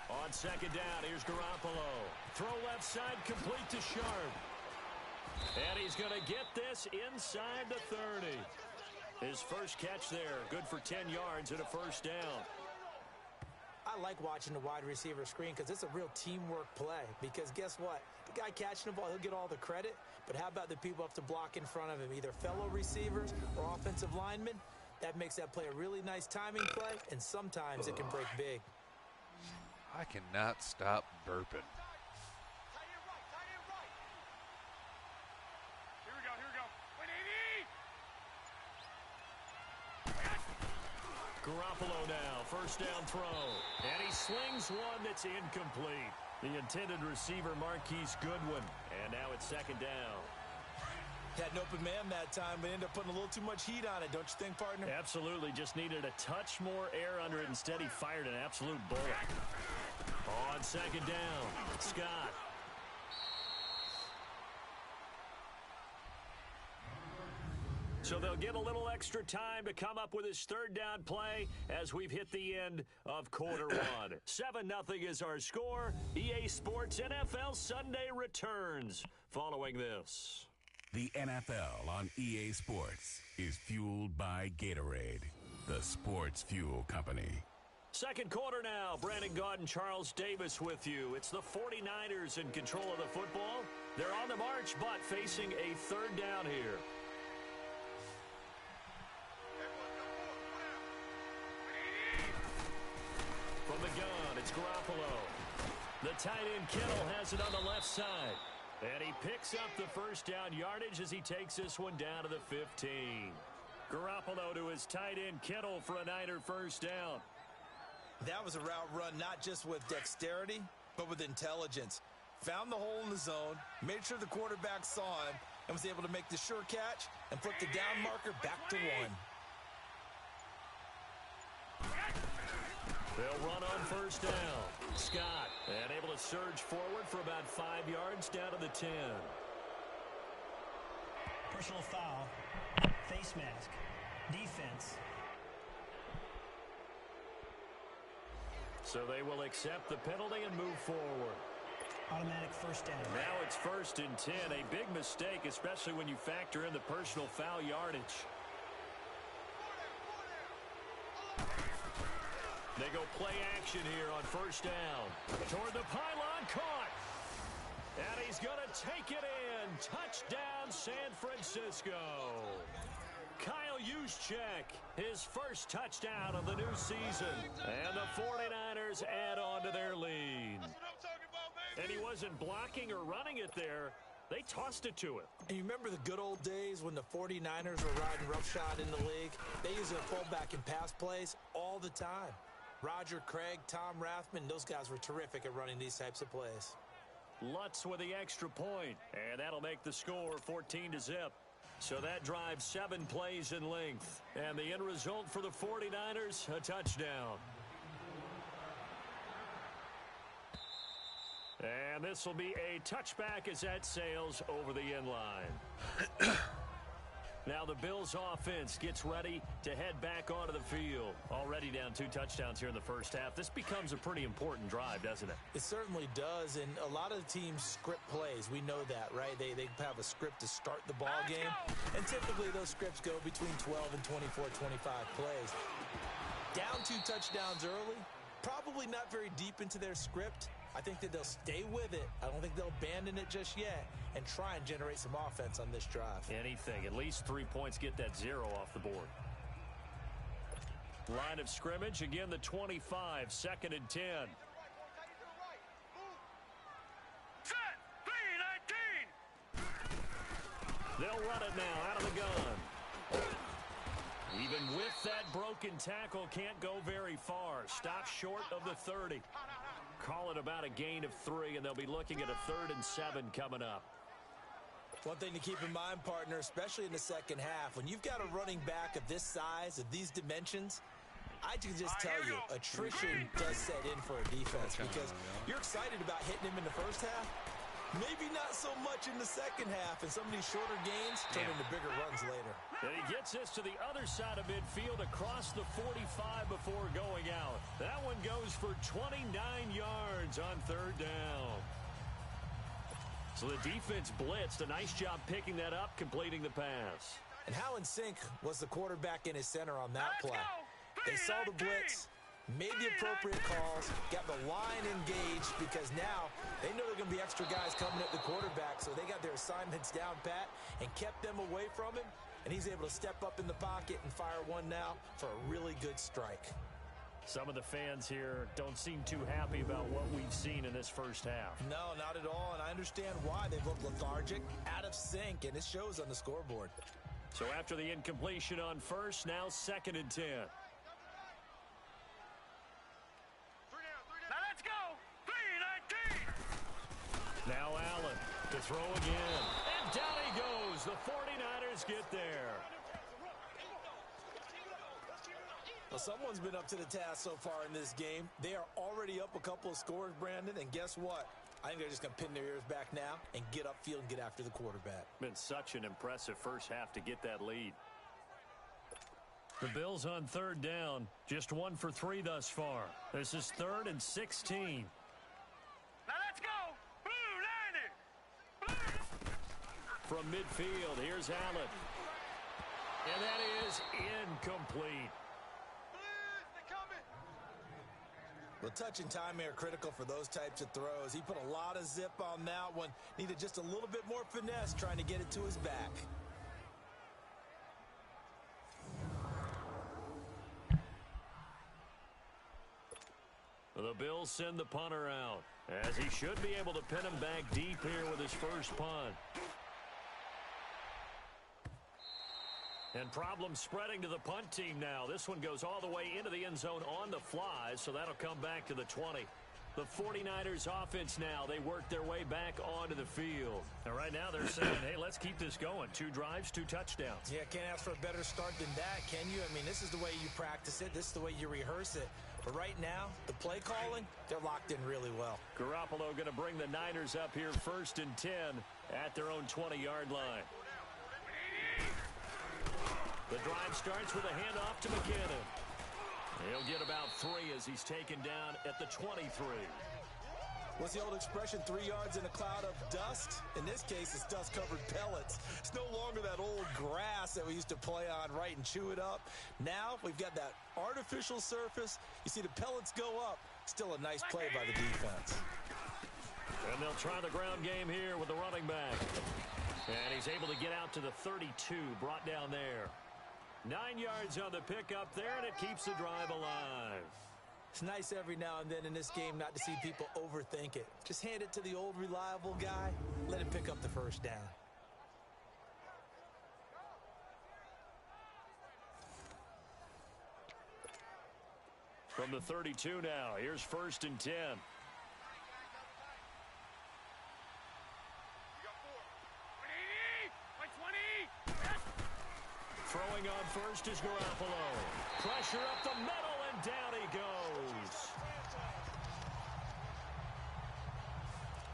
On 2nd down, here's Garoppolo. Throw left side, complete to Sharp. And he's going to get this inside the 30. His first catch there, good for 10 yards and a 1st down. I like watching the wide receiver screen because it's a real teamwork play. Because guess what? The guy catching the ball, he'll get all the credit. But how about the people have to block in front of him, either fellow receivers or offensive linemen? That makes that play a really nice timing play, and sometimes it can break big. I cannot stop burping. Here we go. Garoppolo now, 1st down throw. And he slings one that's incomplete. The intended receiver, Marquise Goodwin. And now it's 2nd down. Had an open man that time, but ended up putting a little too much heat on it, don't you think, partner? Absolutely, just needed a touch more air under it. Instead, he fired an absolute bullet. On 2nd down, Scott. So they'll get a little extra time to come up with his 3rd down play as we've hit the end of quarter 1. 7-0 is our score. EA Sports NFL Sunday returns following this. The NFL on EA Sports is fueled by Gatorade, the sports fuel company. 2nd quarter now. Brandon Gaudin, Charles Davis with you. It's the 49ers in control of the football. They're on the march, but facing a 3rd down here. From the gun, it's Garoppolo. The tight end Kittle has it on the left side. And he picks up the 1st down yardage as he takes this one down to the 15. Garoppolo to his tight end Kittle for a Niner 1st down. That was a route run not just with dexterity, but with intelligence. Found the hole in the zone, made sure the quarterback saw him, and was able to make the sure catch and flip the down marker back to 1. They'll run on first down. Scott, and able to surge forward for about 5 yards down to the 10. Personal foul. Face mask. Defense. So they will accept the penalty and move forward. Automatic first down. Now it's 1st and 10. A big mistake, especially when you factor in the personal foul yardage. They go play action here on first down. Toward the pylon, caught. And he's going to take it in. Touchdown, San Francisco. Kyle Juszczyk, his first touchdown of the new season. And the 49ers add on to their lead. And he wasn't blocking or running it there. They tossed it to him. And you remember the good old days when the 49ers were riding roughshod in the league? They used a fullback in pass plays all the time. Roger Craig, Tom Rathman, those guys were terrific at running these types of plays. Lutz with the extra point, and that'll make the score 14-0. So that drives 7 plays in length. And the end result for the 49ers, a touchdown. And this will be a touchback as that sails over the end line. Now the Bills offense gets ready to head back onto the field. Already down 2 touchdowns here in the first half. This becomes a pretty important drive, doesn't it? It certainly does, and a lot of the teams script plays. We know that, right? They have a script to start the ball game, and typically those scripts go between 12 and 24, 25 plays. Down 2 touchdowns early, probably not very deep into their script. I think that they'll stay with it. I don't think they'll abandon it just yet and try and generate some offense on this drive. Anything. At least 3 points, get that 0 off the board. Line of scrimmage, again the 25, 2nd and 10. Set, 3-19. They'll run it now out of the gun. Even with that broken tackle, can't go very far. Stop short of the 30. Call it about a gain of 3, and they'll be looking at a 3rd and 7 coming up. One thing to keep in mind, partner, especially in the second half, when you've got a running back of this size, of these dimensions, I can just tell you, attrition does set in for a defense because you're excited about hitting him in the first half. Maybe not so much in the second half, and some of these shorter gains turn into bigger runs later. And he gets this to the other side of midfield across the 45 before going out. That one goes for 29 yards on 3rd down. So the defense blitzed. A nice job picking that up, completing the pass. And how in sync was the quarterback in his center on that play? They saw the blitz, made the appropriate calls, got the line engaged because now they know there are going to be extra guys coming at the quarterback, so they got their assignments down pat and kept them away from him, and he's able to step up in the pocket and fire one now for a really good strike. Some of the fans here don't seem too happy about what we've seen in this first half. No, not at all, and I understand why. They've looked lethargic, out of sync, and it shows on the scoreboard. So after the incompletion on first, now 2nd and 10. Now let's go. 3-19. Now Allen to throw again. And down he goes. The 49ers get there. Well, someone's been up to the task so far in this game. They are already up a couple of scores, Brandon, and guess what? I think they're just going to pin their ears back now and get upfield and get after the quarterback. Been such an impressive first half to get that lead. The Bills on 3rd down, just 1 for 3 thus far. This is 3rd and 16. Now let's go. Blue Niner. From midfield, here's Allen. And that is incomplete. Well, touch and timing are critical for those types of throws. He put a lot of zip on that one. Needed just a little bit more finesse trying to get it to his back. The Bills send the punter out, as he should be able to pin him back deep here with his first punt. And problems spreading to the punt team now. This one goes all the way into the end zone on the fly, so that'll come back to the 20. The 49ers offense now, they work their way back onto the field. And right now they're saying, hey, let's keep this going. 2 drives, 2 touchdowns. Yeah, can't ask for a better start than that, can you? I mean, this is the way you practice it. This is the way you rehearse it. But right now, the play calling, they're locked in really well. Garoppolo going to bring the Niners up here 1st and 10 at their own 20-yard line. The drive starts with a handoff to McKinnon. He'll get about 3 as he's taken down at the 23. What's the old expression, 3 yards in a cloud of dust? In this case, it's dust-covered pellets. It's no longer that old grass that we used to play on, right, and chew it up. Now we've got that artificial surface. You see the pellets go up. Still a nice play by the defense. And they'll try the ground game here with the running back. And he's able to get out to the 32, brought down there. 9 yards on the pickup there, and it keeps the drive alive. It's nice every now and then in this game not to see people overthink it. Just hand it to the old reliable guy. Let him pick up the first down. From the 32 now, here's 1st and 10. Throwing on first is Garoppolo. Pressure up the middle, and down he goes.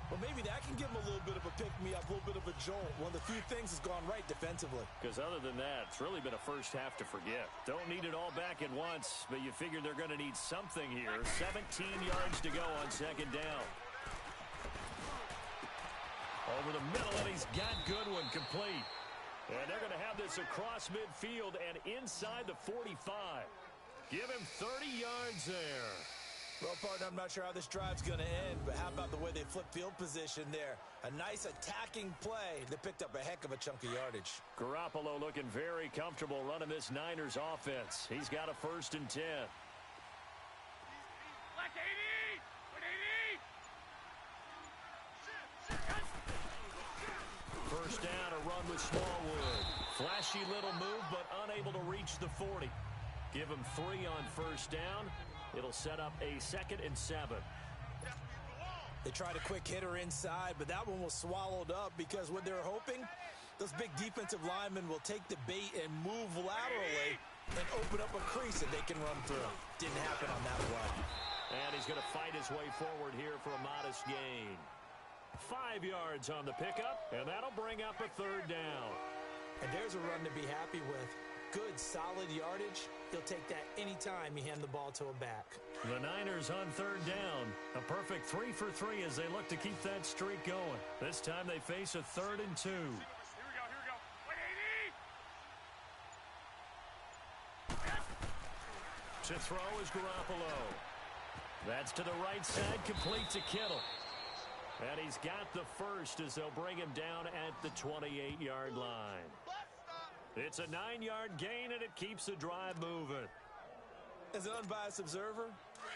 Well, maybe that can give him a little bit of a pick-me-up, a little bit of a jolt. One of the few things has gone right defensively. Because other than that, it's really been a first half to forget. Don't need it all back at once, but you figure they're going to need something here. 17 yards to go on 2nd down. Over the middle, and he's got Goodwin complete. And they're going to have this across midfield and inside the 45. Give him 30 yards there. Well, partner, I'm not sure how this drive's going to end, but how about the way they flip field position there? A nice attacking play that picked up a heck of a chunk of yardage. Garoppolo looking very comfortable running this Niners offense. He's got a 1st and 10. Black 80! 80! First down, a run with Smallwood. Flashy little move, but unable to reach the 40. Give him 3 on 1st down. It'll set up a 2nd and 7. They tried a quick hitter inside, but that one was swallowed up because what they're hoping, those big defensive linemen will take the bait and move laterally and open up a crease that they can run through. Didn't happen on that one. And he's going to fight his way forward here for a modest gain. 5 yards on the pickup, and that'll bring up a 3rd down. And there's a run to be happy with. Good, solid yardage. He'll take that anytime you hand the ball to a back. The Niners on 3rd down. A perfect 3 for 3 as they look to keep that streak going. This time they face a 3rd and 2. Here we go. 180! To throw is Garoppolo. That's to the right side, complete to Kittle. And he's got the first as they'll bring him down at the 28-yard line. It's a 9-yard gain, and it keeps the drive moving. As an unbiased observer,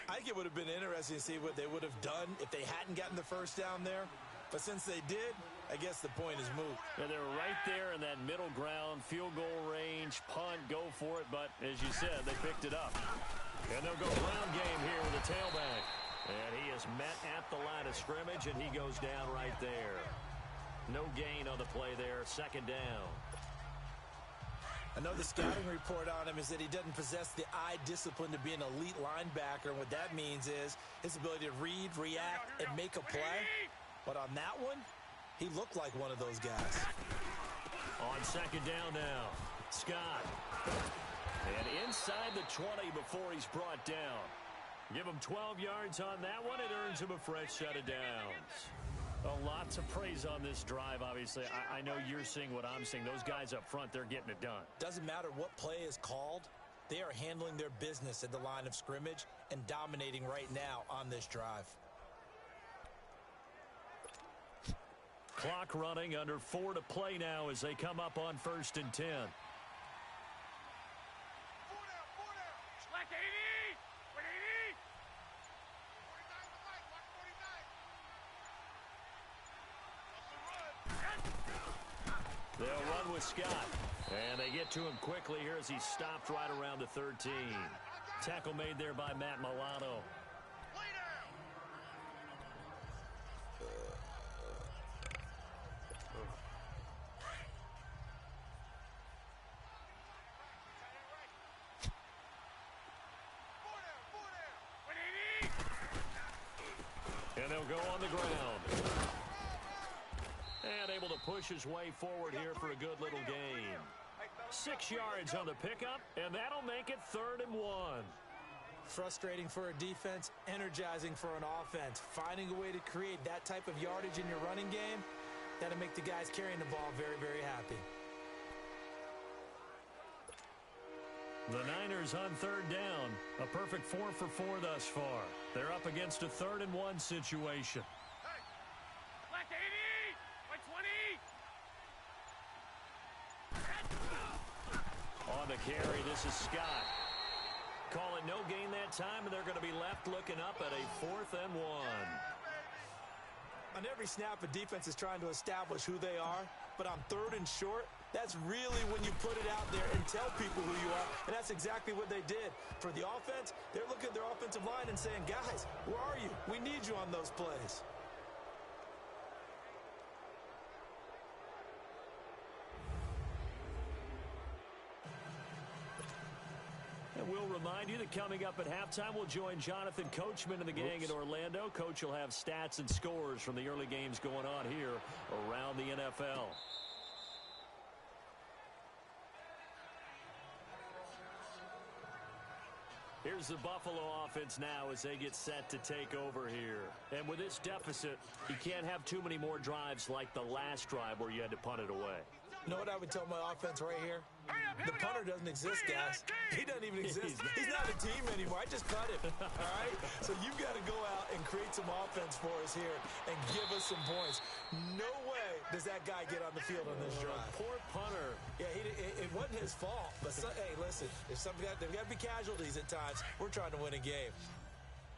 I think it would have been interesting to see what they would have done if they hadn't gotten the first down there. But since they did, I guess the point is moot. And they're right there in that middle ground, field goal range, punt, go for it. But as you said, they picked it up. And they'll go ground game here with a tailback. And he is met at the line of scrimmage, and he goes down right there. No gain on the play there, 2nd down. I know the scouting report on him is that he doesn't possess the eye discipline to be an elite linebacker. And what that means is his ability to read, react, and make a play. But on that one, he looked like one of those guys. On 2nd down now, Scott. And inside the 20 before he's brought down. Give him 12 yards on that one. It earns him a fresh set of downs. Lots of praise on this drive, obviously. I know you're seeing what I'm seeing. Those guys up front, they're getting it done. Doesn't matter what play is called. They are handling their business at the line of scrimmage and dominating right now on this drive. Clock running, under 4 to play now as they come up on 1st and 10. Black 80! 180! They'll run with Scott. And they get to him quickly here as he stopped right around the 13. Tackle made there by Matt Milano. And they'll go on the ground. And able to push his way forward here for a good little gain. 6 yards on the pickup, and that'll make it 3rd and 1. Frustrating for a defense, energizing for an offense. Finding a way to create that type of yardage in your running game, that'll make the guys carrying the ball very, very happy. The Niners on 3rd down. A perfect 4 for 4 thus far. They're up against a 3rd and 1 situation. Black 80! White 20! On the carry, this is Scott. Call it no gain that time, and they're going to be left looking up at a 4th and 1. On every snap, a defense is trying to establish who they are, but on 3rd and short, that's really when you put it out there and tell people who you are, and that's exactly what they did. For the offense, they're looking at their offensive line and saying, guys, where are you? We need you on those plays. And we'll remind you that coming up at halftime, we'll join Jonathan Coachman and the gang in Orlando. Coach will have stats and scores from the early games going on here around the NFL. Here's the Buffalo offense now as they get set to take over here. And with this deficit, you can't have too many more drives like the last drive where you had to punt it away. You know what I would tell my offense right here? The punter doesn't exist, guys. He doesn't even exist. He's not a team anymore. I just cut him, all right? So you've got to go out and create some offense for us here and give us some points. No way does that guy get on the field on this drive. Poor punter. Yeah, it wasn't his fault. But, hey, listen, if there's got to be casualties at times. We're trying to win a game.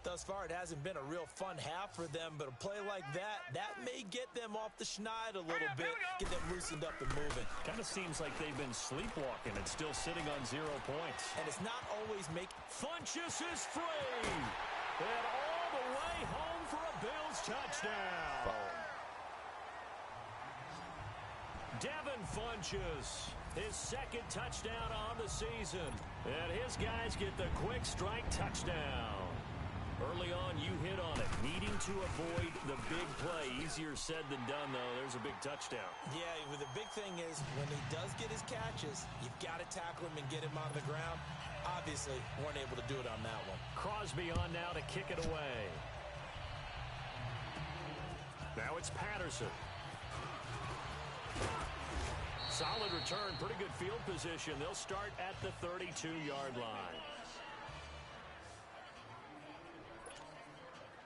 Thus far, it hasn't been a real fun half for them, but a play like that may get them off the schneid a little bit, get them loosened up and moving. Kind of seems like they've been sleepwalking and still sitting on 0 points. And it's not always Funchess is free! And all the way home for a Bills touchdown! Devin Funchess, his 2nd touchdown on the season. And his guys get the quick strike touchdown. Early on, you hit on it, needing to avoid the big play. Easier said than done, though. There's a big touchdown. Yeah, the big thing is when he does get his catches, you've got to tackle him and get him on the ground. Obviously, weren't able to do it on that one. Crosby on now to kick it away. Now it's Patterson. Solid return, pretty good field position. They'll start at the 32-yard line.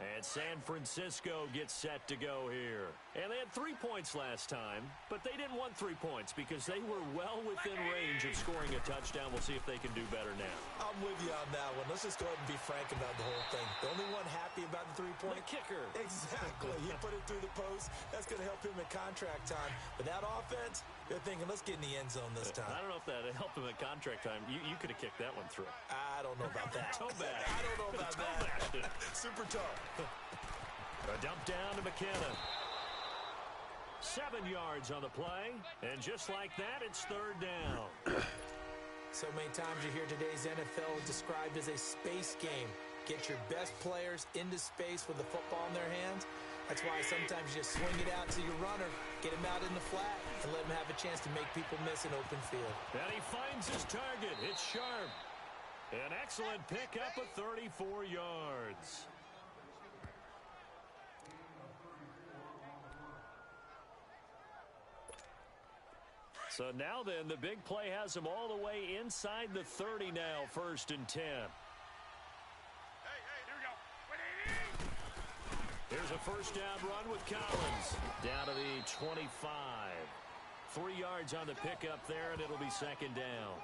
And San Francisco gets set to go here. And they had 3 points last time, but they didn't want 3 points because they were well within range of scoring a touchdown. We'll see if they can do better now. I'm with you on that one. Let's just go ahead and be frank about the whole thing. The only one happy about the 3-point kicker. Exactly. He put it through the post. That's going to help him at contract time. But that offense, they're thinking, let's get in the end zone this time. I don't know if that helped him at contract time. You could have kicked that one through. I don't know about that. Toe back. I don't know about that. Super toe. A dump down to McKinnon. 7 yards on the play. And just like that, it's 3rd down. So many times you hear today's NFL described as a space game. Get your best players into space with the football in their hands. That's why sometimes you just swing it out to your runner, get him out in the flat, and let him have a chance to make people miss an open field. And he finds his target. It's sharp. An excellent pickup of 34 yards. So now then, the big play has him all the way inside the 30 now, 1st and 10. Hey, here we go. Here's a 1st down run with Collins. Down to the 25. 3 yards on the pickup there, and it'll be 2nd down.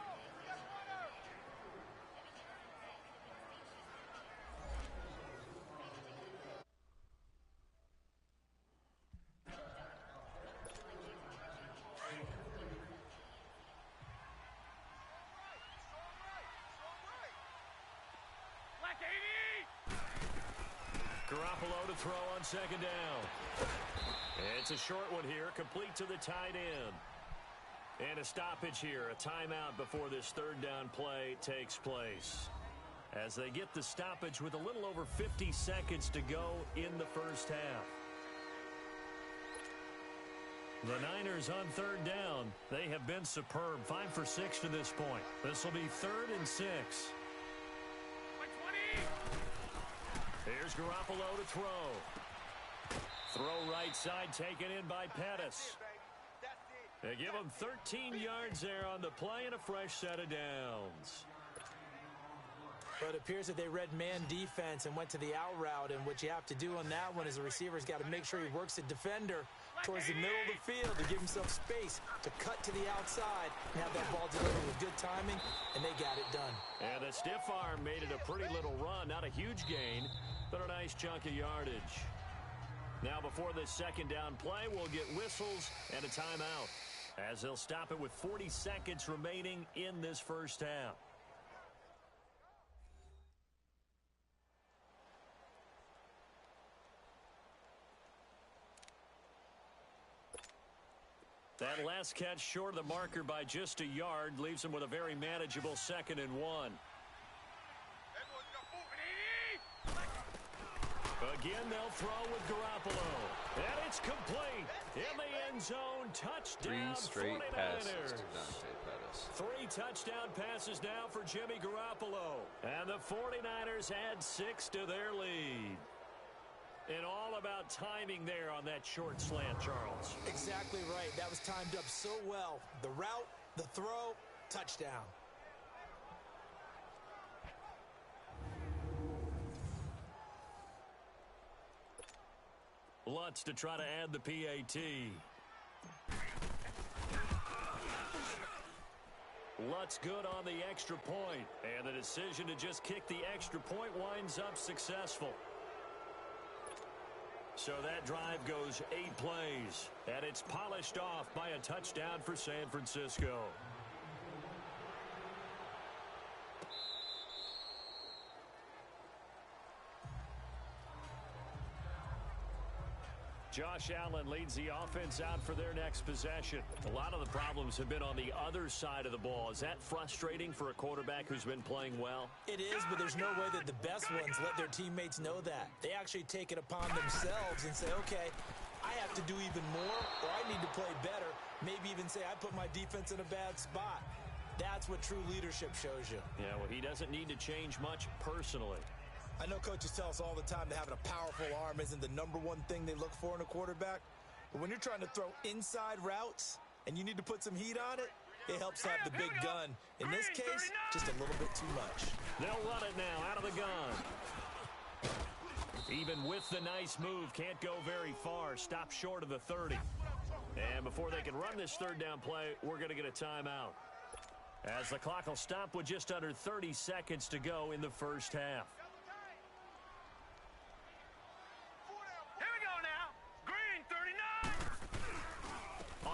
Garoppolo to throw on 2nd down. It's a short one here, complete to the tight end. And a stoppage here, a timeout before this 3rd down play takes place. as they get the stoppage with a little over 50 seconds to go in the first half. The Niners on third down. They have been superb. 5 for 6 to this point. This will be 3rd and 6. Here's Garoppolo to throw. Throw right side taken in by Pettis. They give him 13 yards there on the play and a fresh set of downs. But it appears that they read man defense and went to the out route. And what you have to do on that one is the receiver's got to make sure he works the defender towards the middle of the field to give himself space to cut to the outside and have that ball delivered with good timing, and they got it done. And the stiff arm made it a pretty little run. Not a huge gain, but a nice chunk of yardage. Now before this second down play, we'll get whistles and a timeout, as they'll stop it with 40 seconds remaining in this first half. That last catch short of the marker by just a yard leaves him with a very manageable 2nd and 1. Again, they'll throw with Garoppolo. And it's complete. In the end zone, touchdown, 3 straight 49ers. passes to Dante Pettis. 3 touchdown passes now for Jimmy Garoppolo. And the 49ers add 6 to their lead. And all about timing there on that short slant, Charles. Exactly right. That was timed up so well. The route, the throw, touchdown. Lutz to try to add the PAT. Lutz good on the extra point. And the decision to just kick the extra point winds up successful. So that drive goes 8 plays, and it's polished off by a touchdown for San Francisco. Josh Allen leads the offense out for their next possession. A lot of the problems have been on the other side of the ball. Is that frustrating for a quarterback who's been playing well? It is, but there's no way that the best ones let their teammates know that. They actually take it upon themselves and say, okay, I have to do even more, or I need to play better. Maybe even say I put my defense in a bad spot. That's what true leadership shows you. Yeah, well, he doesn't need to change much personally. I know coaches tell us all the time that having a powerful arm isn't the #1 thing they look for in a quarterback. But when you're trying to throw inside routes and you need to put some heat on it, it helps have the big gun. In this case, just a little bit too much. They'll run it now out of the gun. Even with the nice move, can't go very far. Stop short of the 30. And before they can run this third down play, we're going to get a timeout, as the clock will stop with just under 30 seconds to go in the first half.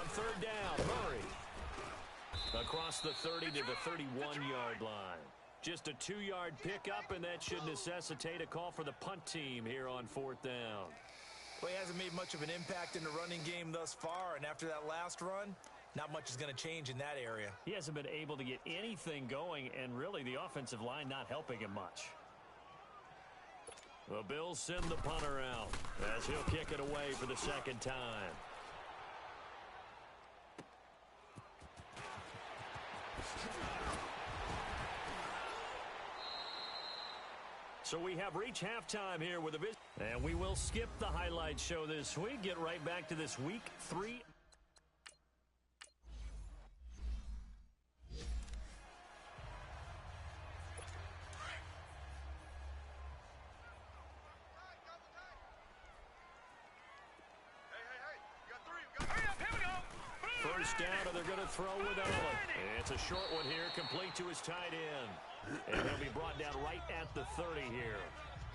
Third down, Murray. Across the 30 to the 31-yard line. Just a 2-yard pickup, and that should necessitate a call for the punt team here on 4th down. Well, he hasn't made much of an impact in the running game thus far, and after that last run, not much is going to change in that area. He hasn't been able to get anything going, and really the offensive line not helping him much. The Bills send the punter out as he'll kick it away for the second time. So we have reached halftime here with a visit. And we will skip the highlight show this week. Get right back to this week 3. First down, and they're going to throw with Allen. It's a short one here, complete to his tight end. And he'll be brought down right at the 30 here.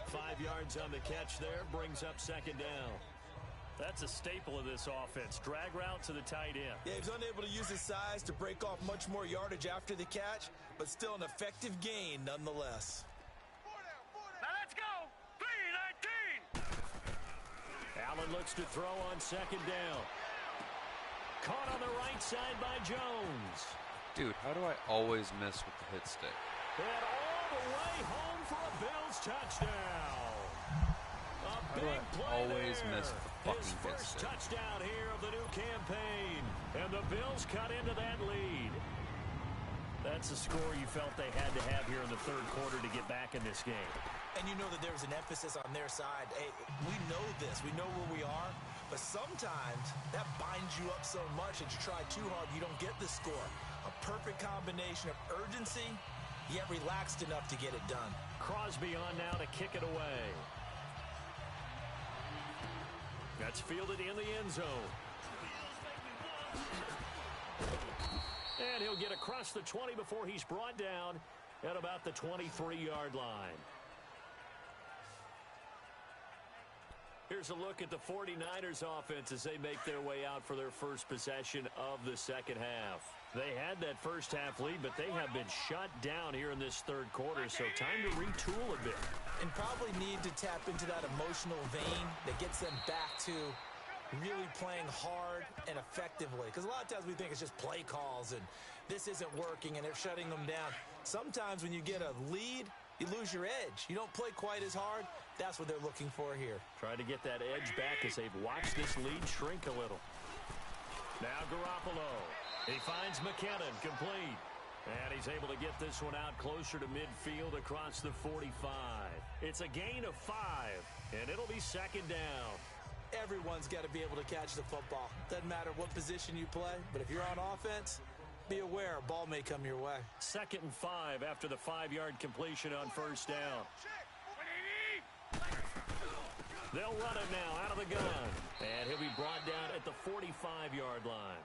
5 yards on the catch there, brings up second down. That's a staple of this offense. Drag route to the tight end. Yeah, he was unable to use his size to break off much more yardage after the catch, but still an effective gain nonetheless. Now let's go. 3-19. Allen looks to throw on second down. Caught on the right side by Jones. Dude, how do I always miss with the hit stick? And all all the way home for a Bills touchdown. A big play always there. miss the fucking His first hits there. touchdown here of the new campaign. And the Bills cut into that lead. That's a score you felt they had to have here in the third quarter to get back in this game. And you know that there was an emphasis on their side. Hey, we know this. We know where we are. But sometimes that binds you up so much that you try too hard, you don't get the score. A perfect combination of urgency, yet relaxed enough to get it done. Crosby on now to kick it away. That's fielded in the end zone. And he'll get across the 20 before he's brought down at about the 23-yard line. Here's a look at the 49ers offense as they make their way out for their first possession of the second half. They had that first half lead, but they have been shut down here in this third quarter, so time to retool a bit. And probably need to tap into that emotional vein that gets them back to really playing hard and effectively. Because a lot of times we think it's just play calls and this isn't working and they're shutting them down. Sometimes when you get a lead, you lose your edge. You don't play quite as hard. That's what they're looking for here. Trying to get that edge back as they've watched this lead shrink a little. Now Garoppolo. He finds McKinnon complete. And he's able to get this one out closer to midfield across the 45. It's a gain of 5, and it'll be second down. Everyone's got to be able to catch the football. Doesn't matter what position you play, but if you're on offense, be aware a ball may come your way. 2nd and 5 after the 5-yard completion on first down. They'll run it now out of the gun. And he'll be brought down at the 45-yard line.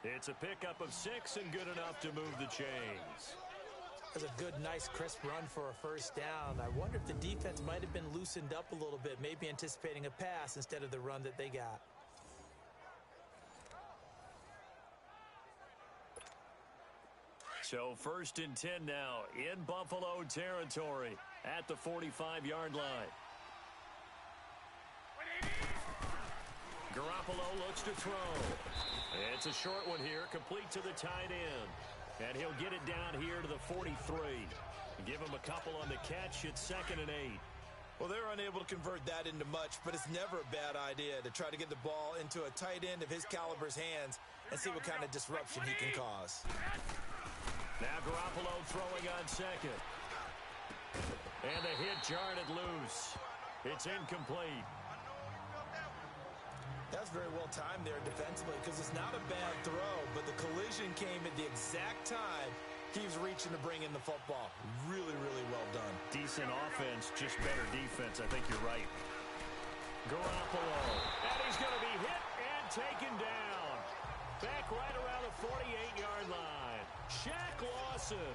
It's a pickup of 6 and good enough to move the chains. That's a good, nice, crisp run for a first down. I wonder if the defense might have been loosened up a little bit, maybe anticipating a pass instead of the run that they got. So 1st and 10 now in Buffalo territory at the 45-yard line. Garoppolo looks to throw. It's a short one here, complete to the tight end. And he'll get it down here to the 43. Give him a couple on the catch. It's 2nd and 8. Well, they're unable to convert that into much, but it's never a bad idea to try to get the ball into a tight end of his caliber's hands and see what kind of disruption he can cause. Now Garoppolo throwing on 2nd. And the hit jarred it loose. It's incomplete. That's very well timed there defensively because it's not a bad throw, but the collision came at the exact time he was reaching to bring in the football. Really, really well done. Decent offense, just better defense. I think you're right. Garoppolo. And he's going to be hit and taken down. Back right around the 48-yard line. Shaq Lawson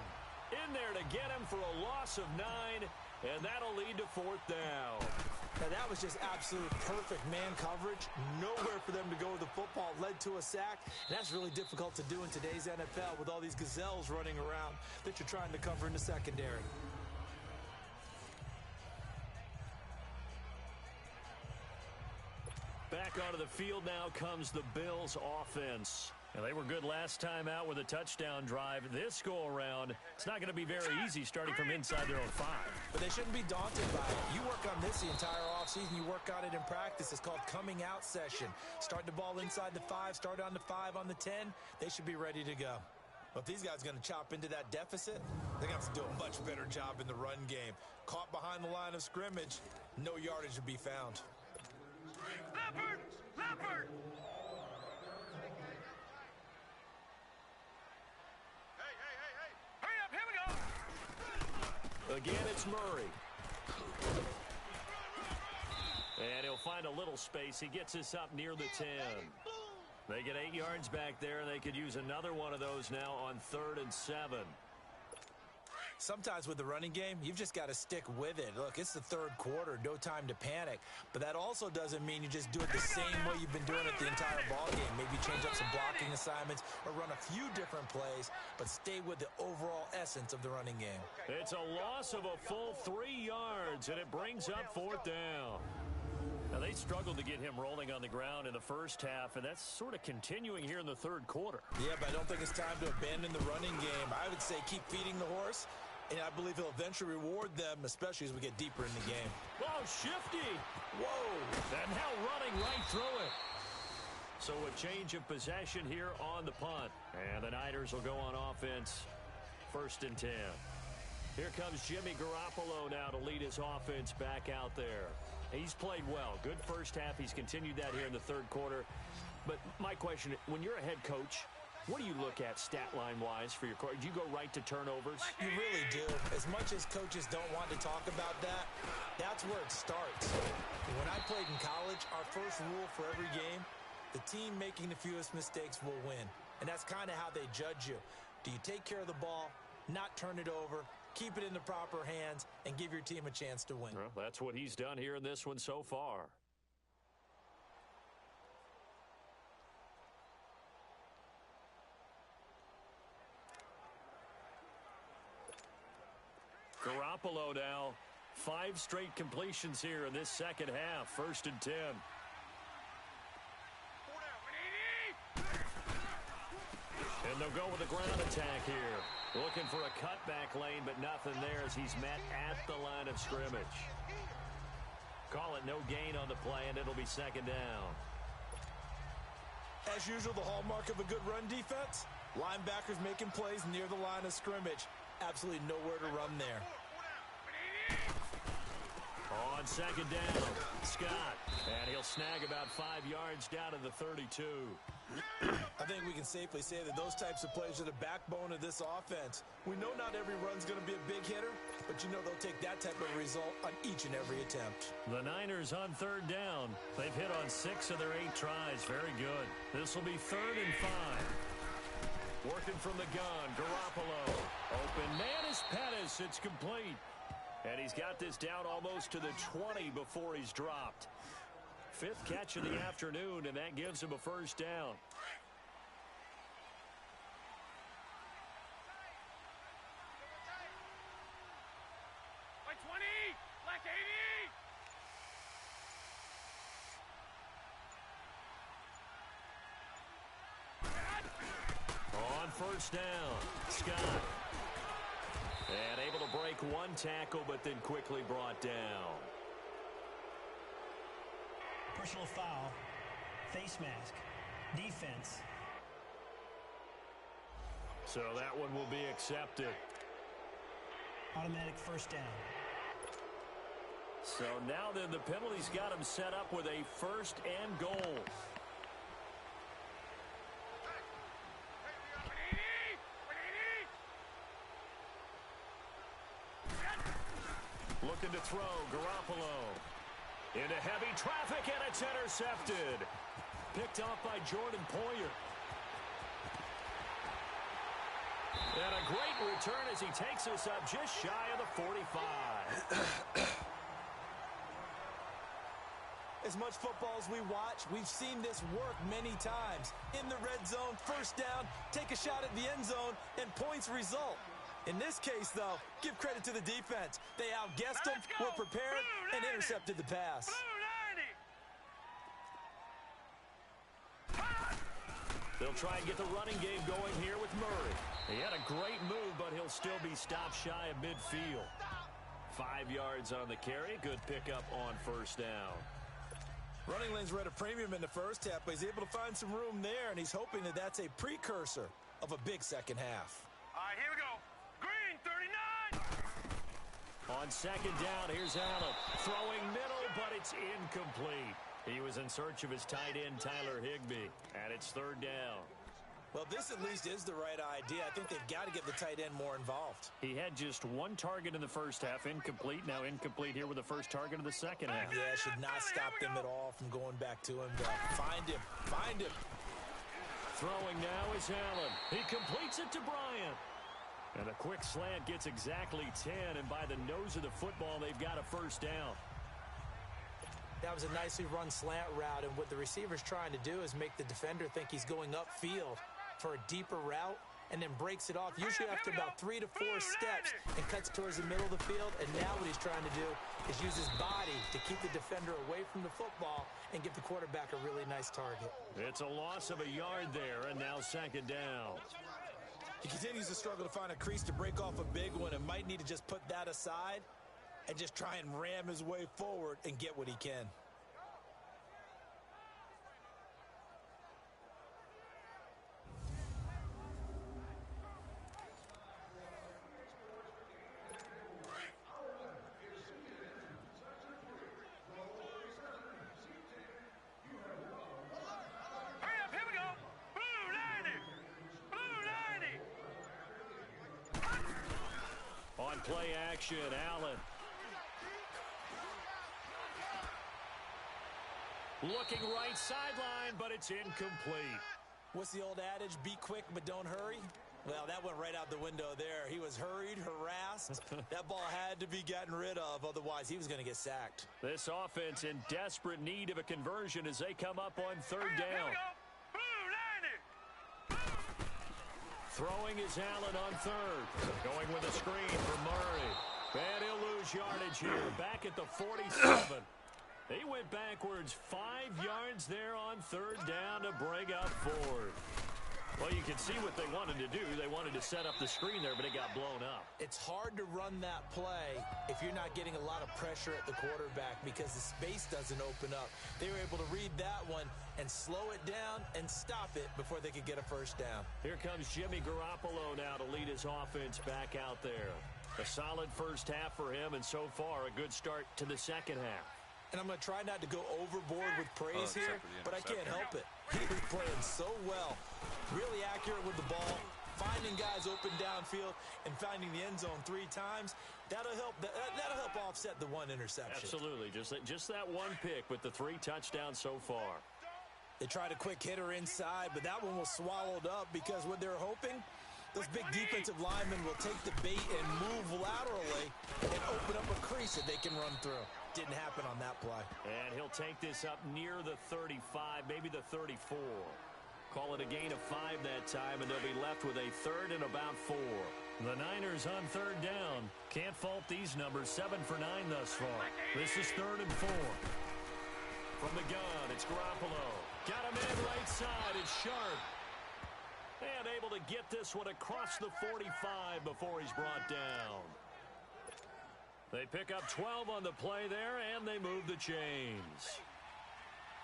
in there to get him for a loss of 9, and that'll lead to 4th down. Now that was just absolute perfect man coverage. Nowhere for them to go with the football. Led to a sack. And that's really difficult to do in today's NFL with all these gazelles running around that you're trying to cover in the secondary. Back onto the field now comes the Bills offense. And they were good last time out with a touchdown drive. This go-around, it's not going to be very easy starting from inside their own 5. But they shouldn't be daunted by it. You work on this the entire offseason. You work on it in practice. It's called coming out session. Start the ball inside the 5, start on the 5, on the 10. They should be ready to go. But if these guys are going to chop into that deficit, they're going to have to do a much better job in the run game. Caught behind the line of scrimmage, no yardage to be found. Leopard! Leopard! Again, it's Murray. And he'll find a little space. He gets us up near the 10. They get 8 yards back there, and they could use another one of those now on 3rd and 7. Sometimes with the running game, you've just got to stick with it. Look, it's the third quarter, no time to panic. But that also doesn't mean you just do it the same way you've been doing it the entire ball game. Maybe change up some blocking assignments or run a few different plays, but stay with the overall essence of the running game. It's a loss of a full 3 yards, and it brings up 4th down. Now, they struggled to get him rolling on the ground in the first half, and that's sort of continuing here in the third quarter. Yeah, but I don't think it's time to abandon the running game. I would say keep feeding the horse and I believe he'll eventually reward them, especially as we get deeper in the game. Oh, shifty. Whoa. And now running right through it. So a change of possession here on the punt. And the Niners will go on offense, 1st and 10. Here comes Jimmy Garoppolo now to lead his offense back out there. He's played well. Good first half. He's continued that here in the 3rd quarter. But my question, when you're a head coach, what do you look at stat line-wise for your coach? Do you go right to turnovers? You really do. As much as coaches don't want to talk about that, that's where it starts. When I played in college, our first rule for every game, the team making the fewest mistakes will win. And that's kind of how they judge you. Do you take care of the ball, not turn it over, keep it in the proper hands, and give your team a chance to win? Well, that's what he's done here in this one so far. Garoppolo now, 5 straight completions here in this second half. 1st and 10. And they'll go with a ground attack here. Looking for a cutback lane, but nothing there as he's met at the line of scrimmage. Call it no gain on the play, and it'll be 2nd down. As usual, the hallmark of a good run defense, linebackers making plays near the line of scrimmage. Absolutely nowhere to run there. On 2nd down, Scott. And he'll snag about 5 yards down to the 32. I think we can safely say that those types of plays are the backbone of this offense. We know not every run's going to be a big hitter, but you know they'll take that type of result on each and every attempt. The Niners on 3rd down. They've hit on 6 of their 8 tries. Very good. This will be 3rd and 5. Working from the gun, Garoppolo. Open man is Pettis. It's complete. And he's got this down almost to the 20 before he's dropped. 5th catch of the afternoon, and that gives him a 1st down. Like 20, like 80. On 1st down, Scott. And able to break 1 tackle, but then quickly brought down. Personal foul, face mask, defense. So that one will be accepted. Automatic 1st down. So now then the penalty's got him set up with a 1st and goal. Looking to throw, Garoppolo. Into heavy traffic, and it's intercepted. Picked off by Jordan Poyer. And a great return as he takes us up just shy of the 45. As much football as we watch, we've seen this work many times. In the red zone, 1st down, take a shot at the end zone, and points result. In this case, though, give credit to the defense. They outguessed them, were prepared, and intercepted the pass. They'll try and get the running game going here with Murray. He had a great move, but he'll still be stopped shy of midfield. 5 yards on the carry. Good pickup on 1st down. Running lanes were at a premium in the first half, but he's able to find some room there, and he's hoping that that's a precursor of a big second half. All right, here we go. Green, 39. On 2nd down, here's Allen. Throwing middle, but it's incomplete. He was in search of his tight end, Tyler Higbee, and it's 3rd down. Well, this at least is the right idea. I think they've got to get the tight end more involved. He had just 1 target in the first half, incomplete. Now incomplete here with the first target of the second half. Yeah, should not stop them at all from going back to him. Find him. Find him. Throwing now is Allen. He completes it to Bryant. And a quick slant gets exactly 10, and by the nose of the football, they've got a 1st down. That was a nicely run slant route, and what the receiver's trying to do is make the defender think he's going upfield for a deeper route, and then breaks it off, usually after about 3 to 4 steps, and cuts towards the middle of the field. And now what he's trying to do is use his body to keep the defender away from the football and give the quarterback a really nice target. It's a loss of a yard there, and now 2nd down. He continues to struggle to find a crease to break off a big one and might need to just put that aside and just try and ram his way forward and get what he can. Play action, Allen. Looking right sideline, but it's incomplete. What's the old adage? Be quick, but don't hurry. Well, that went right out the window there. He was hurried, harassed. That ball had to be gotten rid of, otherwise he was going to get sacked. This offense in desperate need of a conversion as they come up on third down. Throwing is Allen on third. Going with a screen for Murray. And he'll lose yardage here. Back at the 47. He went backwards 5 yards there on third down to bring up fourth. Well, you can see what they wanted to do. They wanted to set up the screen there, but it got blown up. It's hard to run that play if you're not getting a lot of pressure at the quarterback because the space doesn't open up. They were able to read that one and slow it down and stop it before they could get a first down. Here comes Jimmy Garoppolo now to lead his offense back out there. A solid first half for him, and so far a good start to the second half. And I'm going to try not to go overboard with praise here, but I can't help it. He was playing so well, really accurate with the ball, finding guys open downfield, and finding the end zone 3 times. That'll help offset the 1 interception. Absolutely, just that one pick with the 3 touchdowns so far. They tried a quick hitter inside, but that one was swallowed up because what they're hoping, those big defensive linemen will take the bait and move laterally and open up a crease that they can run through. Didn't happen on that play. And he'll take this up near the 35, maybe the 34. Call it a gain of 5 that time, and they'll be left with a third and about 4. The Niners on third down. Can't fault these numbers. 7 for 9 thus far. This is 3rd and 4. From the gun, it's Garoppolo. Got him in right side. It's Sharp. And able to get this one across the 45 before he's brought down. They pick up 12 on the play there, and they move the chains.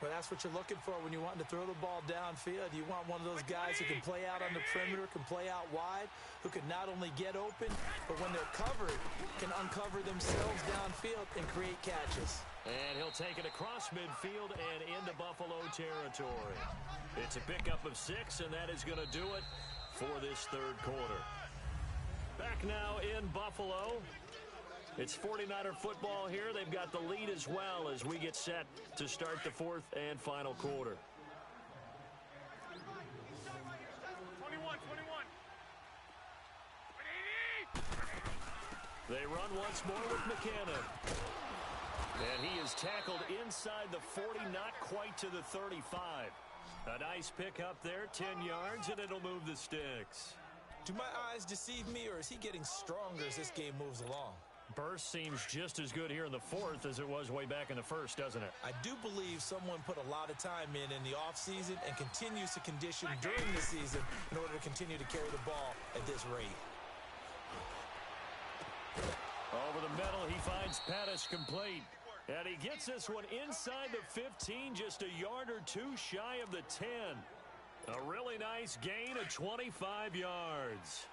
Well, that's what you're looking for when you want to throw the ball downfield. You want one of those guys who can play out on the perimeter, can play out wide, who can not only get open, but when they're covered, can uncover themselves downfield and create catches. And he'll take it across midfield and into Buffalo territory. It's a pickup of 6, and that is going to do it for this third quarter. Back now in Buffalo. It's 49er football here. They've got the lead as well as we get set to start the 4th and final quarter. 21. They run once more with McKinnon. And he is tackled inside the 40, not quite to the 35. A nice pick up there, 10 yards, and it'll move the sticks. Do my eyes deceive me, or is he getting stronger as this game moves along? Burst seems just as good here in the 4th as it was way back in the 1st, doesn't it? I do believe someone put a lot of time in the offseason and continues to condition during the season in order to continue to carry the ball at this rate. Over the middle, he finds Pettis complete. And he gets this one inside the 15, just a yard or 2 shy of the 10. A really nice gain of 25 yards.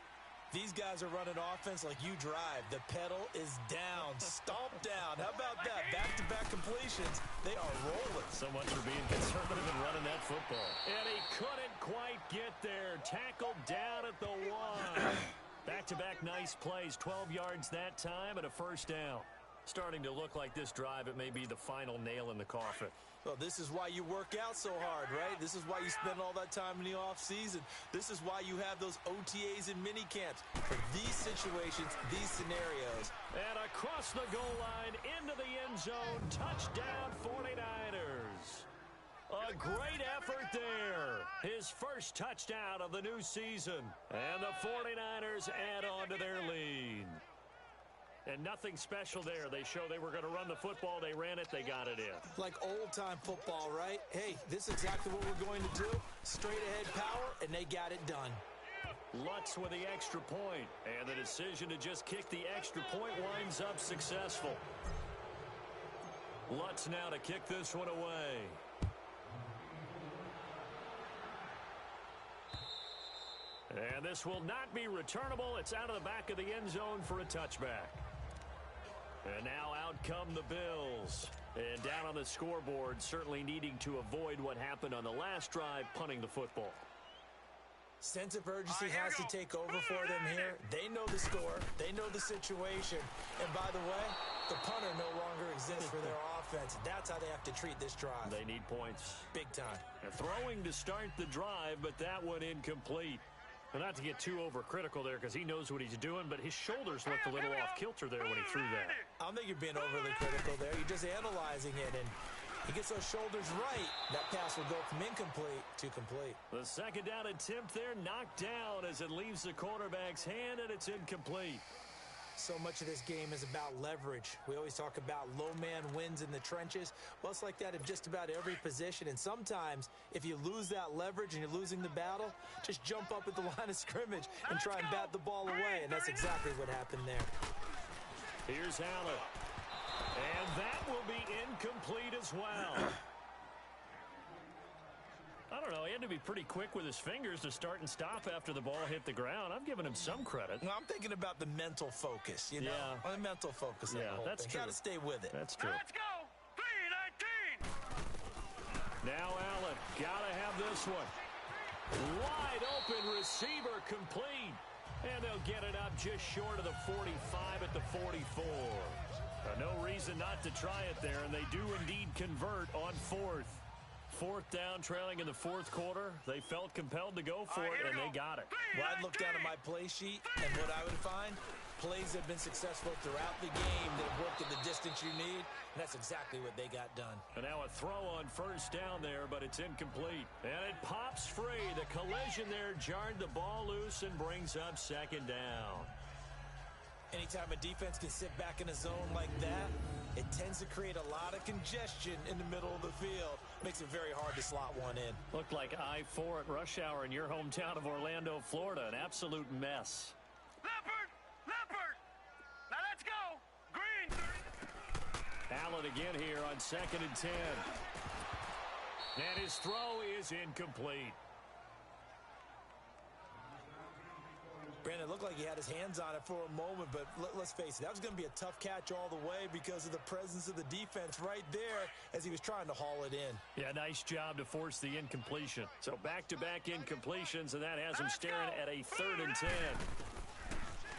These guys are running offense like you drive. The pedal is down, stomp down. How about that? Back-to-back completions. They are rolling. So much for being conservative and running that football. And he couldn't quite get there. Tackled down at the 1. Back-to-back nice plays. 12 yards that time and a first down. Starting to look like this drive, it may be the final nail in the coffin. Well, this is why you work out so hard, right? This is why you spend all that time in the offseason. This is why you have those OTAs and mini camps for these situations, these scenarios. And across the goal line, into the end zone, touchdown 49ers. A great effort there. His first touchdown of the new season. And the 49ers add on to their lead. And nothing special there. They show they were going to run the football. They ran it. They got it in. Like old-time football, right? Hey, this is exactly what we're going to do. Straight-ahead power, and they got it done. Lutz with the extra point. And the decision to just kick the extra point winds up successful. Lutz now to kick this one away. And this will not be returnable. It's out of the back of the end zone for a touchback. And now out come the Bills. And down on the scoreboard, certainly needing to avoid what happened on the last drive, punting the football. Sense of urgency has to take over for them here. They know the score. They know the situation. And by the way, the punter no longer exists for their offense. That's how they have to treat this drive. They need points. Big time. They're throwing to start the drive, but that one incomplete. Well, not to get too overcritical there because he knows what he's doing, but his shoulders looked a little off kilter there when he threw that. I don't think you're being overly critical there. You're just analyzing it, and he gets those shoulders right. That pass will go from incomplete to complete. The second down attempt there knocked down as it leaves the quarterback's hand, and it's incomplete. So much of this game is about leverage. We always talk about low man wins in the trenches. Well, it's like that in just about every position. And sometimes, if you lose that leverage and you're losing the battle, just jump up at the line of scrimmage and try and bat the ball away. And that's exactly what happened there. Here's Allen. And that will be incomplete as well. I don't know. He had to be pretty quick with his fingers to start and stop after the ball hit the ground. I've given him some credit. Well, I'm thinking about the mental focus, you know? Yeah. The mental focus. Yeah, that's true. Got to stay with it. That's true. Let's go. 3-19. Now Allen. Got to have this one. Wide open receiver complete. And they'll get it up just short of the 45 at the 44. No reason not to try it there, and they do indeed convert on fourth. Fourth down, trailing in the fourth quarter. They felt compelled to go for it, and they got it. Well, I'd look down at my play sheet, and what I would find, plays that have been successful throughout the game that have worked at the distance you need, and that's exactly what they got done. And now a throw on first down there, but it's incomplete. And it pops free. The collision there jarred the ball loose and brings up second down. Anytime a defense can sit back in a zone like that, it tends to create a lot of congestion in the middle of the field. Makes it very hard to slot one in. Looked like I-4 at rush hour in your hometown of Orlando, Florida. An absolute mess. Leopard. Now let's go. Green. Allen again here on 2nd and 10. And his throw is incomplete. Brandon, it looked like he had his hands on it for a moment, but let's face it, that was going to be a tough catch all the way because of the presence of the defense right there as he was trying to haul it in. Yeah, nice job to force the incompletion. So back-to-back incompletions, and that has him staring at a 3rd and 10.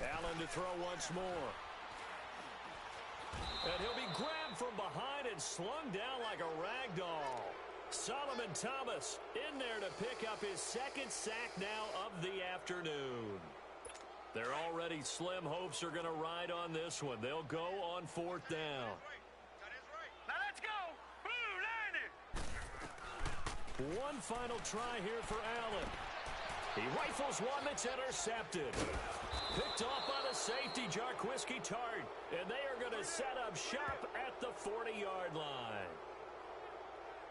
Allen to throw once more. And he'll be grabbed from behind and slung down like a rag doll. Solomon Thomas in there to pick up his 2nd sack now of the afternoon. Their already slim hopes are going to ride on this one. They'll go on 4th down. Now let's go. Blue 90. One final try here for Allen. He rifles one that's intercepted. Picked off by the safety, Jarquiski Tart. And they are going to set up shop at the 40-yard line.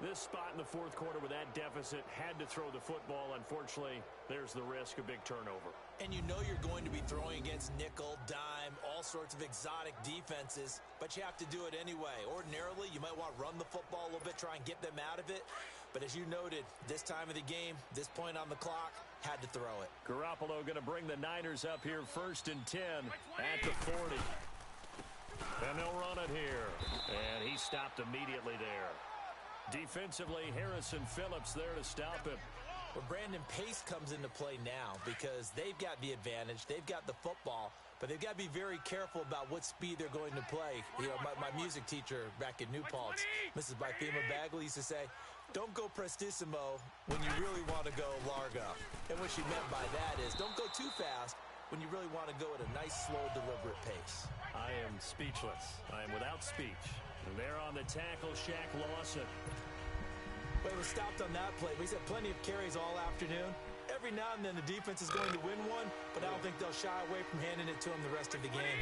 This spot in the 4th quarter with that deficit, had to throw the football. Unfortunately, there's the risk of big turnover. And you know you're going to be throwing against nickel, dime, all sorts of exotic defenses, but you have to do it anyway. Ordinarily, you might want to run the football a little bit, try and get them out of it. But as you noted, this time of the game, this point on the clock, had to throw it. Garoppolo going to bring the Niners up here 1st and 10 at the 40. And they'll run it here. And he stopped immediately there. Defensively, Harrison Phillips there to stop him. Well, Brandon, pace comes into play now because they've got the advantage. They've got the football, but they've got to be very careful about what speed they're going to play. You know, my music teacher back in New Paltz, Mrs. Bythema Bagley, used to say, don't go prestissimo when you really want to go largo. And what she meant by that is don't go too fast when you really want to go at a nice, slow, deliberate pace. I am speechless. I am without speech. And they're on the tackle, Shaq Lawson. Well, he was stopped on that play, but he's had plenty of carries all afternoon. Every now and then the defense is going to win one, but I don't think they'll shy away from handing it to him the rest of the game.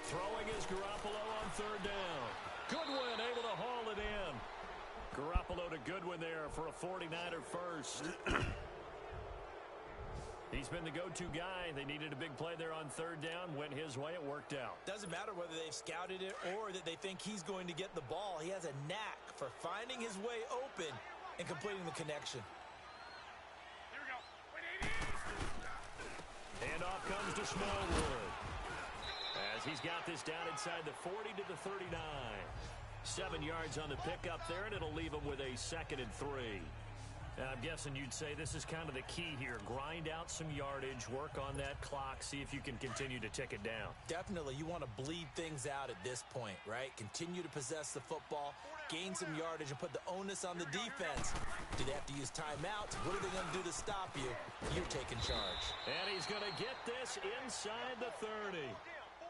Throwing is Garoppolo on 3rd down. Goodwin able to haul it in. Garoppolo to Goodwin there for a 49er first. He's been the go-to guy. They needed a big play there on third down. Went his way. It worked out. Doesn't matter whether they've scouted it or that they think he's going to get the ball. He has a knack for finding his way open and completing the connection. Here we go. Handoff comes to Smallwood. As he's got this down inside the 40 to the 39. 7 yards on the pickup there, and it'll leave him with a 2nd and 3. I'm guessing you'd say this is kind of the key here. Grind out some yardage, work on that clock, see if you can continue to tick it down. Definitely. You want to bleed things out at this point, right? Continue to possess the football, gain some yardage, and put the onus on the defense. Do they have to use timeouts? What are they going to do to stop you? You're taking charge. And he's going to get this inside the 30.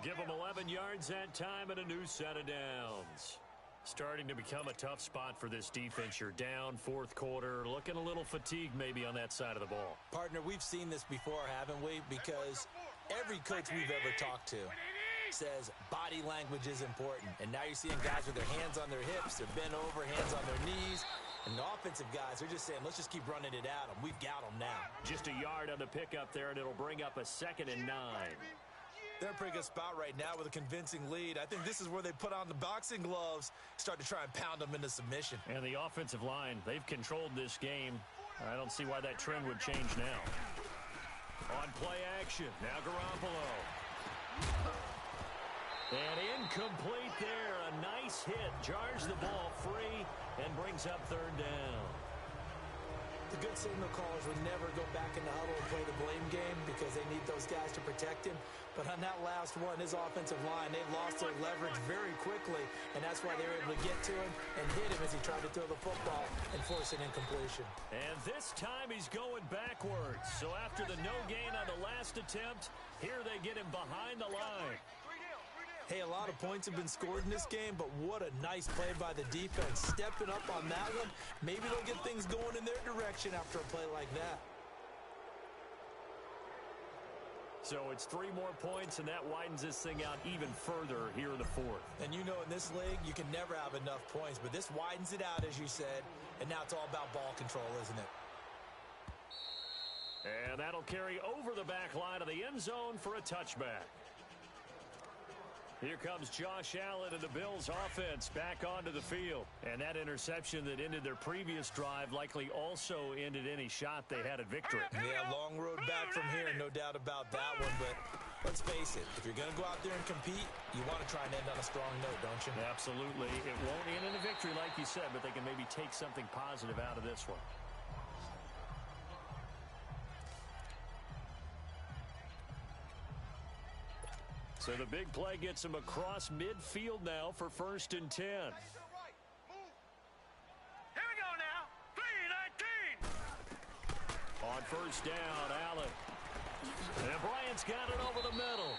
Give him 11 yards that time and a new set of downs. Starting to become a tough spot for this defense. You're down 4th quarter, looking a little fatigued maybe on that side of the ball. Partner, we've seen this before, haven't we? Because every coach we've ever talked to says body language is important. And now you're seeing guys with their hands on their hips, they're bent over, hands on their knees. And the offensive guys are just saying, let's just keep running it at them. We've got them now. Just a yard on the pickup there, and it'll bring up a 2nd and 9. They're in a pretty good spot right now with a convincing lead. I think this is where they put on the boxing gloves, start to try and pound them into submission. And the offensive line, they've controlled this game. I don't see why that trend would change now. On play action, now Garoppolo. And incomplete there. A nice hit, jars the ball free, and brings up 3rd down. The good signal callers would never go back in the huddle and play the blame game because they need those guys to protect him. But on that last one, his offensive line, they lost their leverage very quickly, and that's why they were able to get to him and hit him as he tried to throw the football and force an incompletion. And this time he's going backwards. So after the no gain on the last attempt, here they get him behind the line. Hey, a lot of points have been scored in this game, but what a nice play by the defense. Stepping up on that one, maybe they'll get things going in their direction after a play like that. So it's 3 more points, and that widens this thing out even further here in the 4th. And you know in this league, you can never have enough points, but this widens it out, as you said, and now it's all about ball control, isn't it? And that'll carry over the back line of the end zone for a touchback. Here comes Josh Allen and the Bills offense back onto the field. And that interception that ended their previous drive likely also ended any shot they had at victory. Yeah, long road back from here, no doubt about that one. But let's face it, if you're going to go out there and compete, you want to try and end on a strong note, don't you? Absolutely. It won't end in a victory like you said, but they can maybe take something positive out of this one. So the big play gets him across midfield now for 1st and 10. Here we go now. 3-19. On 1st down, Allen. And Bryant's got it over the middle.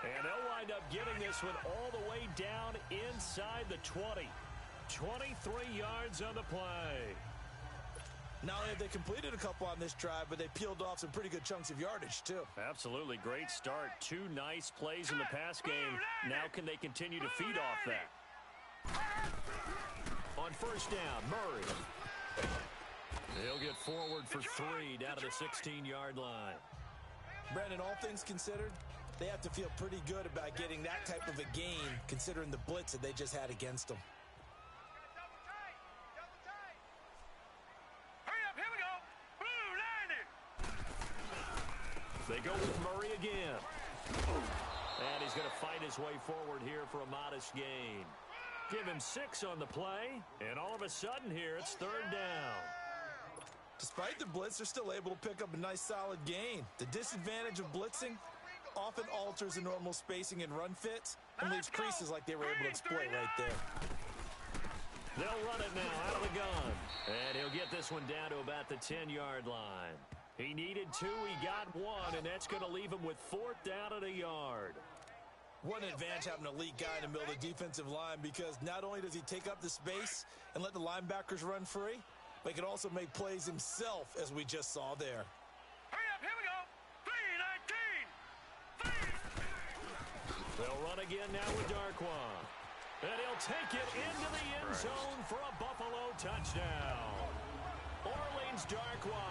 And they'll wind up getting this one all the way down inside the 20. 23 yards on the play. Not only have they completed a couple on this drive, but they peeled off some pretty good chunks of yardage, too. Absolutely. Great start. 2 nice plays in the pass game. Now can they continue to feed off that? On 1st down, Murray. He'll get forward for 3 down to the 16-yard line. Brandon, all things considered, they have to feel pretty good about getting that type of a gain, considering the blitz that they just had against them. They go with Murray again. And he's going to fight his way forward here for a modest gain. Give him 6 on the play, and all of a sudden here, it's 3rd down. Despite the blitz, they're still able to pick up a nice solid gain. The disadvantage of blitzing often alters the normal spacing and run fits and leaves creases like they were able to exploit right there. They'll run it now out of the gun. And he'll get this one down to about the 10-yard line. He needed 2, he got 1, and that's going to leave him with 4th down at a yard. What an advantage having an elite guy in the middle of the defensive line, because not only does he take up the space and let the linebackers run free, but he can also make plays himself, as we just saw there. Hurry up, here we go. 3-19. They'll run again now with Darquan. And he'll take it into the end zone for a Buffalo touchdown. Orleans finds Darkwa.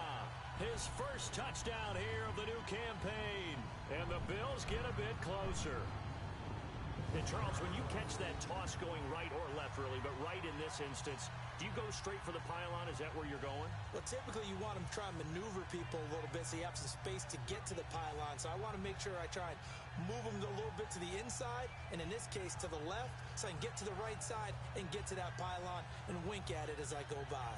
His first touchdown here of the new campaign. And the Bills get a bit closer. And Charles, when you catch that toss going right or left, really, but right in this instance, do you go straight for the pylon? Is that where you're going? Well, typically you want to try and maneuver people a little bit so you have some space to get to the pylon. So I want to make sure I try and move them a little bit to the inside, and in this case to the left, so I can get to the right side and get to that pylon and wink at it as I go by.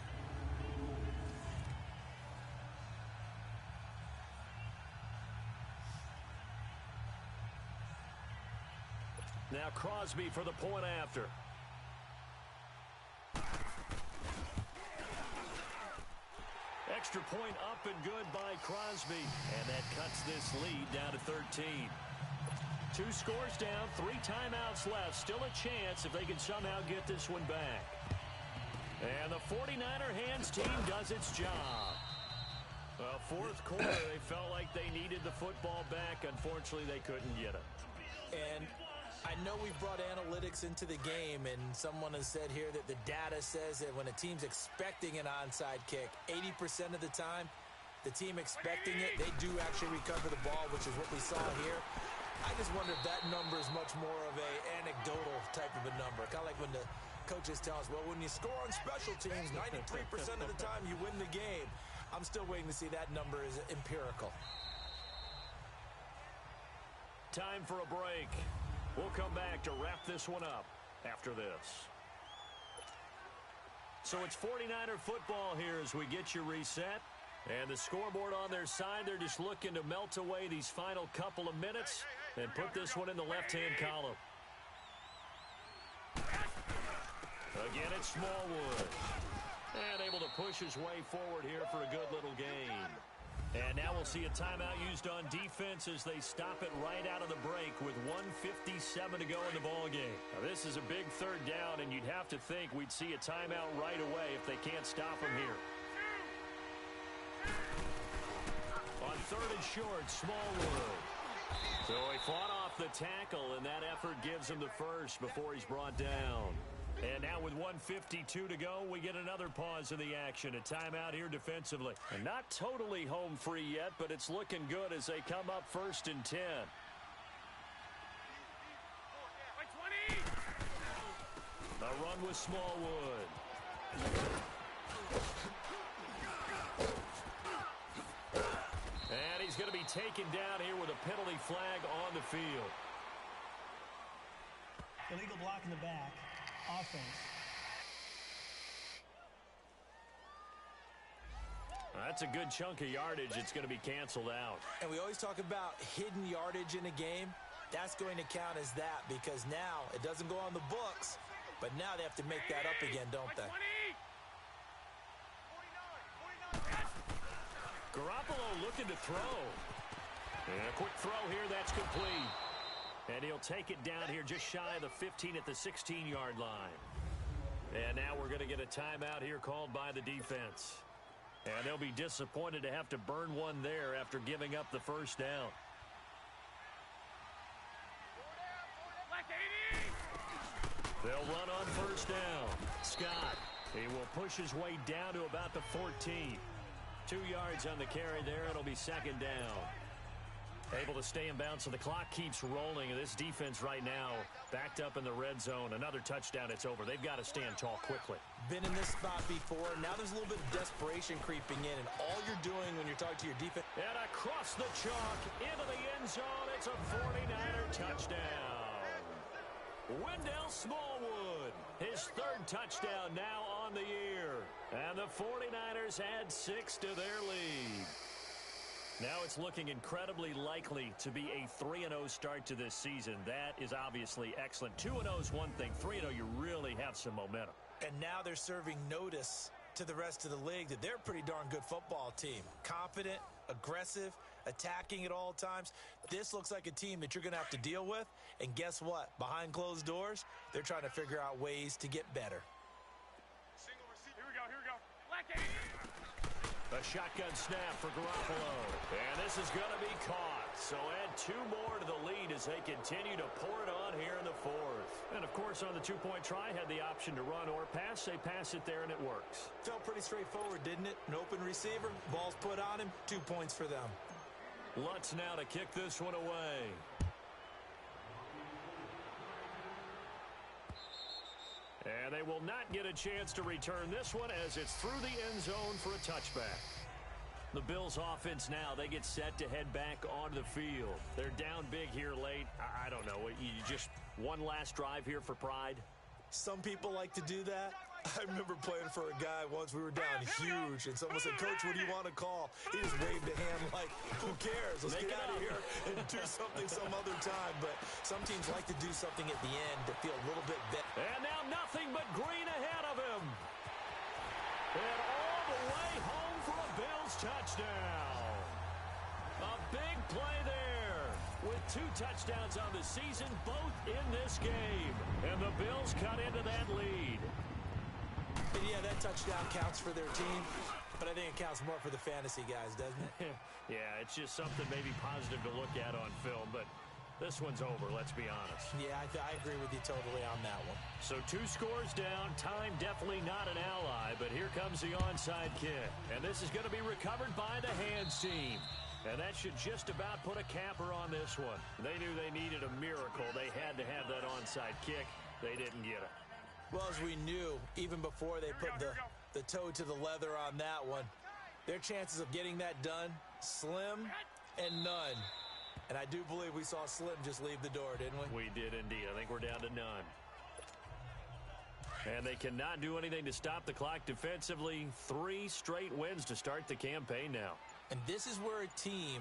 Now Crosby for the point after. Extra point up and good by Crosby. And that cuts this lead down to 13. 2 scores down, 3 timeouts left. Still a chance if they can somehow get this one back. And the 49er hands team does its job. Well, fourth quarter, they felt like they needed the football back. Unfortunately, they couldn't get it. And I know we brought analytics into the game, and someone has said here that the data says that when a team's expecting an onside kick, 80% of the time, the team expecting it, they do actually recover the ball, which is what we saw here. I just wonder if that number is much more of a anecdotal type of a number. Kind of like when the coaches tell us, well, when you score on special teams, 93% of the time you win the game. I'm still waiting to see that number is empirical. Time for a break. We'll come back to wrap this one up after this. So it's 49er football here as we get you reset. And the scoreboard on their side, they're just looking to melt away these final couple of minutes and put this one in the left-hand column. Again, it's Smallwood. And able to push his way forward here for a good little gain. And now we'll see a timeout used on defense as they stop it right out of the break with 1:57 to go in the ballgame. Now, this is a big third down, and you'd have to think we'd see a timeout right away if they can't stop him here. On 3rd and short, Smallwood. So he fought off the tackle, and that effort gives him the first before he's brought down. And now with 1:52 to go, we get another pause in the action. A timeout here defensively. And not totally home free yet, but it's looking good as they come up 1st and 10. A run with Smallwood. And he's going to be taken down here with a penalty flag on the field. Illegal block in the back. Offense. That's a good chunk of yardage. It's going to be canceled out. And we always talk about hidden yardage in a game. That's going to count as that because now it doesn't go on the books, but now they have to make that up again, don't they? Garoppolo looking to throw. And a quick throw here. That's complete. And he'll take it down here just shy of the 15 at the 16-yard line. And now we're going to get a timeout here called by the defense. And they'll be disappointed to have to burn one there after giving up the first down. They'll run on first down. Scott, he will push his way down to about the 14. 2 yards on the carry there. It'll be 2nd down. Able to stay in bounds, so the clock keeps rolling. And this defense right now backed up in the red zone. Another touchdown, it's over. They've got to stand tall quickly. Been in this spot before. Now there's a little bit of desperation creeping in. And all you're doing when you're talking to your defense. And across the chalk into the end zone. It's a 49er touchdown. Wendell Smallwood, his 3rd touchdown now on the year. And the 49ers add 6 to their lead. Now it's looking incredibly likely to be a 3-0 start to this season. That is obviously excellent. 2-0 is one thing. 3-0, you really have some momentum. And now they're serving notice to the rest of the league that they're a pretty darn good football team. Confident, aggressive, attacking at all times. This looks like a team that you're going to have to deal with. And guess what? Behind closed doors, they're trying to figure out ways to get better. Here we go. Black A shotgun snap for Garoppolo. And this is going to be caught. So add 2 more to the lead as they continue to pour it on here in the 4th. And, of course, on the 2-point try, had the option to run or pass. They pass it there, and it works. Felt pretty straightforward, didn't it? An open receiver, ball's put on him, 2 points for them. Lutz now to kick this one away. And they will not get a chance to return this one as it's through the end zone for a touchback. The Bills offense now, they get set to head back onto the field. They're down big here late. I don't know. You just one last drive here for pride? Some people like to do that. I remember playing for a guy once. We were down huge, and someone said, "Coach, what do you want to call?" He just waved a hand like, who cares? Let's get out of here and do something some other time. But some teams like to do something at the end to feel a little bit better. And now nothing but green ahead of him. And all the way home for a Bills touchdown. A big play there with 2 touchdowns on the season, both in this game. And the Bills cut into that lead. And yeah, that touchdown counts for their team, but I think it counts more for the fantasy guys, doesn't it? Yeah, it's just something maybe positive to look at on film, but this one's over, let's be honest. Yeah, I agree with you totally on that one. So 2 scores down, time definitely not an ally, but here comes the onside kick. And this is going to be recovered by the hands team. And that should just about put a capper on this one. They knew they needed a miracle. They had to have that onside kick. They didn't get it. Well, as we knew, even before they put the toe to the leather on that one, their chances of getting that done, slim and none. And I do believe we saw Slim just leave the door, didn't we? We did indeed. I think we're down to none. And they cannot do anything to stop the clock defensively. 3 straight wins to start the campaign now. And this is where a team,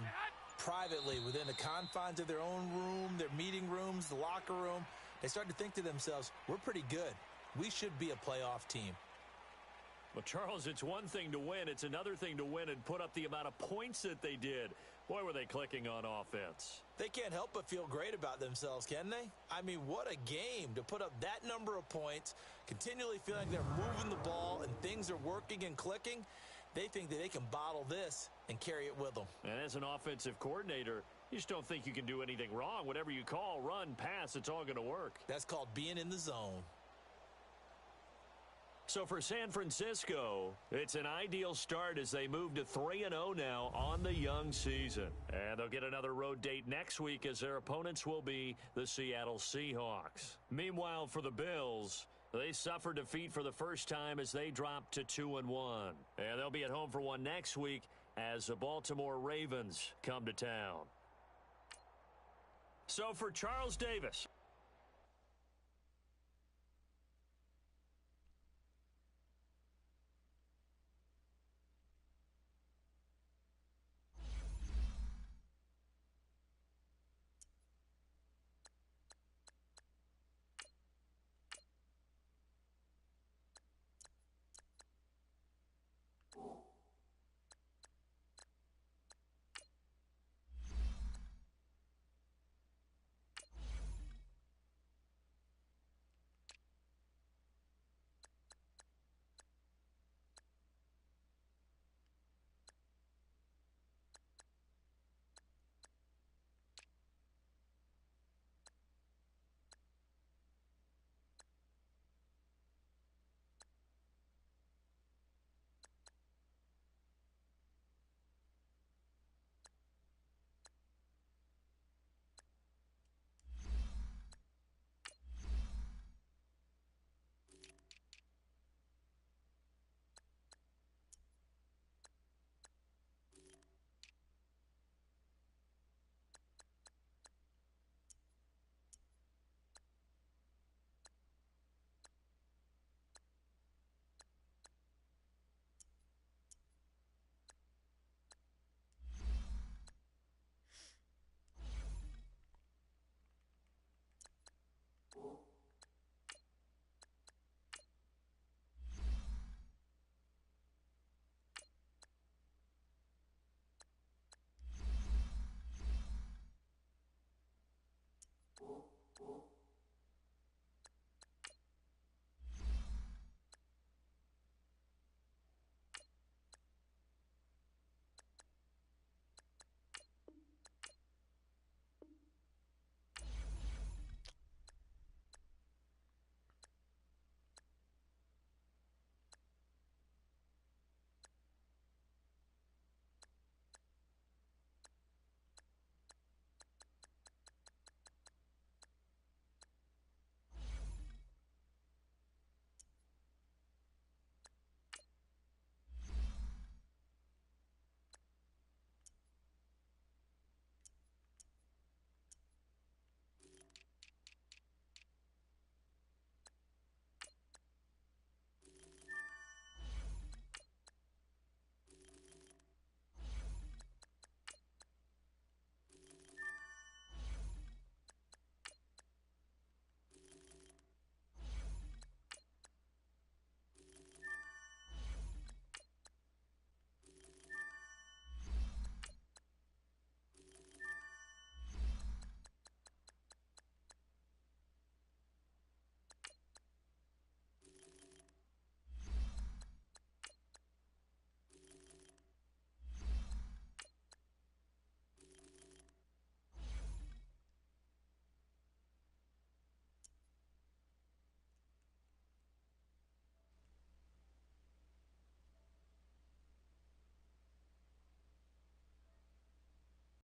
privately, within the confines of their own room, their meeting rooms, the locker room, they start to think to themselves, we're pretty good. We should be a playoff team. Well, Charles, it's one thing to win. It's another thing to win and put up the amount of points that they did. Boy, were they clicking on offense. They can't help but feel great about themselves, can they? I mean, what a game to put up that number of points, continually feel like they're moving the ball and things are working and clicking. They think that they can bottle this and carry it with them. And as an offensive coordinator, you just don't think you can do anything wrong. Whatever you call, run, pass, it's all going to work. That's called being in the zone. So for San Francisco, it's an ideal start as they move to 3-0 now on the young season. And they'll get another road date next week as their opponents will be the Seattle Seahawks. Meanwhile, for the Bills, they suffered defeat for the first time as they dropped to 2-1. And they'll be at home for one next week as the Baltimore Ravens come to town. So for Charles Davis,